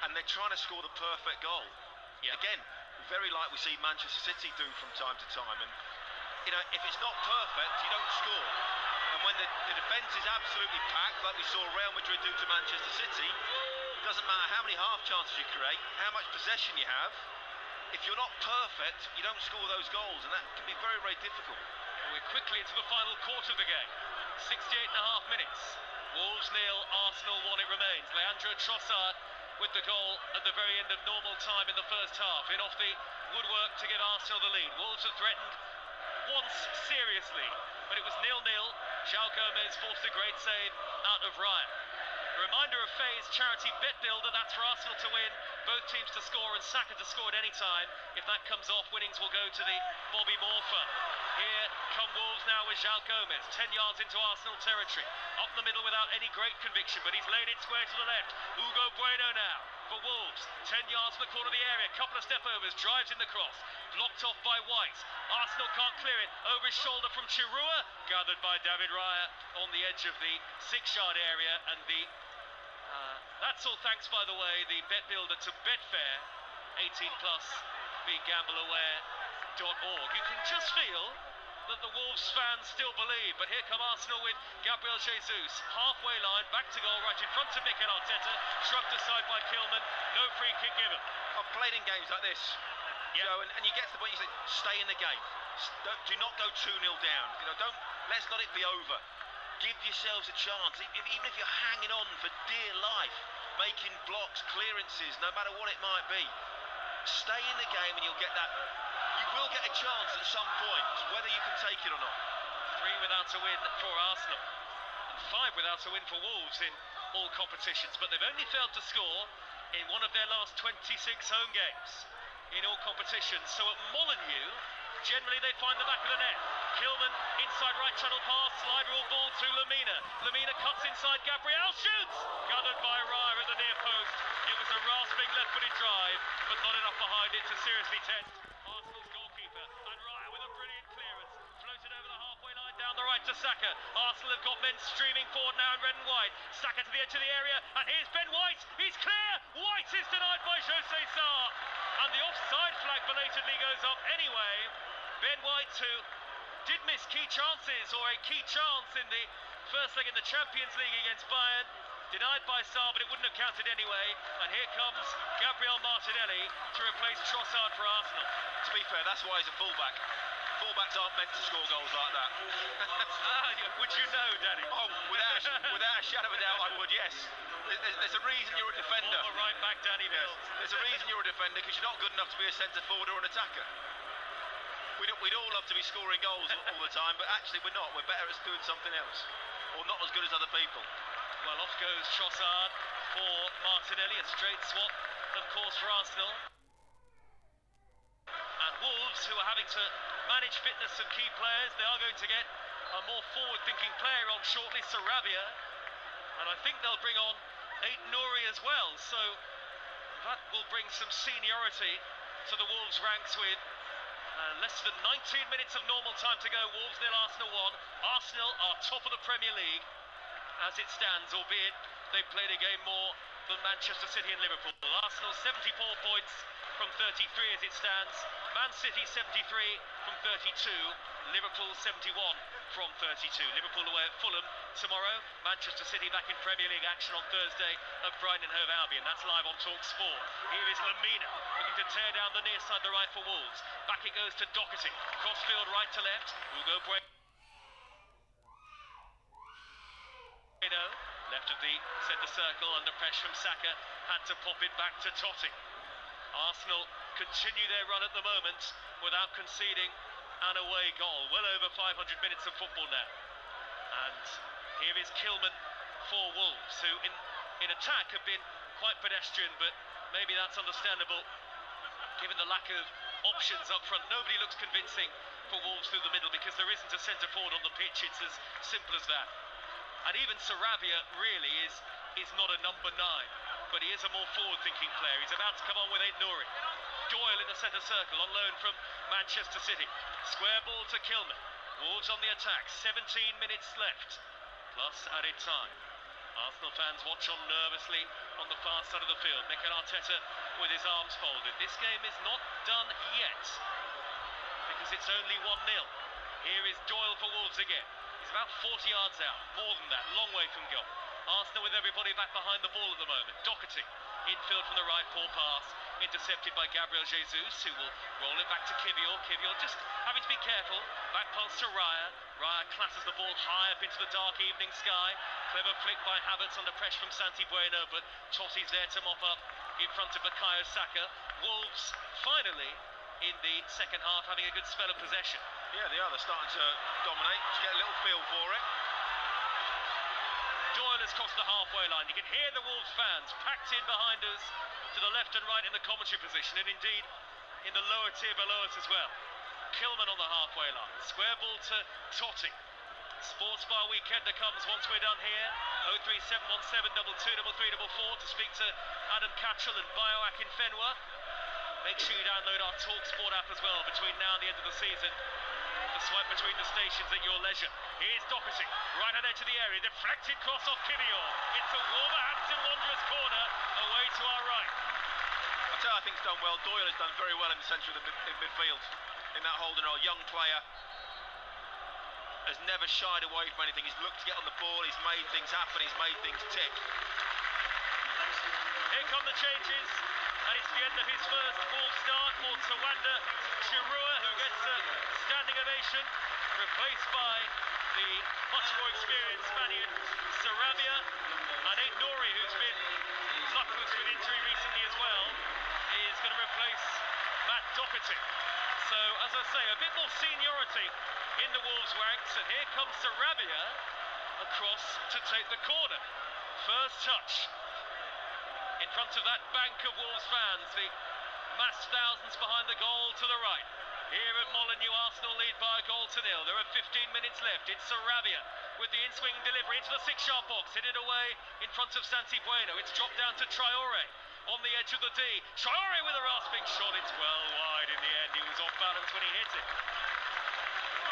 And they're trying to score the perfect goal. Yeah. Again, very like we see Manchester City do from time to time. And, you know, if it's not perfect, you don't score. And when the defence is absolutely packed, like we saw Real Madrid do to Manchester City, it doesn't matter how many half chances you create, how much possession you have. If you're not perfect, you don't score those goals, and that can be very, very difficult.
We're quickly into the final quarter of the game. 68.5 minutes. Wolves 0, Arsenal 1 it remains. Leandro Trossard with the goal at the very end of normal time in the first half. In off the woodwork to give Arsenal the lead. Wolves have threatened once seriously, but it was 0-0. João Gomez forced a great save out of Ryan. A reminder of Faye's charity bet builder. That's for Arsenal to win, both teams to score, and Saka to score at any time. If that comes off, winnings will go to the Bobby Moore Fund. Here come Wolves now with João Gomez, 10 yards into Arsenal territory. Up the middle without any great conviction, but he's laid it square to the left. Hugo Bueno now for Wolves, 10 yards from the corner of the area. Couple of step-overs, drives in the cross. Blocked off by White. Arsenal can't clear it. Over his shoulder from Chirua. Gathered by David Raya on the edge of the 6-yard area. And that's all thanks, by the way, the bet builder to Betfair. 18+, beGambleAware.org. You can just feel that the Wolves fans still believe. But here come Arsenal with Gabriel Jesus. Halfway line, back to goal, right in front of mikel Arteta. Shrugged aside by Kilman. No free kick given.
I've played in games like this. You know, and you get to the point you say, stay in the game. Do not go 2-0 down. You know, let's not it be over. Give yourselves a chance. Even if you're hanging on for dear life, making blocks, clearances, no matter what it might be. Stay in the game and you'll get that. You will get a chance at some point, whether you can take it or not.
3 without a win for Arsenal. And 5 without a win for Wolves in all competitions. But they've only failed to score in one of their last 26 home games in all competitions. So at Molineux, generally they find the back of the net. Kilman, inside right channel pass, slider or ball to Lamina. Lamina cuts inside, Gabriel shoots! Gathered by Raya at the near post. It was a rasping left-footed drive, but not enough behind it to seriously test Arsenal's goalkeeper. And Raya with a brilliant clearance. Floated over the halfway line down the right to Saka. Arsenal have got men streaming forward now in red and white. Saka to the edge of the area, and here's Ben White. He's clear! White is denied by Jose Sarr. And the offside flag belatedly goes up anyway. Ben White, who did miss key chances, or a key chance in the first leg in the Champions League against Bayern, denied by Sarr, but it wouldn't have counted anyway. And here comes Gabriel Martinelli to replace Trossard for Arsenal.
To be fair, that's why he's a fullback. Fullbacks aren't meant to score goals like that.
Would you know, Danny?
Oh, without a shadow of a doubt, I would, yes. There's a reason you're a defender.
Former right back, Danny Mills.
There's a reason you're a defender, because you're not good enough to be a centre forward or an attacker. We'd all love to be scoring goals all the time, but actually we're not. We're better at doing something else, or not as good as other people.
Well, off goes Trossard for Martinelli. A straight swap, of course, for Arsenal. And Wolves, who are having to manage fitness of key players, they are going to get a more forward-thinking player on shortly, Sarabia. And I think they'll bring on Aït-Nouri as well. So that will bring some seniority to the Wolves ranks with less than 19 minutes of normal time to go. Wolves 0, Arsenal 1. Arsenal are top of the Premier League as it stands, albeit they played a game more than Manchester City and Liverpool. Arsenal 74 points from 33 as it stands. Man City 73 from 32. Liverpool 71 from 32. Liverpool away at Fulham tomorrow. Manchester City back in Premier League action on Thursday at Brighton and Hove Albion. That's live on TalkSport. Here is Lamina looking to tear down the near side, the right for Wolves. Back it goes to Doherty. Crossfield right to left. Hugo Bueno. Left of the centre circle under pressure from Saka. Had to pop it back to Totti. Arsenal continue their run at the moment without conceding an away goal. Well over 500 minutes of football now. And here is Kilman for Wolves, who in attack have been quite pedestrian, but maybe that's understandable given the lack of options up front. Nobody looks convincing for Wolves through the middle because there isn't a centre forward on the pitch. It's as simple as that. And even Sarabia really is not a number 9, but he is a more forward-thinking player. He's about to come on with Aït-Nouri. Doyle in the centre circle on loan from Manchester City. Square ball to Kilman. Wolves on the attack. 17 minutes left, plus added time. Arsenal fans watch on nervously on the far side of the field. Mikel Arteta with his arms folded. This game is not done yet because it's only 1-0. Here is Doyle for Wolves again. He's about 40 yards out, more than that, long way from goal. Arsenal with everybody back behind the ball at the moment. Doherty, infield from the right, poor pass, intercepted by Gabriel Jesus, who will roll it back to Kivior. Kivior just having to be careful. Back pass to Raya. Raya classes the ball high up into the dark evening sky. Clever flick by Havertz under pressure from Santi Bueno, but Totti's there to mop up in front of bukayo Saka. Wolves finally in the second half having a good spell of possession.
Yeah, they are. They're starting to dominate. Just get a little feel for it.
Doyle has crossed the halfway line. You can hear the Wolves fans packed in behind us to the left and right in the commentary position, and indeed in the lower tier below us as well. Kilman on the halfway line. Square ball to Totti. Sports Bar Weekender comes once we're done here. 03717 223344 to speak to Adam Catchell and Bioac in Fenwa. Make sure you download our TalkSport app as well between now and the end of the season. The swipe between the stations at your leisure. Here's Doherty, right hand edge of the area, deflected cross off Kivior. It's a Wolverhampton Wanderers corner, away to our right.
I tell you, I think it's done well. Doyle has done very well in the centre of the midfield in that holding role. Young player, has never shied away from anything. He's looked to get on the ball, he's made things happen, he's made things tick.
Here come the changes, and it's the end of his first Wolves start for Tawanda Chirua, who gets a standing ovation, replaced by the much more experienced Spaniard Sarabia, and Nouri, who's been luckless with injury recently as well, is going to replace Matt Doherty. So, as I say, a bit more seniority in the Wolves ranks, and here comes Sarabia across to take the corner. First touch in front of that bank of Wolves fans, the massed thousands behind the goal to the right. Here at Molineux, Arsenal lead by a goal to nil. There are 15 minutes left. It's Sarabia with the in-swing delivery into the six-yard box, hit it away in front of Santi Bueno. It's dropped down to Traore on the edge of the D. Traore with a rasping shot. It's well wide in the end. He was off balance when he hit it.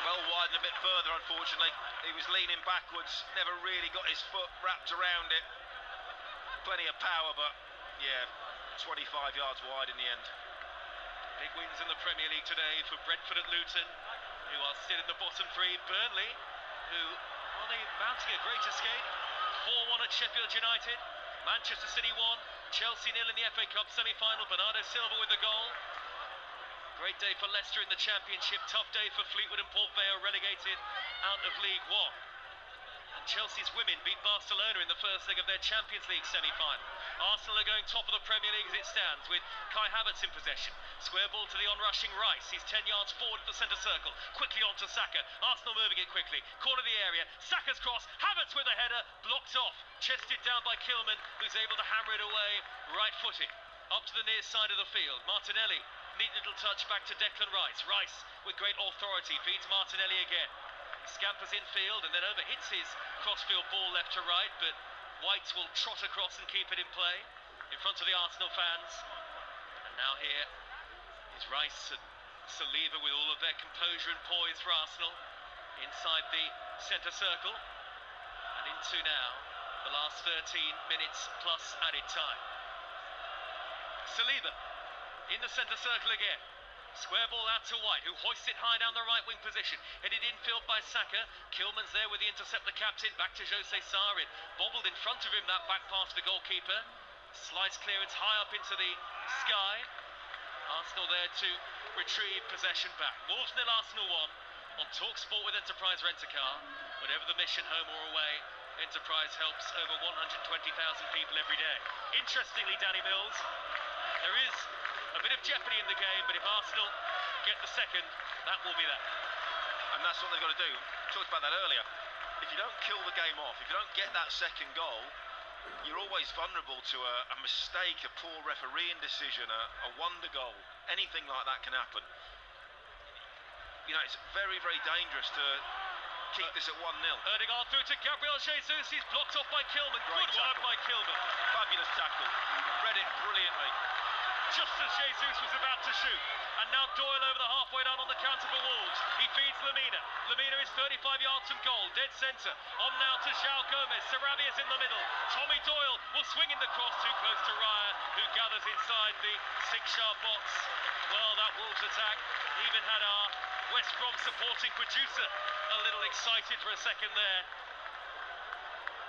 Well wide and a bit further, unfortunately. He was leaning backwards, never really got his foot wrapped around it. Plenty of power, but yeah, 25 yards wide in the end.
Big wins in the Premier League today for Brentford at Luton, who are still in the bottom three. Burnley, who are they mounting a great escape? 4-1 at Sheffield United. Manchester City 1, Chelsea 0 in the FA Cup semi-final. Bernardo Silva with the goal. Great day for Leicester in the Championship. Tough day for Fleetwood and Port Vale, relegated out of League One. And Chelsea's women beat Barcelona in the first leg of their Champions League semi-final. Arsenal are going top of the Premier League as it stands, with Kai Havertz in possession. Square ball to the on-rushing Rice. He's 10 yards forward at the centre circle. Quickly on to Saka. Arsenal moving it quickly. Corner of the area. Saka's cross. Havertz with a header. Blocked off. Chested down by Kilman, who's able to hammer it away right-footed. Up to the near side of the field. Martinelli. Neat little touch back to Declan Rice. Rice with great authority feeds Martinelli again. Scampers infield and then overhits his crossfield ball left to right, but White will trot across and keep it in play in front of the Arsenal fans. And now here is Rice and Saliba with all of their composure and poise for Arsenal inside the centre circle. And into now the last 13 minutes plus added time. Saliba in the centre circle again. Square ball out to White, who hoists it high down the right wing position. Headed infield by Saka. Kilman's there with the interceptor captain. Back to Jose Sarri. Bobbled in front of him, that back pass to the goalkeeper. Slice clearance high up into the sky. Arsenal there to retrieve possession back. Wolves 0, Arsenal 1 on TalkSport with Enterprise Rent-A-Car. Whatever the mission, home or away, Enterprise helps over 120,000 people every day. Interestingly, Danny Mills, there is a bit of jeopardy in the game, but if Arsenal get the second, that will be that.
And that's what they've got to do. We talked about that earlier. If you don't kill the game off, if you don't get that second goal, you're always vulnerable to a mistake, a poor refereeing decision, a wonder goal. Anything like that can happen. You know, it's very, very dangerous to keep this at 1-0.
Odegaard through to Gabriel Jesus. He's blocked off by Kilman. Good work by Kilman.
Fabulous tackle. Read it brilliantly.
Just as Jesus was about to shoot. And now Doyle over the halfway down on the counter for Wolves. He feeds Lemina. Lemina is 35 yards from goal, dead centre. On now to João Gomes. Sarabia's in the middle. Tommy Doyle will swing in the cross too close to Raya, who gathers inside the 6-yard box. Well, that Wolves attack even had our West Brom supporting producer a little excited for a second there.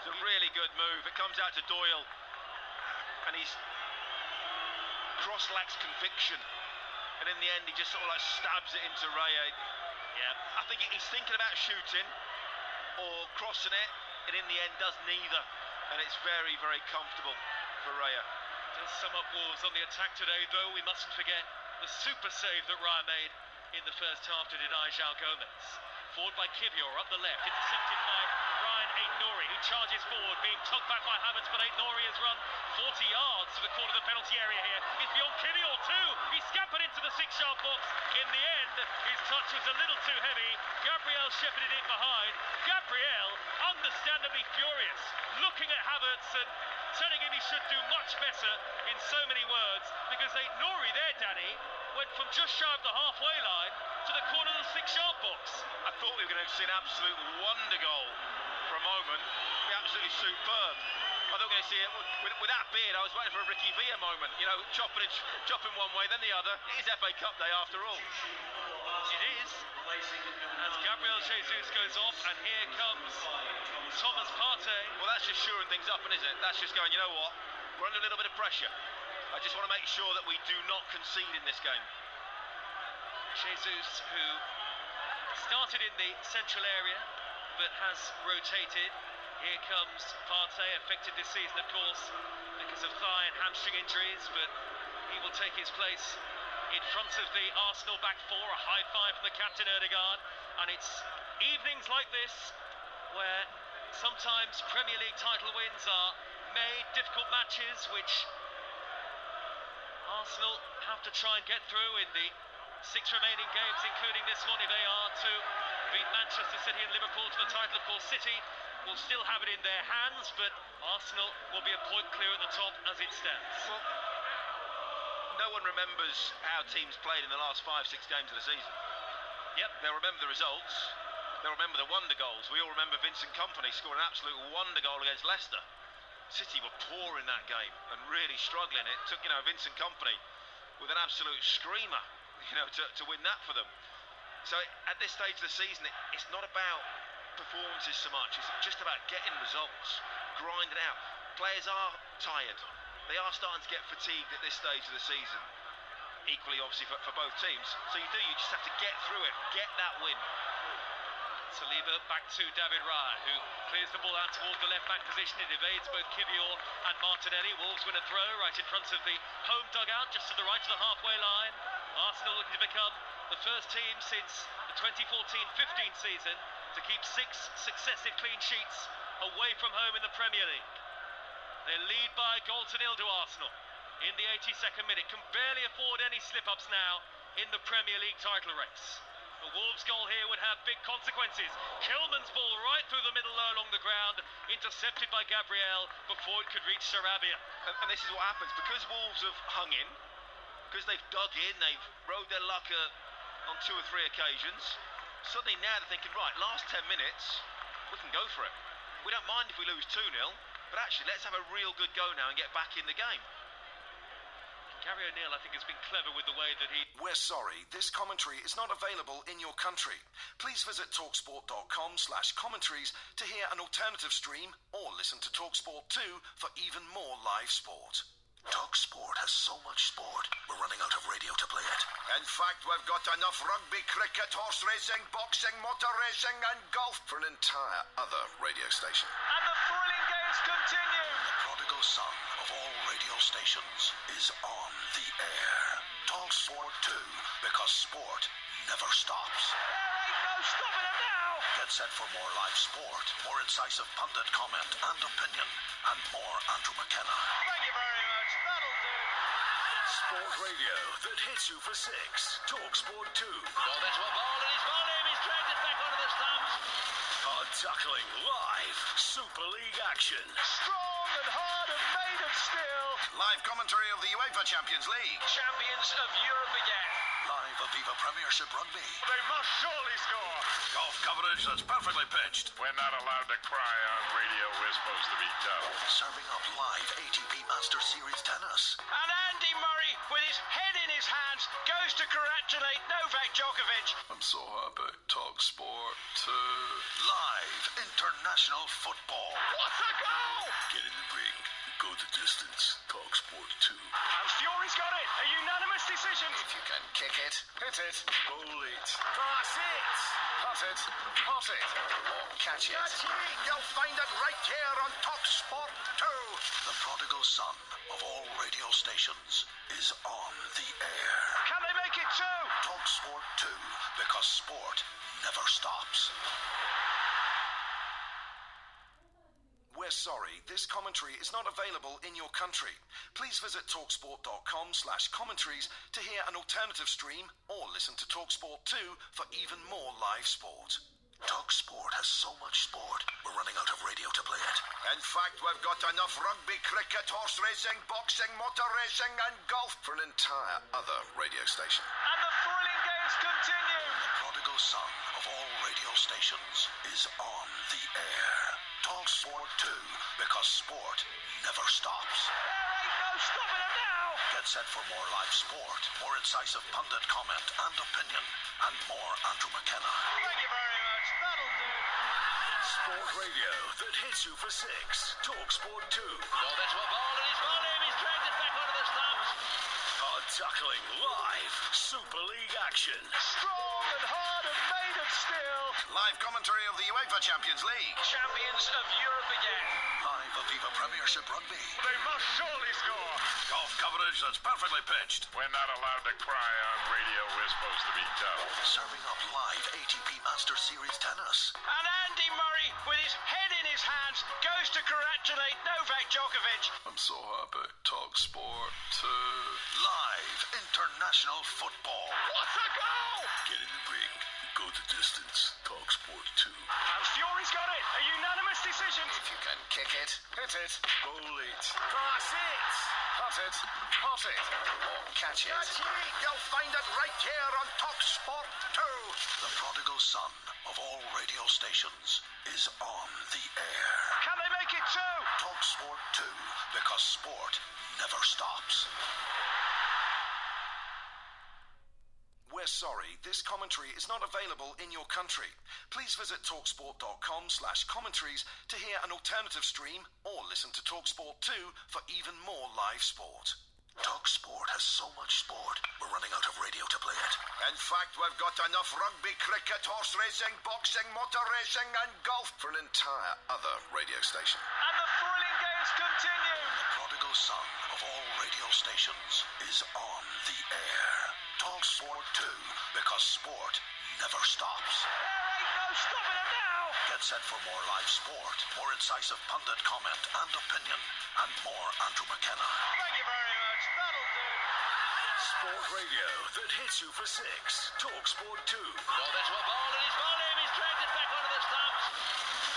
It's a really good move. It comes out to Doyle. And he's cross lacks conviction, and in the end he just sort of like stabs it into Raya.
Yeah,
I think he's thinking about shooting or crossing it, and in the end does neither, and it's very, very comfortable for Raya.
Does sum up Wolves on the attack today, though. We mustn't forget the super save that Raya made in the first half to deny João Gomes. Forward by Kivior up the left, intercepted by Ryan Aït-Nouri, who charges forward, being tugged back by Havertz, but Aït-Nouri has run 40 yards to the corner of the penalty area here. He's beyond Kivior too. He scampered into the 6-yard box. In the end, his touch was a little too heavy. Gabriel shepherded it behind. Gabriel, understandably furious, looking at Havertz and telling him he should do much better in so many words, because Aït-Nouri there, Danny, went from just shy of the halfway line to the corner of the 6-yard box.
I thought we were going to see an absolute wonder goal for a moment. Be absolutely superb. I thought we were going to see it with that beard. I was waiting for a Ricky Villa moment. You know, chopping one way, then the other. It is FA Cup day after all.
It is. As Gabriel Gabriel Jesus goes off, and here comes Thomas Partey.
Well, that's just shoring things up, isn't it? That's just going, you know what? We're under a little bit of pressure. I just want to make sure that we do not concede in this game.
Jesus, who started in the central area, but has rotated. Here comes Partey, affected this season, of course, because of thigh and hamstring injuries, but he will take his place in front of the Arsenal back four. A high five from the captain, Odegaard. And it's evenings like this where sometimes Premier League title wins are made, difficult matches which Arsenal have to try and get through in the 6 remaining games, including this one, if they are to beat Manchester City and Liverpool to the title. Of course, City will still have it in their hands, but Arsenal will be a point clear at the top as it stands.
Well, no one remembers how teams played in the last 5-6 games of the season.
Yep.
They'll remember the results. They'll remember the wonder goals. We all remember Vincent Kompany scoring an absolute wonder goal against Leicester. City were poor in that game and really struggling. It took, Vincent Kompany with an absolute screamer, to win that for them. So at this stage of the season, it's not about performances so much. It's just about getting results, grinding out. Players are tired. They are starting to get fatigued at this stage of the season. Equally, obviously, for both teams. So you just have to get through it, get that win.
Saliba back to David Raya, who clears the ball out towards the left-back position. It evades both Kivior and Martinelli. Wolves win a throw right in front of the home dugout, just to the right of the halfway line. Arsenal looking to become the first team since the 2014-15 season to keep 6 successive clean sheets away from home in the Premier League. They lead by a goal to nil to Arsenal in the 82nd minute. Can barely afford any slip-ups now in the Premier League title race. A Wolves goal here would have big consequences. Kilman's ball right through the middle low along the ground, intercepted by Gabriel before it could reach Sarabia.
And this is what happens, because Wolves have hung in, because they've dug in, they've rode their luck on 2 or 3 occasions. Suddenly now they're thinking, right, last 10 minutes, we can go for it. We don't mind if we lose 2-0, but actually let's have a real good go now and get back in the game.
Gary O'Neill, I think, has been clever with the way that he...
We're sorry, this commentary is not available in your country. Please visit talksport.com/commentaries to hear an alternative stream or listen to TalkSport 2 for even more live sport.
TalkSport has so much sport, we're running out of radio to play it. In fact, we've got enough rugby, cricket, horse racing, boxing, motor racing and golf for an entire other radio station.
And the thrilling games continue.
The prodigal son of all radio stations is on the air. TalkSport 2, because sport never stops.
There ain't no stopping it now.
Get set for more live sport, more incisive pundit comment and opinion, and more Andrew McKenna.
Thank you very much. That'll do.
Sport radio that hits you for 6. TalkSport 2.
Well, that's what ball, and he's bowled him. He's dragged it back onto the stumps.
Hard-tackling live Super League action.
Strong and hard and made of steel.
Live commentary of the UEFA Champions League.
Champions of Europe again.
Live Aviva Premiership Rugby.
They must surely score.
Golf coverage that's perfectly pitched.
We're not allowed to cry on radio. We're supposed to be tough.
Serving up live ATP Master Series tennis.
And Andy Murray, with his head in his hands, goes to congratulate Novak Djokovic.
I'm so happy. TalkSport 2. Live international football.
What a goal!
Get in the ring. Go the distance. TalkSport 2.
And Fury's got it. A unanimous decision.
If you can kick it, hit it, roll it,
Pass it.
putt it, pot it, or catch it.
You'll find it right here on TalkSport 2.
The prodigal son of all radio stations is on the air.
Can they make it 2?
TalkSport 2, because sport never stops. We're sorry, this commentary is not available in your country. Please visit talksport.com/commentaries to hear an alternative stream or listen to TalkSport 2 for even more live sport. TalkSport has so much sport, we're running out of radio to play it.
In fact, we've got enough rugby, cricket, horse racing, boxing, motor racing and golf for an entire other radio station.
And the thrilling games continue.
The prodigal son of all radio stations is on the air. TalkSport 2, because sport never stops.
There ain't no stopping it now.
Get set for more live sport, more incisive pundit comment and opinion, and more Andrew McKenna.
Thank you very much.
Sport radio that hits you for 6. Talk Sport 2.
Oh, that's what ball, and he's got him. He's dragged it back onto the stumps.
Hard tackling live. Super League action.
Strong and hard and made of steel.
Live commentary of the UEFA Champions League.
Champions of Europe again.
Live Aviva Premiership Rugby.
They must surely score.
Golf coverage that's perfectly pitched.
We're not allowed to cry on radio. We're supposed to be tough.
Serving up live ATP Masters Series tennis.
And Andy Murray, with his head in his hands, goes to congratulate Novak Djokovic.
I'm so happy. Talk Sport 2. Live international football.
What a goal!
Get in the ring. Go the distance. Talk Sport 2.
And Fury's got it. A unanimous decision.
If you can kick it, hit it, bowl it,
Cross it.
hot it, hot it, or catch it.
You'll find it right here on Talk Sport 2.
The prodigal son of all radio stations is on the air.
Can they make it two?
Talk Sport 2, because sport never stops. We're sorry, this commentary is not available in your country. Please visit talksport.com/commentaries to hear an alternative stream or listen to TalkSport 2 for even more live sport. TalkSport has so much sport, we're running out of radio to play it.
In fact, we've got enough rugby, cricket, horse racing, boxing, motor racing and golf
For an entire other radio station.
And the thrilling games continue.
The prodigal son of all radio stations is on the air. Talk Sport 2, because sport never stops.
There ain't no stopping it now.
Get set for more live sport, more incisive pundit comment and opinion, and more Andrew McKenna.
Thank you very much. That'll do.
Sport radio that hits you for 6. Talk Sport 2.
Oh, that's what ball, and he's got him. He's dragged it back onto the stumps.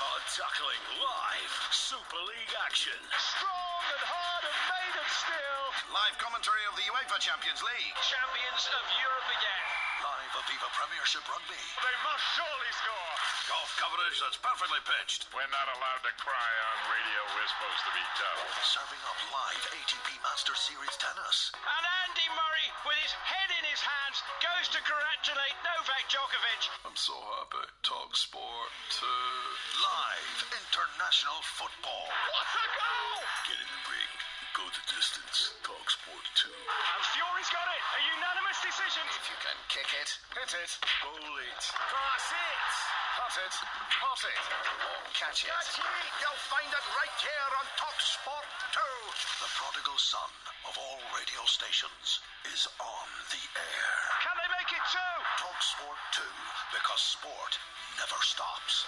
Hard tackling live. Super League action.
Strong and hard and made of steel.
Live commentary of the UEFA Champions League.
Champions of Europe again.
Live Aviva Premiership Rugby.
They must surely score.
Golf coverage that's perfectly pitched.
We're not allowed to cry on radio. We're supposed to be tough.
Serving up live ATP Masters Series tennis.
And Andy Murray, with his head in his hands, goes to congratulate Novak Djokovic.
I'm so happy. Talk Sport 2. Live international football.
What a goal!
Get in the ring. Go the distance. Talk Sport 2.
And Fury's got it. A unanimous decision.
If you can kick it, hit it, bowl it,
Cross it.
hot it, hot it, or catch it.
You'll find it right here on Talk Sport 2.
The prodigal son of all radio stations is on the air.
Can they make it two?
Talk Sport 2, because sport never stops.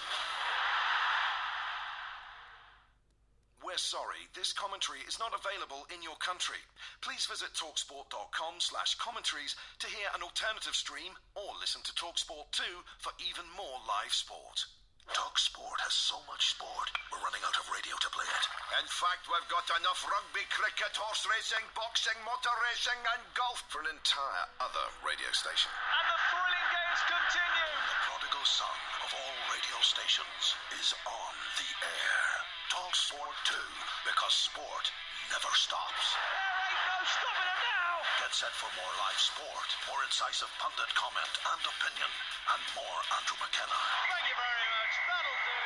We're sorry, this commentary is not available in your country. Please visit talksport.com/commentaries to hear an alternative stream or listen to TalkSport 2 for even more live sport. TalkSport has so much sport, we're running out of radio to play it.
In fact, we've got enough rugby, cricket, horse racing, boxing, motor racing and golf
For an entire other radio station.
And the thrilling games continue.
The prodigal son of all radio stations is on the air. Talk Sport 2, because sport never stops.
There ain't no stopping it now.
Get set for more live sport, more incisive pundit comment and opinion, and more Andrew McKenna.
Thank you very much. That'll do.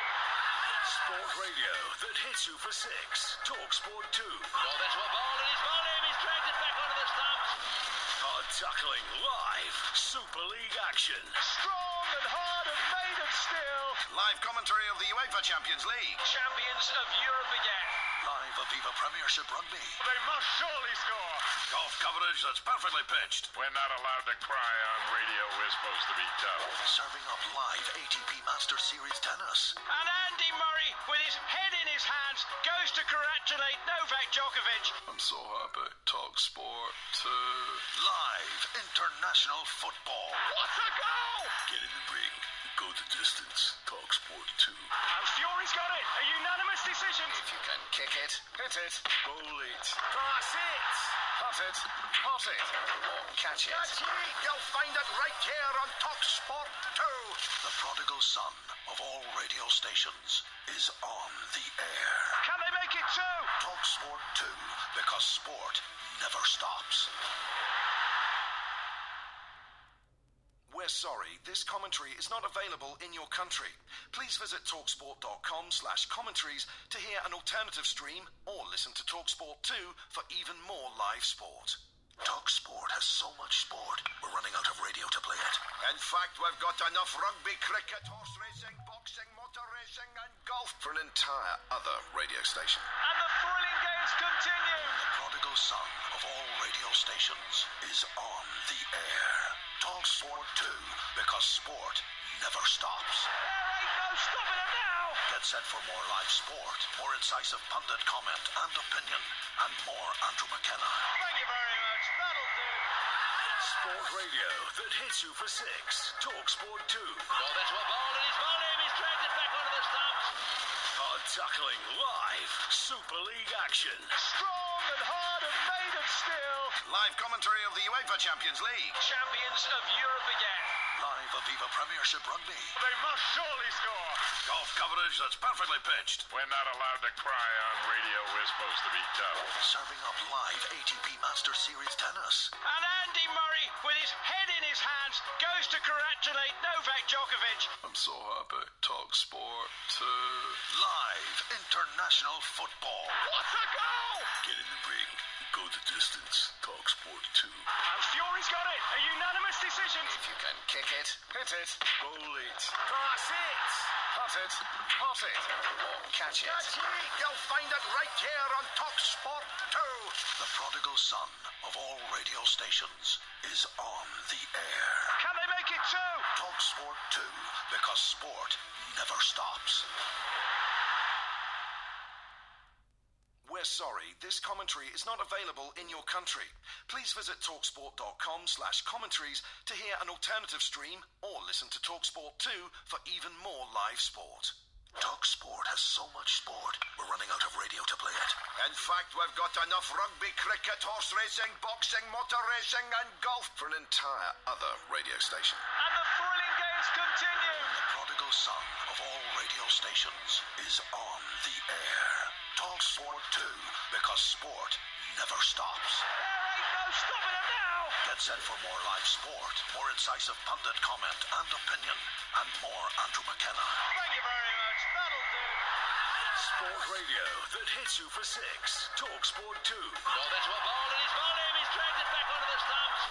Sport radio that hits you for 6. Talk Sport 2.
Oh, that's what ball, and he's got him. He's dragged it back onto the stumps.
Hard tackling live. Super League action.
Strong and hard and made of steel.
Live commentary of the UEFA Champions League.
Champions of Europe again.
Live Aviva Premiership Rugby.
They must surely score.
Golf coverage that's perfectly pitched.
We're not allowed to cry on radio. We're supposed to be tough.
Serving up live ATP Masters Series tennis.
And Andy Murray, with his head in his hands, goes to congratulate Novak Djokovic.
I'm so happy. Talk Sport 2. Live international football.
What a goal!
Get in the ring. Go the distance. Talk Sport 2.
And Fury's got it. A unanimous decision.
If you can kick it, hit it, bowl it,
Cross it.
hot it, hot it, or catch it.
You'll find it right here on Talk Sport 2.
The prodigal son of all radio stations is on the air.
Can they make it two?
Talk Sport 2, because sport never stops. We're sorry, this commentary is not available in your country. Please visit talksport.com/commentaries to hear an alternative stream or listen to TalkSport 2 for even more live sport.
TalkSport has so much sport, we're running out of radio to play it. In fact, we've got enough rugby, cricket, horse racing, boxing, motor racing and golf for an entire other radio station.
And the thrilling games continue.
The prodigal son of all radio stations is on the air. TalkSport 2, because sport never stops.
There ain't no stopping it now.
Get set for more live sport, more incisive pundit comment and opinion, and more Andrew McKenna.
Thank you very much. That'll do.
Sport radio that hits you for 6. TalkSport 2.
Well, that's what ball and he's bowled him. He's dragged it back onto the stumps.
Hard tackling live. Super League action.
Strong and hard and made of steel.
Live commentary of the UEFA Champions League.
Champions of Europe again.
Live Aviva Premiership Rugby.
They must surely score.
Golf coverage that's perfectly pitched.
We're not allowed to cry on radio. We're supposed to be tough.
Serving up live ATP Master Series tennis.
And Andy Murray, with his head in his hands, goes to congratulate Novak Djokovic.
I'm so happy. TalkSport 2. Live international football.
What a goal!
Get in the ring. Go the distance. TalkSport 2.
And Fury's got it. A unanimous decision.
If you can kick it, hit it, bowl it,
Pass it.
hot it, hot it, or catch it. You'll find it right here on TalkSport 2. The prodigal son of all radio stations is on the air.
Can they make it two?
TalkSport 2, because sport never stops. We're sorry, this commentary is not available in your country. Please visit talksport.com/commentaries to hear an alternative stream or listen to TalkSport 2 for even more live sport. TalkSport has so much sport, we're running out of radio to play it. In fact, we've got enough rugby, cricket, horse racing, boxing, motor racing and golf for an entire other radio station.
And the thrilling games continue.
The prodigal son of all radio stations is on the air. TalkSport 2, because sport never stops.
There ain't no stopping it now.
Get set for more live sport, more incisive pundit comment and opinion, and more Andrew McKenna.
Thank you very much. That'll do.
Sport radio that hits you for 6. TalkSport 2.
Well, that's what bowled and he's bowled him. He's dragged it back onto the stumps.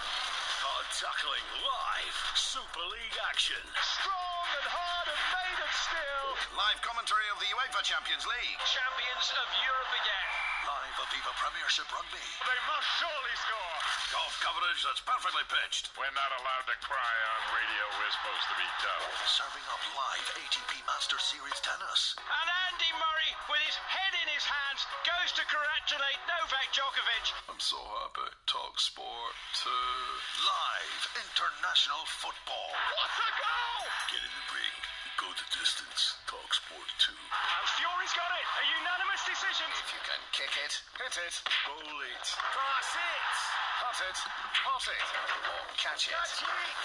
Hard tackling live. Super League action.
Strong and hard and made of steel.
Live commentary of the UEFA Champions League.
Champions of Europe again.
Live Aviva Premiership Rugby.
They must surely score.
Golf coverage that's perfectly pitched.
We're not allowed to cry on radio. We're supposed to be tough.
Serving up live ATP Master Series tennis.
And Andy Murray, with his head in his hands, goes to congratulate Novak Djokovic.
I'm so happy. TalkSport 2. Live international football.
What a goal!
Get in the ring. Go the distance. TalkSport 2.
And Fury's got it. A unanimous decision.
If you can kick it, hit it, bowl it,
Pass it.
hot it, hot it, or catch it.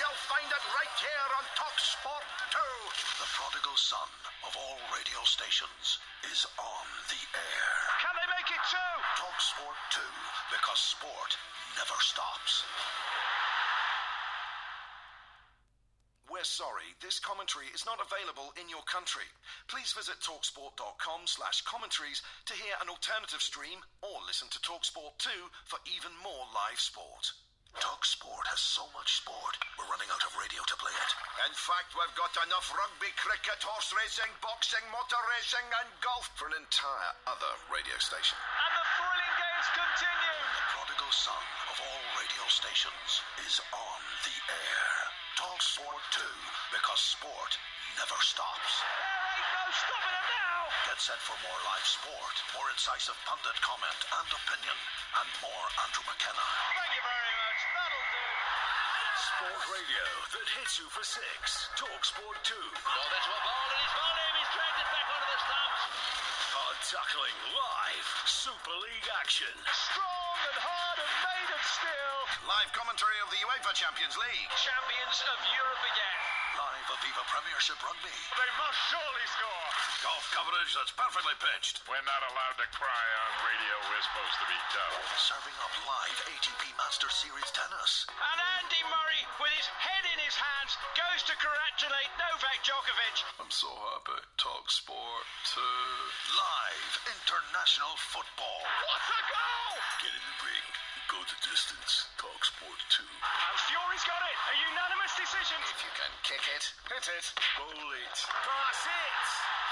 You'll find it right here on TalkSport 2. The prodigal son of all radio stations is on the air.
Can they make it two?
TalkSport 2, because sport never stops. We're sorry, this commentary is not available in your country. Please visit talksport.com/commentaries to hear an alternative stream or listen to TalkSport 2 for even more live sport. TalkSport has so much sport, we're running out of radio to play it. In fact, we've got enough rugby, cricket, horse racing, boxing, motor racing and golf for an entire other radio station.
And the thrilling games continue.
The prodigal son of all radio stations is on the air. TalkSport 2, because sport never stops.
There ain't no stopping it now.
Get set for more live sport, more incisive pundit comment and opinion, and more Andrew McKenna.
Thank you very much. That'll do.
Sport radio that hits you for 6. TalkSport 2.
Well, that's what bowled and he's bowled him. He's dragged it back onto the stumps.
Hard tackling live. Super League action.
Strong and hard and made of steel.
Live commentary of the UEFA Champions League.
Champions of Europe again.
Live Aviva Premiership Rugby.
They must surely score.
Golf coverage that's perfectly pitched.
We're not allowed to cry on radio. We're supposed to be tough.
Serving up live ATP Master Series tennis.
And Andy Murray, with with his head in his hands, goes to congratulate Novak Djokovic.
I'm so happy. Talk Sport 2. Live international football.
What a goal!
Get in the ring. Go the distance. Talk Sport 2.
And Fury's got it. A unanimous decision.
If you can kick it, hit it, bowl it,
Pass it.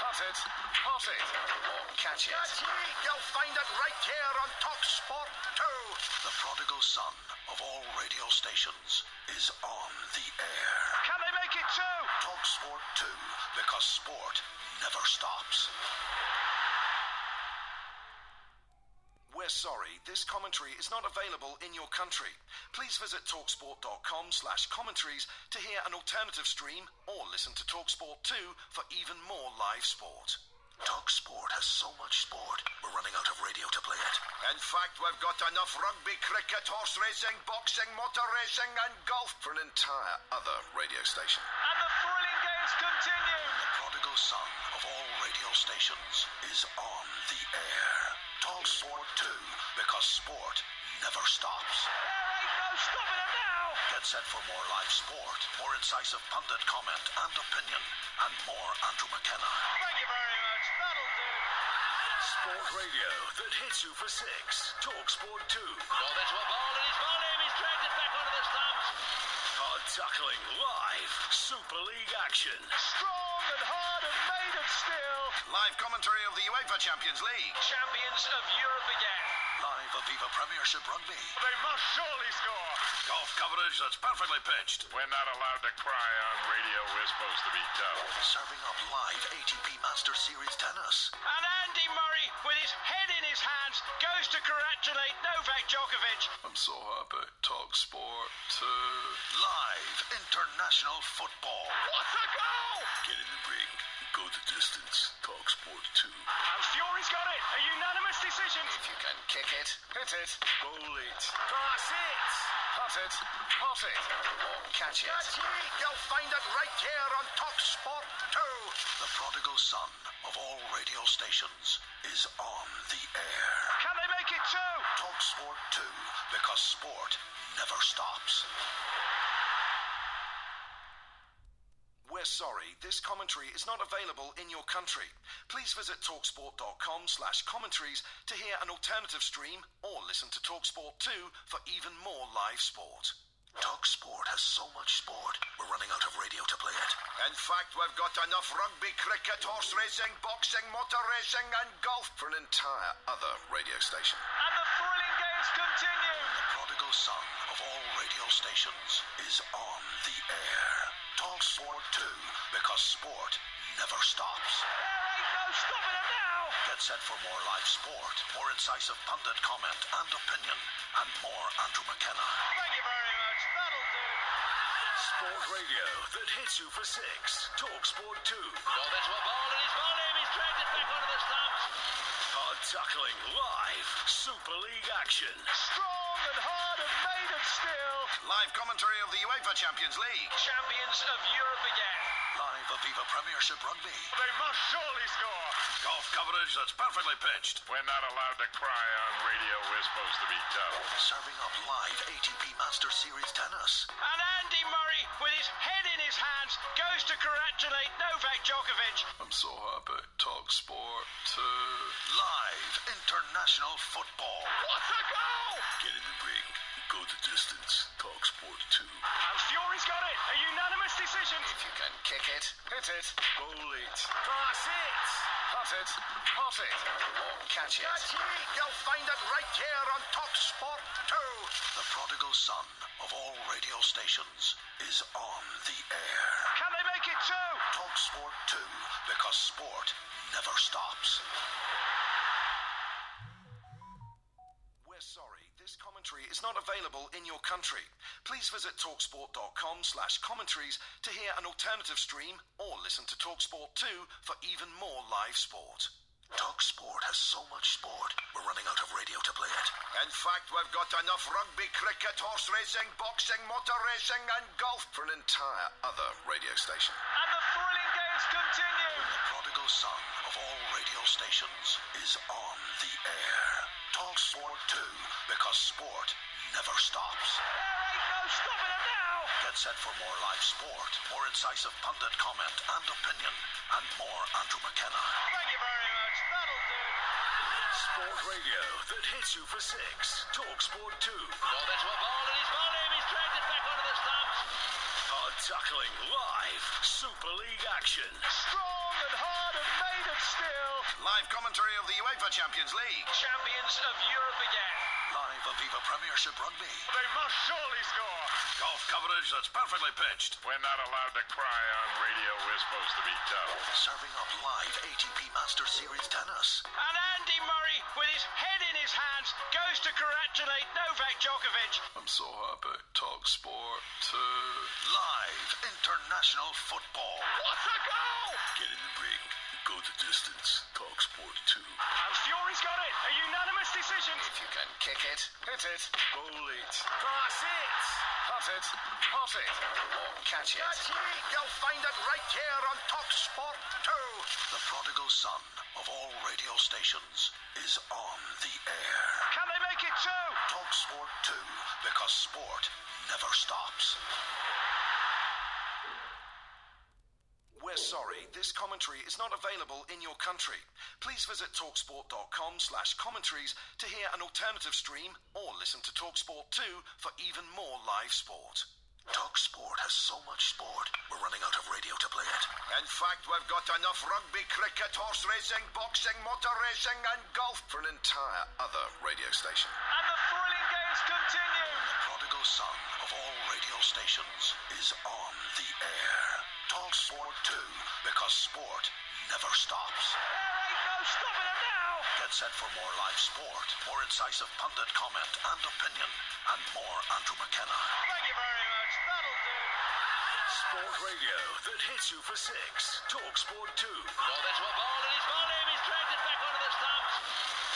hot it, hot it, or catch it.
You'll find it right here on Talk Sport 2.
The prodigal son of all radio stations is on the air.
Can they make it two?
Talk Sport 2, because sport never stops. We're sorry, this commentary is not available in your country. Please visit talksport.com/commentaries to hear an alternative stream or listen to TalkSport 2 for even more live sport. TalkSport has so much sport, we're running out of radio to play it.
In fact, we've got enough rugby, cricket, horse racing, boxing, motor racing and golf
For an entire other radio station.
And the thrilling games continue.
The prodigal son of all radio stations is on the air. Talk Sport 2, because sport never stops.
There ain't no stopping them now.
Get set for more live sport, more incisive pundit comment and opinion, and more Andrew McKenna.
Thank you very much. That'll do.
Sport radio that hits you for 6. Talk Sport 2.
Well, that's what ball and he's bowled him. He's dragged it back onto the stumps.
Hard tackling live. Super League action.
Strong and hard and made of steel.
Live commentary of the UEFA Champions League.
Champions of Europe again.
Live Aviva Premiership Rugby.
They must surely score.
Golf coverage that's perfectly pitched.
We're not allowed to cry on radio. We're supposed to be tough.
Serving up live ATP Master Series tennis.
And Andy Murray, with his head in his hands, goes to congratulate Novak Djokovic.
I'm so happy. Talk Sport 2. Live international football.
What a goal!
Get in the ring. Go the distance. Talk Sport 2.
And Fury's got it. A unanimous decision.
If you can kick it, hit it, bowl it,
Pass it.
hot it, hot it, or catch it.
You'll find it right here on Talk Sport 2.
The prodigal son of all radio stations is on the air.
Can they make it two?
Talk Sport 2, because sport never stops. We're sorry, this commentary is not available in your country. Please visit talksport.com/commentaries to hear an alternative stream or listen to TalkSport 2 for even more live sport. TalkSport has so much sport, we're running out of radio to play it.
In fact, we've got enough rugby, cricket, horse racing, boxing, motor racing and golf
For an entire other radio station.
And the thrilling games continue.
The prodigal son of all radio stations is on the air. Talk Sport 2, because sport never stops.
There ain't no stopping them now.
Get set for more live sport, more incisive pundit comment and opinion, and more Andrew McKenna.
Thank you very much. That'll do.
Sport radio that hits you for 6. Talk Sport 2.
Well, that's what ball and he's bowled him. He's dragged it back onto the stumps.
Hard tackling live. Super League action.
Strong and hard and made of steel.
live commentary of the UEFA Champions League.
Champions of Europe again.
Live Aviva Premiership Rugby.
They must surely score.
Golf coverage that's perfectly pitched.
We're not allowed to cry on radio. We're supposed to be tough.
Serving up live ATP Master Series tennis.
And Andy Murray, with his head in his hands, goes to congratulate Novak Djokovic.
I'm so happy. Talk Sport 2. Live international football.
What a goal!
Get in the ring. Go the distance. Talk Sport 2.
And Fury's got it. A unanimous decision.
If you can kick it, hit it, bowl it,
Pass it.
hot it, hot it, or catch it.
You'll find it right here on Talk Sport 2.
The prodigal son of all radio stations is on the air.
Can they make it two?
Talk Sport 2, because sport never stops. We're sorry, this commentary is not available in your country. Please visit talksport.com/commentaries to hear an alternative stream or listen to TalkSport 2 for even more live sport. TalkSport has so much sport, we're running out of radio to play it.
In fact, we've got enough rugby, cricket, horse racing, boxing, motor racing and golf
For an entire other radio station.
And the thrilling games continue.
The prodigal son of all radio stations is on the air. Talk Sport 2, because sport never stops.
There ain't no stopping them now.
Get set for more live sport, more incisive pundit comment and opinion, and more Andrew McKenna.
Thank you very much. That'll do.
Sport radio that hits you for 6. Talk Sport 2.
Oh, that's what ball and he's bowled him. He's dragged it back onto the stumps.
Hard tackling live. Super League action.
Strong and hard and made of steel.
Live commentary of the UEFA Champions League.
Champions of Europe again.
Live Aviva Premiership Rugby.
They must surely score.
Golf coverage that's perfectly pitched.
We're not allowed to cry on radio. We're supposed to be tough.
Serving up live ATP Master Series tennis.
And Andy Murray, with his head in his hands, goes to congratulate Novak Djokovic.
I'm so happy. Talk Sport 2. Live international football.
What a goal!
Get in the ring. Go the distance. Talk Sport 2.
And Fury's got it. A unanimous decision.
If you can kick it, hit it, bowl it,
Cross it.
hot it, hot it, or catch it.
You'll find it right here on Talk Sport 2.
The prodigal son of all radio stations is on the air.
Can they make it two?
Talk Sport 2, because sport never stops.
We're sorry, this commentary is not available in your country. Please visit talksport.com/commentaries to hear an alternative stream or listen to TalkSport 2 for even more live sport.
Talk Sport has so much sport, we're running out of radio to play it.
In fact, we've got enough rugby, cricket, horse racing, boxing, motor racing and golf
For an entire other radio station.
And the thrilling games continue.
The prodigal son of all radio stations is on the air. Talk Sport 2, because sport never stops.
There ain't no stopping it now.
Get set for more live sport, more incisive pundit comment and opinion, and more Andrew McKenna.
Thank you very much. That'll do.
Sport radio that hits you for 6. Talk Sport 2.
Oh, that's what ball and he's bowled him. He's dragged it back onto the stumps.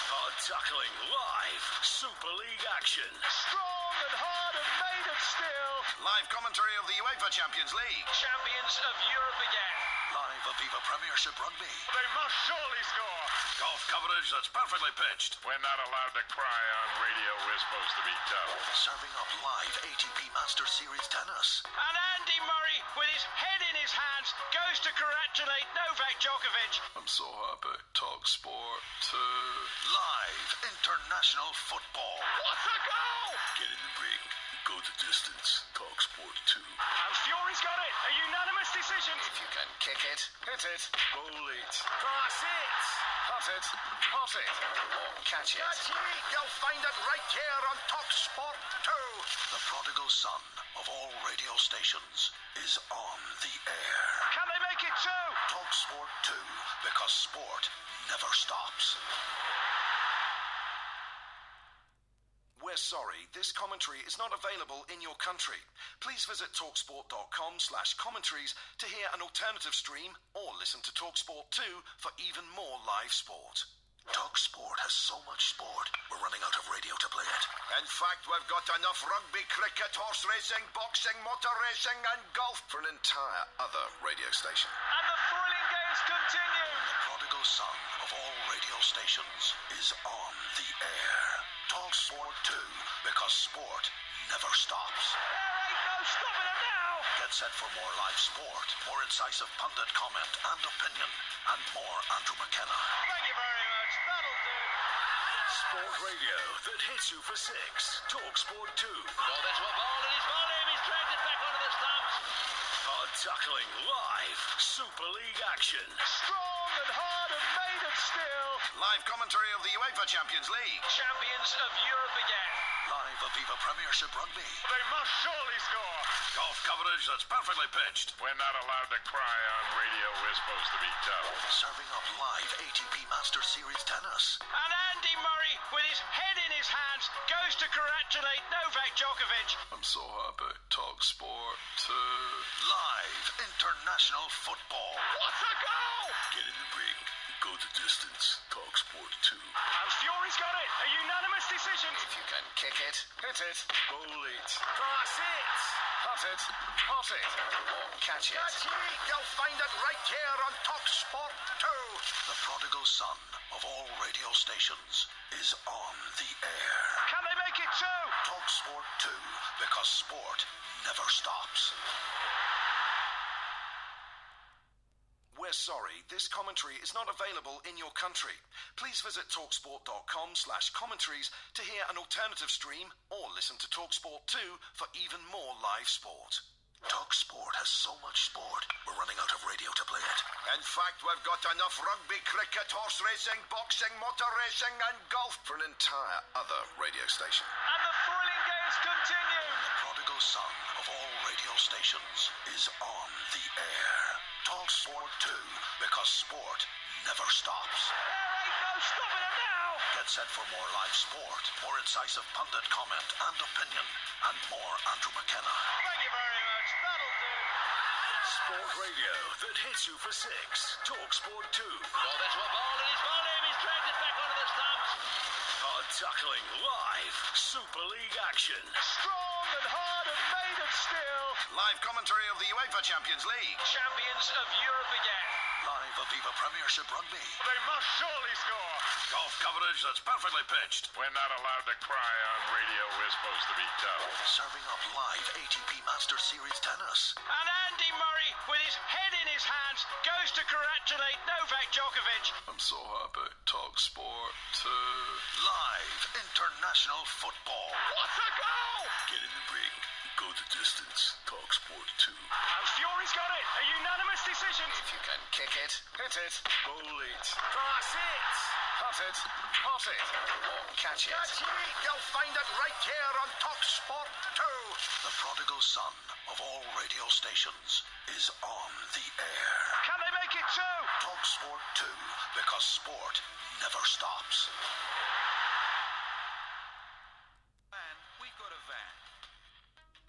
Hard tackling live. Super League action.
Strong and hard and made of steel.
Live commentary of the UEFA Champions League.
Champions of Europe again.
Live Aviva Premiership Rugby.
They must surely score.
Golf coverage that's perfectly pitched.
We're not allowed to cry on radio. We're supposed to be tough.
Serving up live ATP Master Series tennis.
And Andy Murray, with his head in his hands, goes to congratulate Novak Djokovic.
I'm so happy. Talk Sport 2. Live international football.
What a goal!
Get in the ring. Go the distance. Talk Sport 2.
And Fury's got it. A unanimous decision.
If you can kick it, hit it, bowl it,
Cross it.
hot it, hot it, or catch it.
You'll find it right here on Talk Sport 2.
The prodigal son of all radio stations is on the air.
Can they make it two?
Talk Sport 2, because sport never stops.
We're sorry, this commentary is not available in your country. Please visit talksport.com/commentaries to hear an alternative stream or listen to TalkSport 2 for even more live sport.
Talk Sport has so much sport, we're running out of radio to play it.
In fact, we've got enough rugby, cricket, horse racing, boxing, motor racing and golf
For an entire other radio station.
And the thrilling games continue.
The prodigal son of all radio stations is on the air. Talk Sport 2, because sport never stops.
There ain't no stopping it now.
Get set for more live sport, more incisive pundit comment and opinion, and more Andrew McKenna.
Thank you very much. That'll do.
Sport radio that hits you for 6. Talk Sport 2.
Oh, that's what ball and he's bowled him. He's dragged it back onto the stumps.
Hard tackling live. Super League action.
Strong and hard and made of steel.
Live commentary of the UEFA Champions League.
Champions of Europe again.
Live Aviva Premiership Rugby.
They must surely score.
Golf coverage that's perfectly pitched.
We're not allowed to cry on radio. We're supposed to be tough.
Serving up live ATP Master Series tennis.
And Andy Murray, with his head in his hands, goes to congratulate Novak Djokovic.
I'm so happy. Talk Sport 2. Live international football.
What a goal!
Get in the ring. Go the distance. Talk Sport 2.
And Fury's got it. A unanimous decision.
If you can kick it, hit it, bowl it,
Cross it.
hot it, hot it, or catch it.
You'll find it right here on Talk Sport 2.
The prodigal son of all radio stations is on the air.
Can they make make it two?
TalkSport 2, because sport never stops. We're sorry, this commentary is not available in your country. Please visit talksport.com/commentaries to hear an alternative stream or listen to TalkSport 2 for even more live sport. TalkSport has so much sport, we're running out of radio to play it.
In fact, we've got enough rugby, cricket, horse racing, boxing, motor racing and golf
For an entire other radio station.
And the thrilling games continue.
The prodigal son of all radio stations is on the air. TalkSport 2, because sport never stops.
There ain't no stopping it now.
Get set for more live sport, more incisive pundit comment and opinion, and more Andrew McKenna.
Thank you very much. That'll do.
Sport radio that hits you for six. TalkSport 2.
Well, that's what ball and he's bowled him. He's dragged it back onto the stumps.
Hard tackling live. Super League action.
Strong and hard and made of steel.
Live commentary of the UEFA Champions League.
Champions of Europe again.
Live Aviva Premiership Rugby.
They must surely score.
Golf coverage that's perfectly pitched.
We're not allowed to cry on radio. We're supposed to be tough.
Serving up live ATP Masters Series tennis.
And Andy Murray, with his head in his hands, goes to congratulate Novak Djokovic.
I'm so happy. TalkSport 2. Live international football.
What a goal!
Get in the ring. Go the distance. TalkSport 2.
And Fury's got it. A unanimous decision.
If you can kick it, hit it,
Bowl it.
Pass it.
hot it, hot it, or catch it.
Catch it.
You'll find it right here on TalkSport 2.
The prodigal son of all radio stations is on the air.
Can they make it two?
TalkSport 2, because sport never stops.
We've got a van.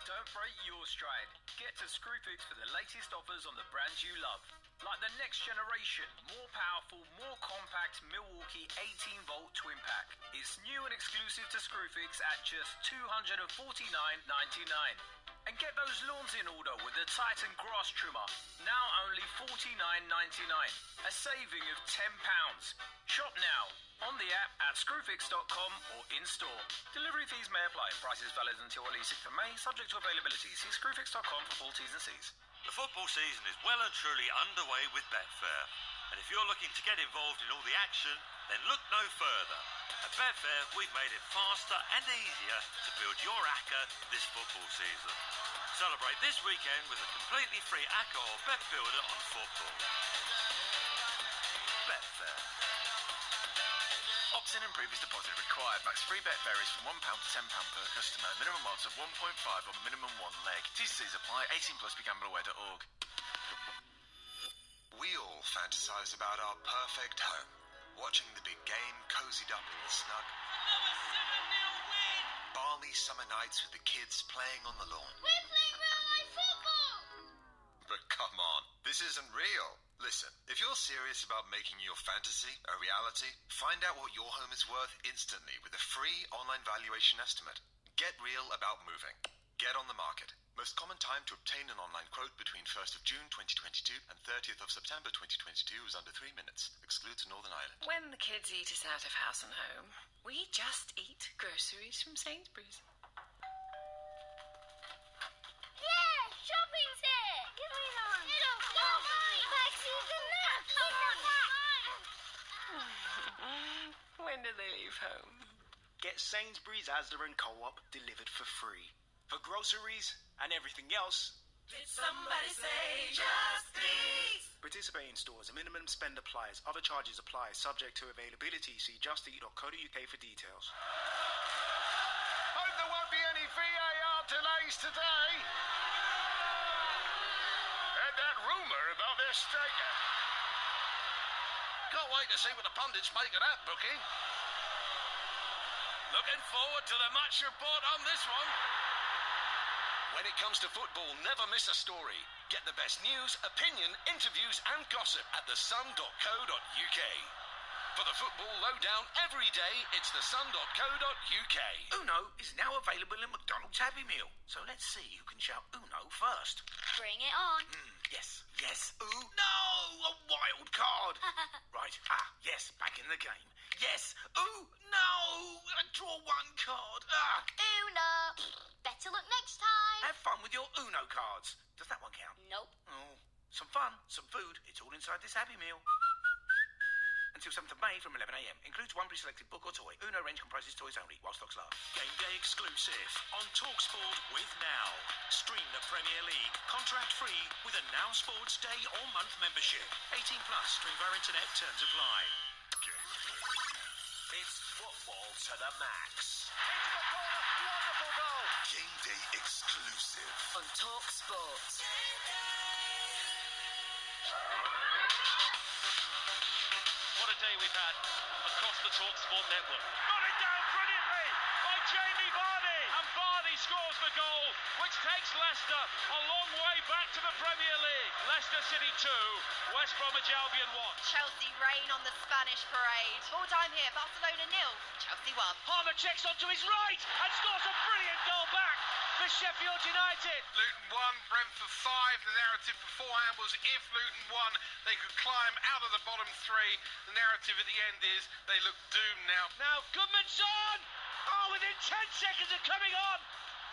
Don't break your stride. Get to Screwfix for the latest offers on the brands you love. Like the next generation, more powerful, more compact Milwaukee 18-volt twin pack. It's new and exclusive to Screwfix at just $249.99. And get those lawns in order with the Titan grass trimmer, now only $49.99. A saving of £10. Shop now on the app at screwfix.com or in-store. Delivery fees may apply. Prices valid until at least 6th of May, subject to availability. See screwfix.com for full T's and C's.
The football season is well and truly underway with Betfair. And if you're looking to get involved in all the action, then look no further. At Betfair, we've made it faster and easier to build your ACCA this football season. Celebrate this weekend with a completely free ACCA or Bet Builder on football. Betfair.
Opt-in and previous deposit required. Max free bet varies from £1 to £10 per customer. Minimum odds of 1.5 on minimum one leg. T&Cs apply. 18 plus. BeGambleAware.org.
We all fantasize about our perfect home. Watching the big game, cozied up in the snug.
Another 7-0 win!
Balmy summer nights with the kids playing on the lawn.
We're playing real-life football!
But come on, this isn't real. Listen, if you're serious about making your fantasy a reality, find out what your home is worth instantly with a free online valuation estimate. Get real about moving. Get on the market. Most common time to obtain an online quote between 1st of June 2022 and 30th of September 2022 is under 3 minutes. Excludes Northern Ireland.
When the kids eat us out of house and home, we just eat groceries from Sainsbury's.
Yeah, shopping's here! Give me one! It'll go! Taxis and that! Come on!
When do they leave home?
Get Sainsbury's, Asda and Co-op delivered for free. For groceries and everything else.
Did somebody say just eat?
Participating stores, a minimum spend applies. Other charges apply, subject to availability. See justeat.co.uk for details.
Hope there won't be any VAR delays today.
Heard that rumour about their striker.
Can't wait to see what the pundits make of that booking.
Looking forward to the match report on this one.
When it comes to football, never miss a story. Get the best news, opinion, interviews and gossip at thesun.co.uk. For the football lowdown every day, it's thesun.co.uk.
Uno is now available in McDonald's Happy Meal. So let's see who can shout Uno first.
Bring it on.
Yes. Ooh. No! A wild card! Right,
Ah, yes, back in the game. Yes. Ooh, no! I draw one card. Ah!
Uno. Better luck next time.
Have fun with your Uno cards. Does that one count?
Nope.
Oh, some fun, some food. It's all inside this Happy Meal. Until 7th of May from 11 a.m. Includes one pre-selected book or toy. Uno range comprises toys only, while stocks last.
Game day exclusive on TalkSport with Now. Stream the Premier League contract-free with a Now Sports Day or month membership. 18 plus. Stream via internet. Terms apply.
It's football to the max.
Into the corner, wonderful goal.
Game day exclusive
on TalkSport.
What a day we've had across the TalkSport network. Got it down brilliantly by Jamie Vardy. And Vardy scores the goal, which takes Leicester a long way back to the Premier League. Leicester City 2, West Bromwich Albion 1.
Chelsea rain on the Spanish parade. Full time here, Barcelona 0, Chelsea 1.
Palmer checks onto his right and scores a brilliant goal back for Sheffield United.
Luton 1, Brentford 5. The narrative beforehand was if Luton won, they could climb out of the bottom three. The narrative at the end is they look doomed now.
Now Goodmanson! Oh, within 10 seconds of coming on,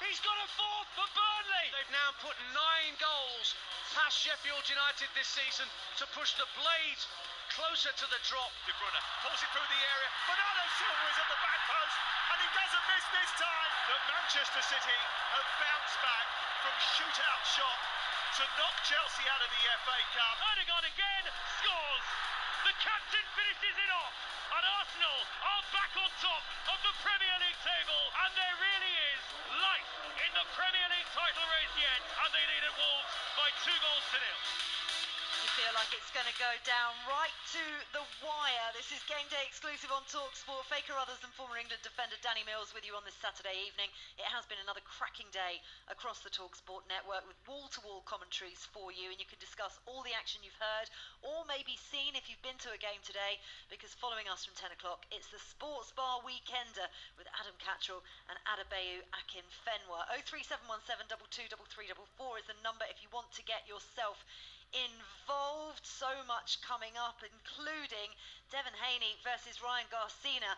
he's got a fourth for Burnley. They've now put 9 goals past Sheffield United this season to push the Blades closer to the drop. De Bruyne pulls it through the area. Bernardo Silva is at the back post, and he doesn't miss this time. But Manchester City have bounced back from shootout shot to knock Chelsea out of the FA Cup. Odegaard again scores. The captain finishes it off, and Arsenal are back on top of the Premier League table, and there really is life in the Premier League title race yet, and they lead at Wolves by 2 goals to 0.
You feel like it's going to go down right to the wire. This is Game Day exclusive on TalkSport. Faker Others and former England defender Danny Mills with you on this Saturday evening. It has been another cracking day across the TalkSport network with wall-to-wall commentaries for you, and you can discuss all the action you've heard or maybe seen if you've been to a game today, because following us from 10 o'clock, it's the Sports Bar Weekender with Adam Cattrall and Adebayo Akinfenwa. 03717 223344 is the number if you want to get yourself involved. So much coming up, including Devin Haney versus Ryan Garcia.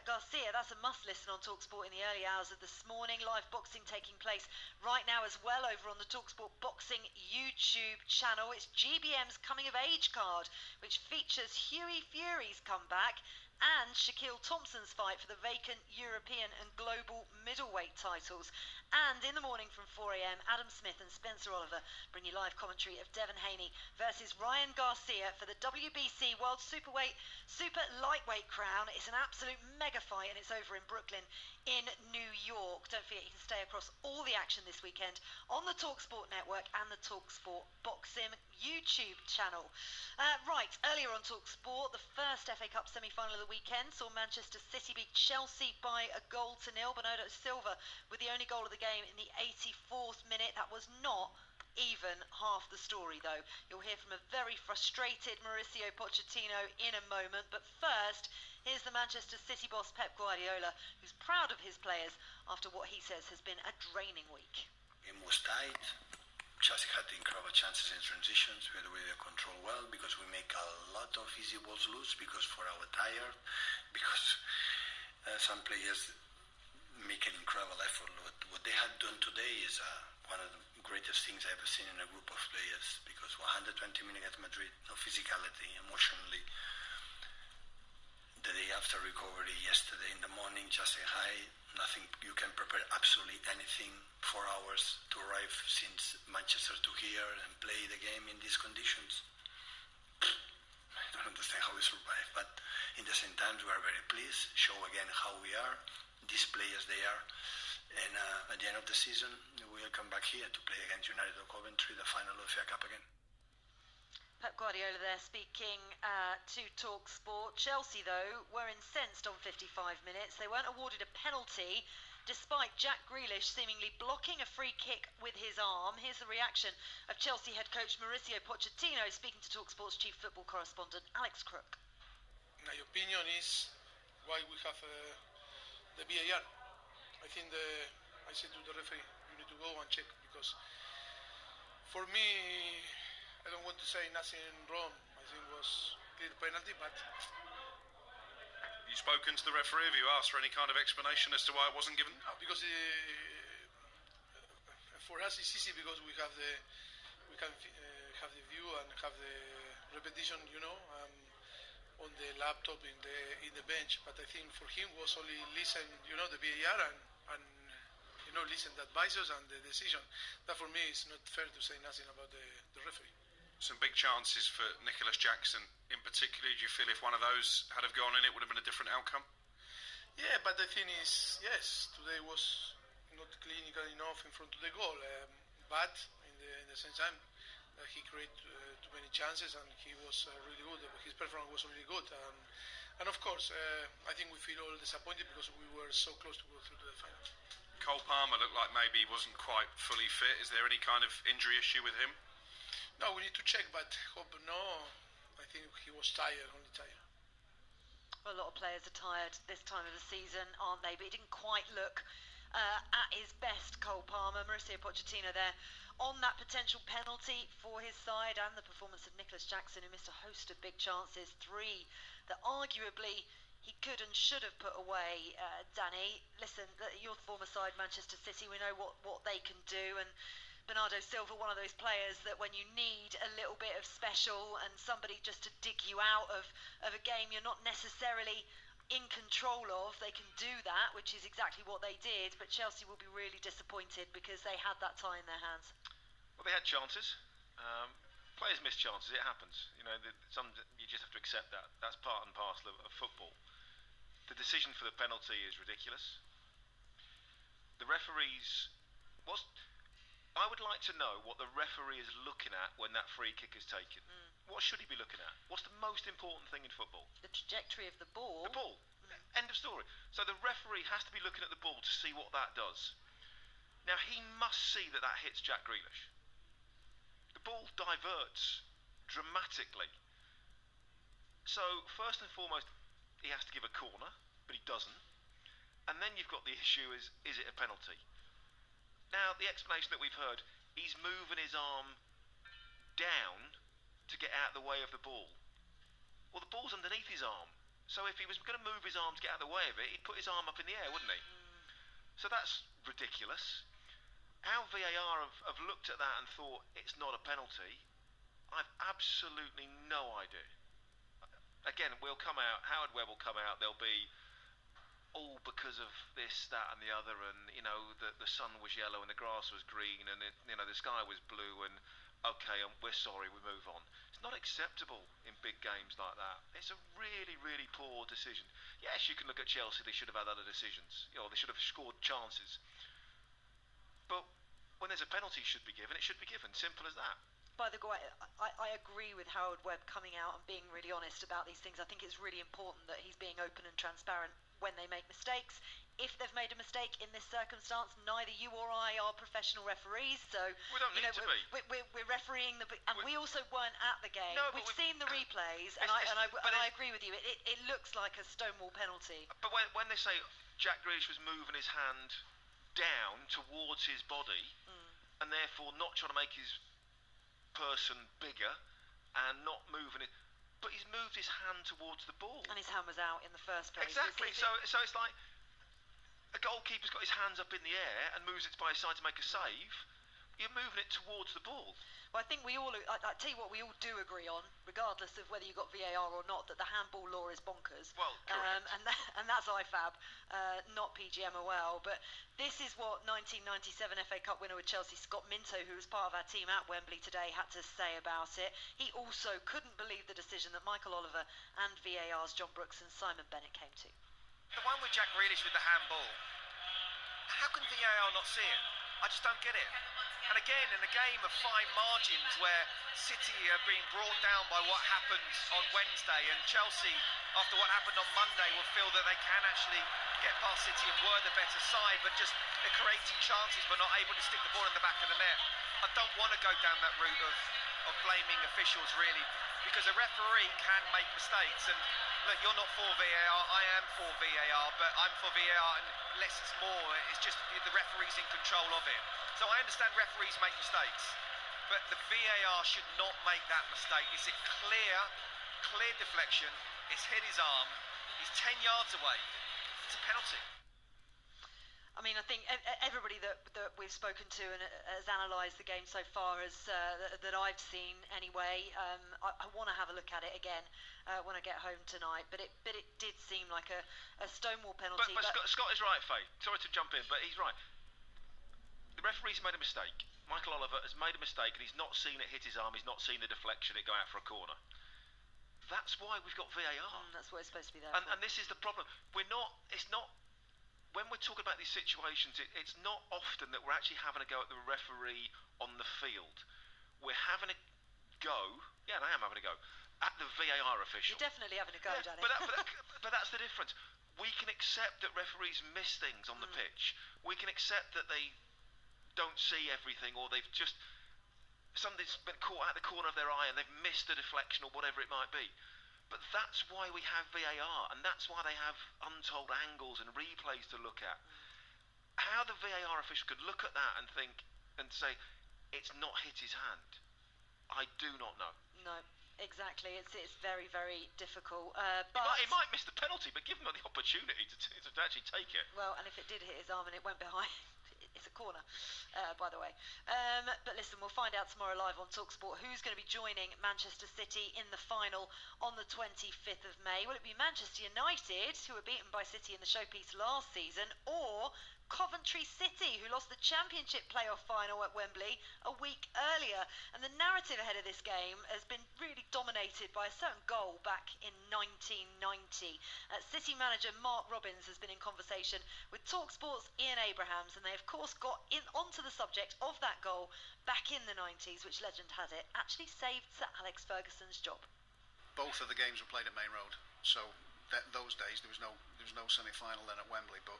That's a must listen on TalkSport in the early hours of this morning. Live boxing taking place right now as well over on the TalkSport Boxing YouTube channel. It's GBM's Coming of Age card, which features Hughie Fury's comeback and Shaquille Thompson's fight for the vacant European and global middleweight titles. And in the morning from 4 a.m, Adam Smith and Spencer Oliver bring you live commentary of Devin Haney versus Ryan Garcia for the WBC World Super Lightweight crown. It's an absolute mega fight, and it's over in Brooklyn in New York. Don't forget you can stay across all the action this weekend on the TalkSport network and the TalkSport Boxing YouTube channel. Right, earlier on TalkSport, the first FA Cup semi-final of the weekend saw Manchester City beat Chelsea by 1-0. Bernardo Silva with the only goal of the game in the 84th minute. That was not even half the story, though. You'll hear from a very frustrated Mauricio Pochettino in a moment, but first, here's the Manchester City boss Pep Guardiola, who's proud of his players after what he says has been a draining week.
Game was tight. Chelsea had incredible chances in transitions. We had to control well because we make a lot of easy balls loose because for our tired, because some players make an incredible effort. What they had done today is one of the greatest things I've ever seen in a group of players, because 120 minutes at Madrid, no physicality, emotionally. The day after recovery, yesterday in the morning, just say hi, nothing, you can prepare absolutely anything, 4 hours to arrive since Manchester to here and play the game in these conditions. I don't understand how we survive, but in the same time, we are very pleased, show again how we are, these players they are, and at the end of the season, we'll come back here to play against United or Coventry, the final of the FA Cup again.
Pep Guardiola there speaking to TalkSport. Chelsea, though, were incensed on 55 minutes. They weren't awarded a penalty, despite Jack Grealish seemingly blocking a free kick with his arm. Here's the reaction of Chelsea head coach Mauricio Pochettino speaking to TalkSport's chief football correspondent Alex Crook.
My opinion is why we have the VAR. I think I said to the referee, you need to go and check, because for me, I don't want to say nothing wrong. I think it was clear penalty, but.
You spoken to the referee? Have you asked for any kind of explanation as to why it wasn't given?
No, because for us it's easy because we can have the view and have the repetition, on the laptop in the bench. But I think for him was only listen, the VAR and listen the advisors and the decision. That for me is not fair to say nothing about the referee.
Some big chances for Nicholas Jackson in particular. Do you feel if one of those had have gone in, it would have been a different outcome?
Yeah, but the thing is, yes, today was not clinical enough in front of the goal. But in the same time, he created too many chances and he was really good. His performance was really good. And of course, I think we feel all disappointed because we were so close to go through to the final.
Cole Palmer looked like maybe he wasn't quite fully fit. Is there any kind of injury issue with him?
No, we need to check, but hope no. I think he was tired, only tired.
Well, a lot of players are tired this time of the season, aren't they? But he didn't quite look at his best, Cole Palmer. Mauricio Pochettino there on that potential penalty for his side, and the performance of Nicholas Jackson, who missed a host of big chances, 3 that arguably he could and should have put away. Danny, listen, your former side, Manchester City, we know what they can do, and Bernardo Silva, one of those players that when you need a little bit of special and somebody just to dig you out of a game you're not necessarily in control of, they can do that, which is exactly what they did. But Chelsea will be really disappointed because they had that tie in their hands.
Well, they had chances. Players miss chances, it happens. You just have to accept that. That's part and parcel of football. The decision for the penalty is ridiculous. The referees... I would like to know what the referee is looking at when that free kick is taken. What should he be looking at? What's the most important thing in football?
The trajectory of the ball.
The ball. End of story. So the referee has to be looking at the ball to see what that does. Now, he must see that hits Jack Grealish. The ball diverts dramatically. So, first and foremost, he has to give a corner, but he doesn't. And then you've got the issue is it a penalty? Now, the explanation that we've heard, he's moving his arm down to get out of the way of the ball. Well, the ball's underneath his arm. So if he was going to move his arm to get out of the way of it, he'd put his arm up in the air, wouldn't he? So that's ridiculous. How VAR have looked at that and thought it's not a penalty, I've absolutely no idea. Again, we'll come out, Howard Webb will come out, there'll be all because of this, that and the other, and the sun was yellow and the grass was green and the sky was blue, and okay, we're sorry, we move on. It's not acceptable in big games like that. It's a really, really poor decision. Yes, you can look at Chelsea, they should have had other decisions, they should have scored chances, but when there's a penalty should be given, it should be given, simple as that.
By the way, I agree with Howard Webb coming out and being really honest about these things. I think it's really important that he's being open and transparent when they make mistakes. If they've made a mistake in this circumstance, neither you or I are professional referees, so
we don't need to be.
We're refereeing and we also weren't at the game.
No,
we've seen the replays, and I agree with you. It looks like a stonewall penalty.
But when they say Jack Grealish was moving his hand down towards his body, and therefore not trying to make his person bigger and not moving it, but he's moved his hand towards the ball,
and his hand was out in the first place.
Exactly. So it's like a goalkeeper's got his hands up in the air and moves it by his side to make a save. You're moving it towards the ball.
Well, I think I tell you what, we all do agree on, regardless of whether you got VAR or not, that the handball law is bonkers.
Well, correct.
And that's IFAB, not PGMOL. But this is what 1997 FA Cup winner with Chelsea, Scott Minto, who was part of our team at Wembley today, had to say about it. He also couldn't believe the decision that Michael Oliver and VAR's John Brooks and Simon Bennett came to.
The one with Jack Grealish with the handball, how can VAR not see it? I just don't get it. And again, in a game of fine margins where City are being brought down by what happened on Wednesday, and Chelsea, after what happened on Monday, will feel that they can actually get past City and were the better side, but just they're creating chances but not able to stick the ball in the back of the net. I don't want to go down that route of blaming officials, really, because a referee can make mistakes. And look, you're not for VAR, I am for VAR, but I'm for VAR and less is more. It's just the referee's in control of it. So I understand referees make mistakes, but the VAR should not make that mistake. Is it clear clear deflection, it's hit his arm, he's 10 yards away, it's a penalty.
I mean, I think everybody that we've spoken to and has analysed the game so far, that I've seen anyway, I want to have a look at it again when I get home tonight. But it did seem like a Stonewall penalty.
But Scott is right, Faye. Sorry to jump in, but he's right. The referee's made a mistake. Michael Oliver has made a mistake, and he's not seen it hit his arm. He's not seen the deflection, it go out for a corner. That's why we've got VAR.
That's what it's supposed to be there.
And this is the problem. It's not. When we're talking about these situations, it's not often that we're actually having a go at the referee on the field. We're having a go, and I am having a go, at the VAR official.
You're definitely having a go, Danny.
But that's the difference. We can accept that referees miss things on the pitch. We can accept that they don't see everything, or they've just... something's been caught out the corner of their eye and they've missed a deflection or whatever it might be. But that's why we have VAR, and that's why they have untold angles and replays to look at. How the VAR official could look at that and think and say, it's not hit his hand, I do not know.
No, exactly. It's very, very difficult.
But he might miss the penalty, but give him the opportunity to actually take it.
Well, and if it did hit his arm and it went behind... It's a corner, by the way. But listen, we'll find out tomorrow live on TalkSport who's going to be joining Manchester City in the final on the 25th of May. Will it be Manchester United, who were beaten by City in the showpiece last season, or Coventry City, who lost the Championship playoff final at Wembley a week earlier? And the narrative ahead of this game has been really dominated by a certain goal back in 1990. City manager Mark Robins has been in conversation with TalkSport's Ian Abrahams, and they of course got onto the subject of that goal back in the 90s, which legend has it actually saved Sir Alex Ferguson's job.
Both of the games were played at Main Road, so those days there was no semi-final then at Wembley, but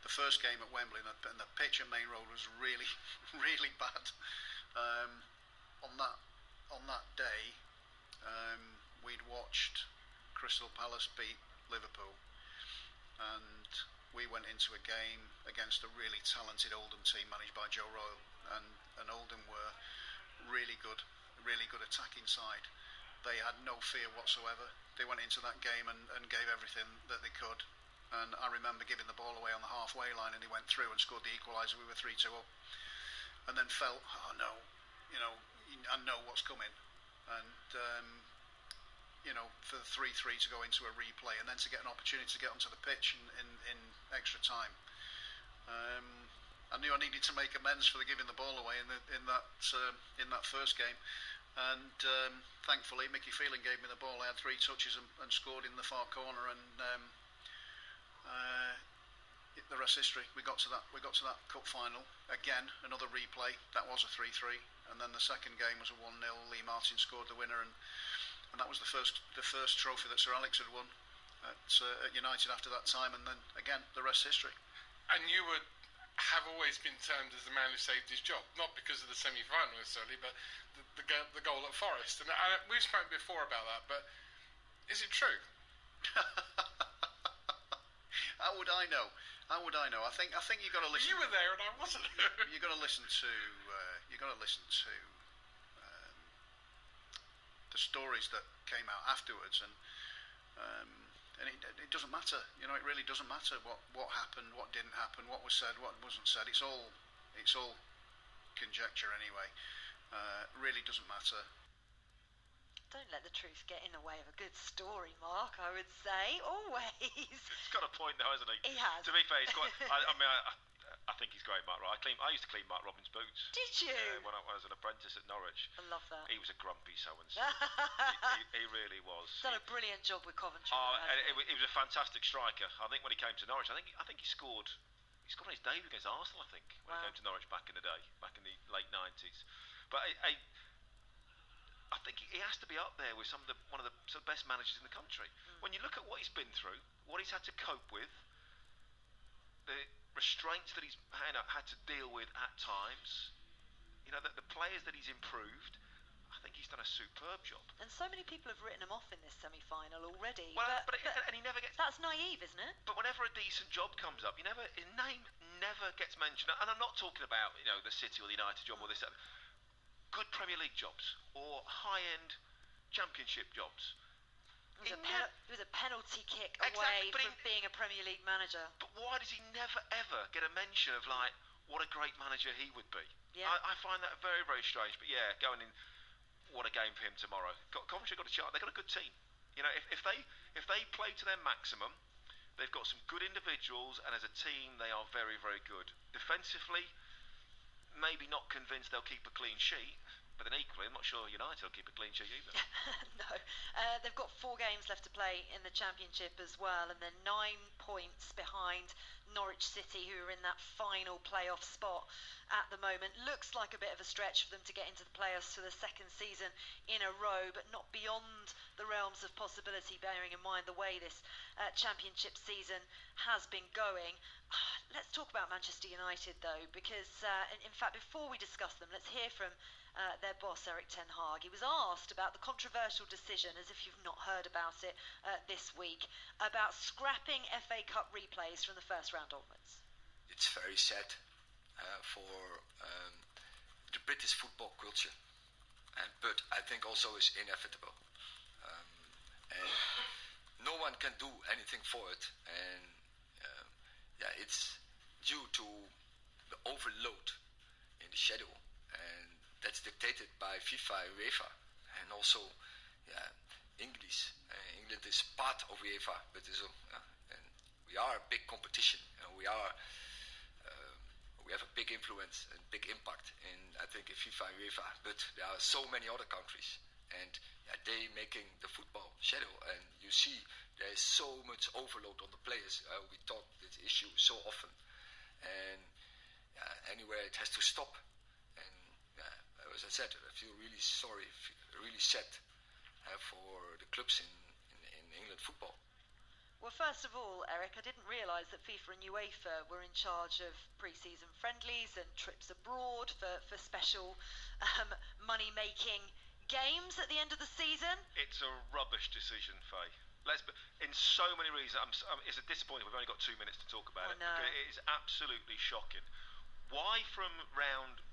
the first game at Wembley and the pitch at Main Road was really, really bad. On that day, we'd watched Crystal Palace beat Liverpool, and we went into a game against a really talented Oldham team managed by Joe Royle, and Oldham were really good attacking side. They had no fear whatsoever. They went into that game and gave everything that they could. And I remember giving the ball away on the halfway line, and he went through and scored the equaliser. We were 3-2 up, and then felt, oh no, I know what's coming. And for the 3-3 to go into a replay, and then to get an opportunity to get onto the pitch in extra time. I knew I needed to make amends for giving the ball away in that first game. And thankfully, Mickey Phelan gave me the ball. I had 3 touches and scored in the far corner, and the rest history. We got to that cup final again. Another replay. That was a 3-3, and then the second game was a 1-0. Lee Martin scored the winner, and that was the first trophy that Sir Alex had won at United after that time. And then again, the rest history.
And you have always been termed as the man who saved his job, not because of the semi-final necessarily, but the goal at Forest. And we've spoken before about that, but is it true?
How would I know? I think you got to listen.
You were there and I wasn't.
You got to listen to. The stories that came out afterwards, and it doesn't matter. It really doesn't matter what happened, what didn't happen, what was said, what wasn't said. It's all conjecture anyway. Really doesn't matter.
Don't let the truth get in the way of a good story, Mark, I would say. Always.
He's got a point though, hasn't he?
He has.
To be fair, he's quite... I think he's great, Mark. I used to clean Mark Robins' boots.
Did you?
When I was an apprentice at Norwich.
I love that.
He was a grumpy so-and-so. he really was.
Done a brilliant job with Coventry.
He was a fantastic striker. I think when he came to Norwich, I think he scored on his debut against Arsenal, I think, when he came to Norwich back in the day, back in the late 90s. But I think he has to be up there with one of the best managers in the country. When you look at what he's been through, what he's had to cope with, the restraints that he's had to deal with at times, the players that he's improved, I think he's done a superb job.
And so many people have written him off in this semi-final already.
Well, and he never gets...
That's naive, isn't it?
But whenever a decent job comes up, his name never gets mentioned. And I'm not talking about the City or the United job or this. Good Premier League jobs or high-end Championship jobs.
It was a penalty kick away from being a Premier League manager.
But why does he never ever get a mention of like what a great manager he would be?
Yeah.
I find that very, very strange. But yeah, going in, what a game for him tomorrow. Coventry got a chance. They've got a good team. You know, if they play to their maximum, they've got some good individuals, and as a team, they are very, very good. Defensively, maybe not convinced they'll keep a clean sheet. But then equally, I'm not sure United will keep a clean sheet either.
No. They've got 4 games left to play in the Championship as well, and they're 9 points behind Norwich City, who are in that final playoff spot at the moment. Looks like a bit of a stretch for them to get into the playoffs for the second season in a row, but not beyond the realms of possibility, bearing in mind the way this Championship season has been going. Let's talk about Manchester United, though, because, in fact, before we discuss them, let's hear from their boss, Erik ten Hag. He was asked about the controversial decision, as if you've not heard about it this week, about scrapping FA Cup replays from the first round onwards.
It's very sad for the British football culture, but I think also is inevitable. And no one can do anything for it, and it's due to the overload in the schedule, and that's dictated by FIFA and UEFA, and also English. England is part of UEFA, but and we are a big competition, and we have a big influence and big impact in, I think, in FIFA and UEFA. But there are so many other countries, and they making the football schedule, and you see there is so much overload on the players. We talk this issue so often, and anywhere it has to stop. As I said, I feel really sorry, really sad for the clubs in England football.
Well, first of all, Erik, I didn't realise that FIFA and UEFA were in charge of pre-season friendlies and trips abroad for special money-making games at the end of the season.
It's a rubbish decision, Faye. In so many reasons, it's a disappointing. We've only got 2 minutes to talk about it. It is absolutely shocking. Why from round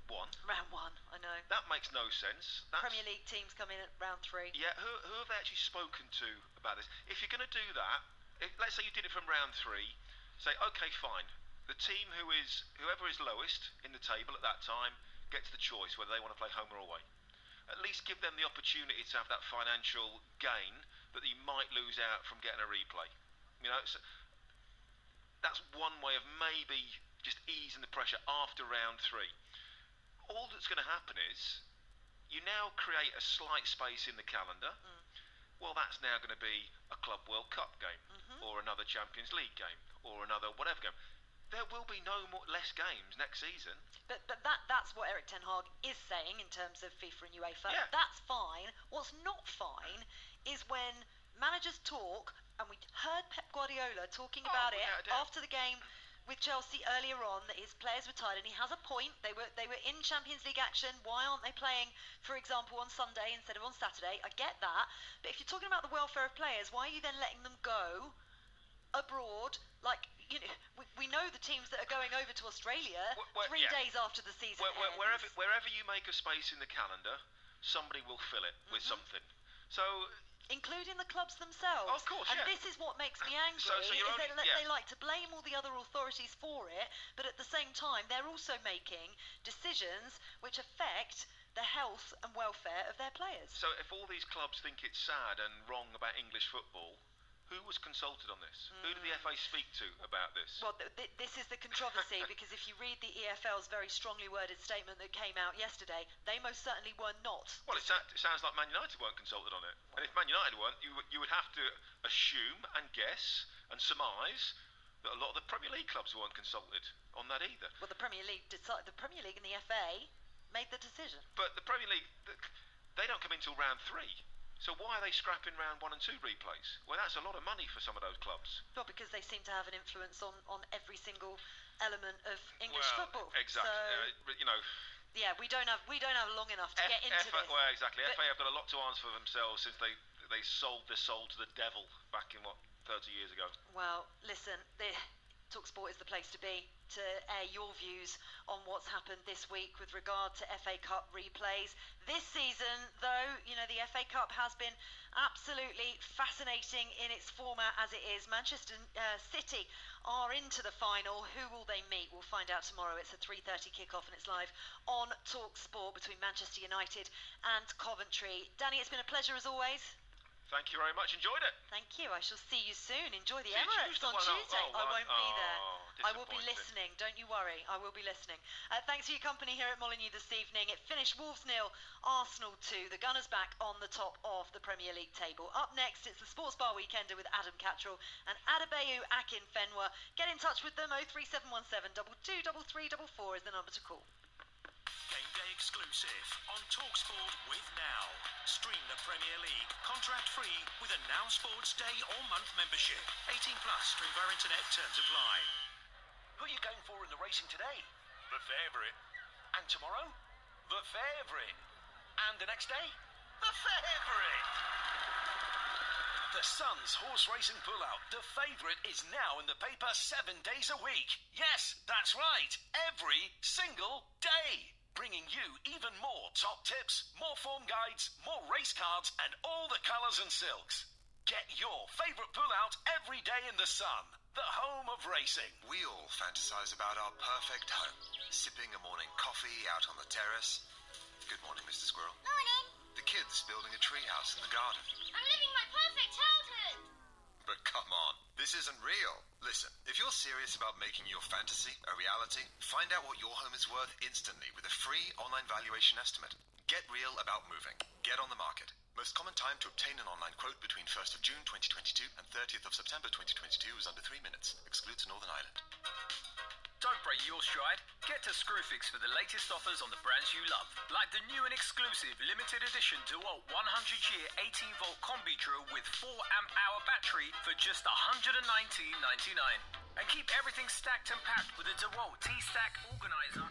1?
Round 1, I know.
That makes no sense.
Premier League teams come in at round 3.
Yeah, who have they actually spoken to about this? If you're going to do that, let's say you did it from round 3, say, okay, fine. The team whoever is lowest in the table at that time gets the choice whether they want to play home or away. At least give them the opportunity to have that financial gain that you might lose out from getting a replay. You know, so that's one way of maybe just easing the pressure after round 3. All that's going to happen is you now create a slight space in the calendar. Well, that's now going to be a Club World Cup game, or another Champions League game, or another whatever game. There will be less games next season.
But that's what Erik ten Hag is saying in terms of FIFA and UEFA.
Yeah.
That's fine. What's not fine is when managers talk, and we heard Pep Guardiola talking about it after the game with Chelsea earlier on, that his players were tired, and he has a point. They were in Champions League action. Why aren't they playing, for example, on Sunday instead of on Saturday? I get that, but if you're talking about the welfare of players, why are you then letting them go abroad? Like, you know, we know the teams that are going over to Australia 3 days after the season ends.
Wherever you make a space in the calendar, somebody will fill it with something. So,
including the clubs themselves.
Of course,
and this is what makes me angry, they like to blame all the other authorities for it, but at the same time, they're also making decisions which affect the health and welfare of their players.
So if all these clubs think it's sad and wrong about English football, who was consulted on this? Who did the FA speak to about this?
Well, this is the controversy, because if you read the EFL's very strongly worded statement that came out yesterday, they most certainly were not.
Well, it sounds like Man United weren't consulted on it. And if Man United weren't, you would have to assume and guess and surmise that a lot of the Premier League clubs weren't consulted on that either.
Well, the Premier League and the FA made the decision.
But the Premier League, they don't come in till round 3. So why are they scrapping round 1 and 2 replays? Well, that's a lot of money for some of those clubs.
Well, because they seem to have an influence on every single element of English football.
Exactly.
So,
you know.
Yeah, we don't have long enough to get into this.
Well, exactly. FA have got a lot to answer for themselves since they sold their soul to the devil back in 30 years ago.
Well, listen, TalkSport is the place to be. to air your views on what's happened this week with regard to FA Cup replays. This season, though, you know, the FA Cup has been absolutely fascinating in its format as it is. Manchester City are into the final. Who will they meet? We'll find out tomorrow. It's a 3:30 kickoff and it's live on TalkSport between Manchester United and Coventry. Danny, it's been a pleasure as always.
Thank you very much. Enjoyed it.
Thank you. I shall see you soon. Enjoy the Emirates on Tuesday. I won't be there. I will be listening. Don't you worry. I will be listening. Thanks for your company here at Molineux this evening. It finished Wolves 0, Arsenal 2. The Gunners back on the top of the Premier League table. Up next, it's the Sports Bar Weekender with Adam Cattrall and Adebayo Akinfenwa. Get in touch with them. 03717 223344 is the number to call.
Game day exclusive on TalkSport with Now. Stream the Premier League contract free with a Now Sports Day or month membership. 18 plus. Stream via internet. Terms apply.
Who are you going for in the racing today? The favourite. And tomorrow? The favourite. And the next day? The favourite. The Sun's horse racing pullout, The Favourite, is now in the paper 7 days a week. Yes, that's right. Every single day. Bringing you even more top tips, more form guides, more race cards, and all the colours and silks. Get your favourite pullout every day in the Sun, the home of racing.
We all fantasize about our perfect home. Sipping a morning coffee out on the terrace. Good morning, Mr. Squirrel.
Morning.
The kids building a treehouse in the garden.
I'm living my perfect childhood.
But come on, this isn't real. Listen, if you're serious about making your fantasy a reality, find out what your home is worth instantly with a free online valuation estimate. Get real about moving. Get on the market. Most common time to obtain an online quote between 1st of June 2022 and 30th of September 2022 is under 3 minutes. Excludes Northern Ireland.
Don't break your stride. Get to Screwfix for the latest offers on the brands you love. Like the new and exclusive limited edition DeWalt 100-year 18-volt combi drill with 4-amp-hour battery for just $119.99. And keep everything stacked and packed with a DeWalt T-Stack organizer.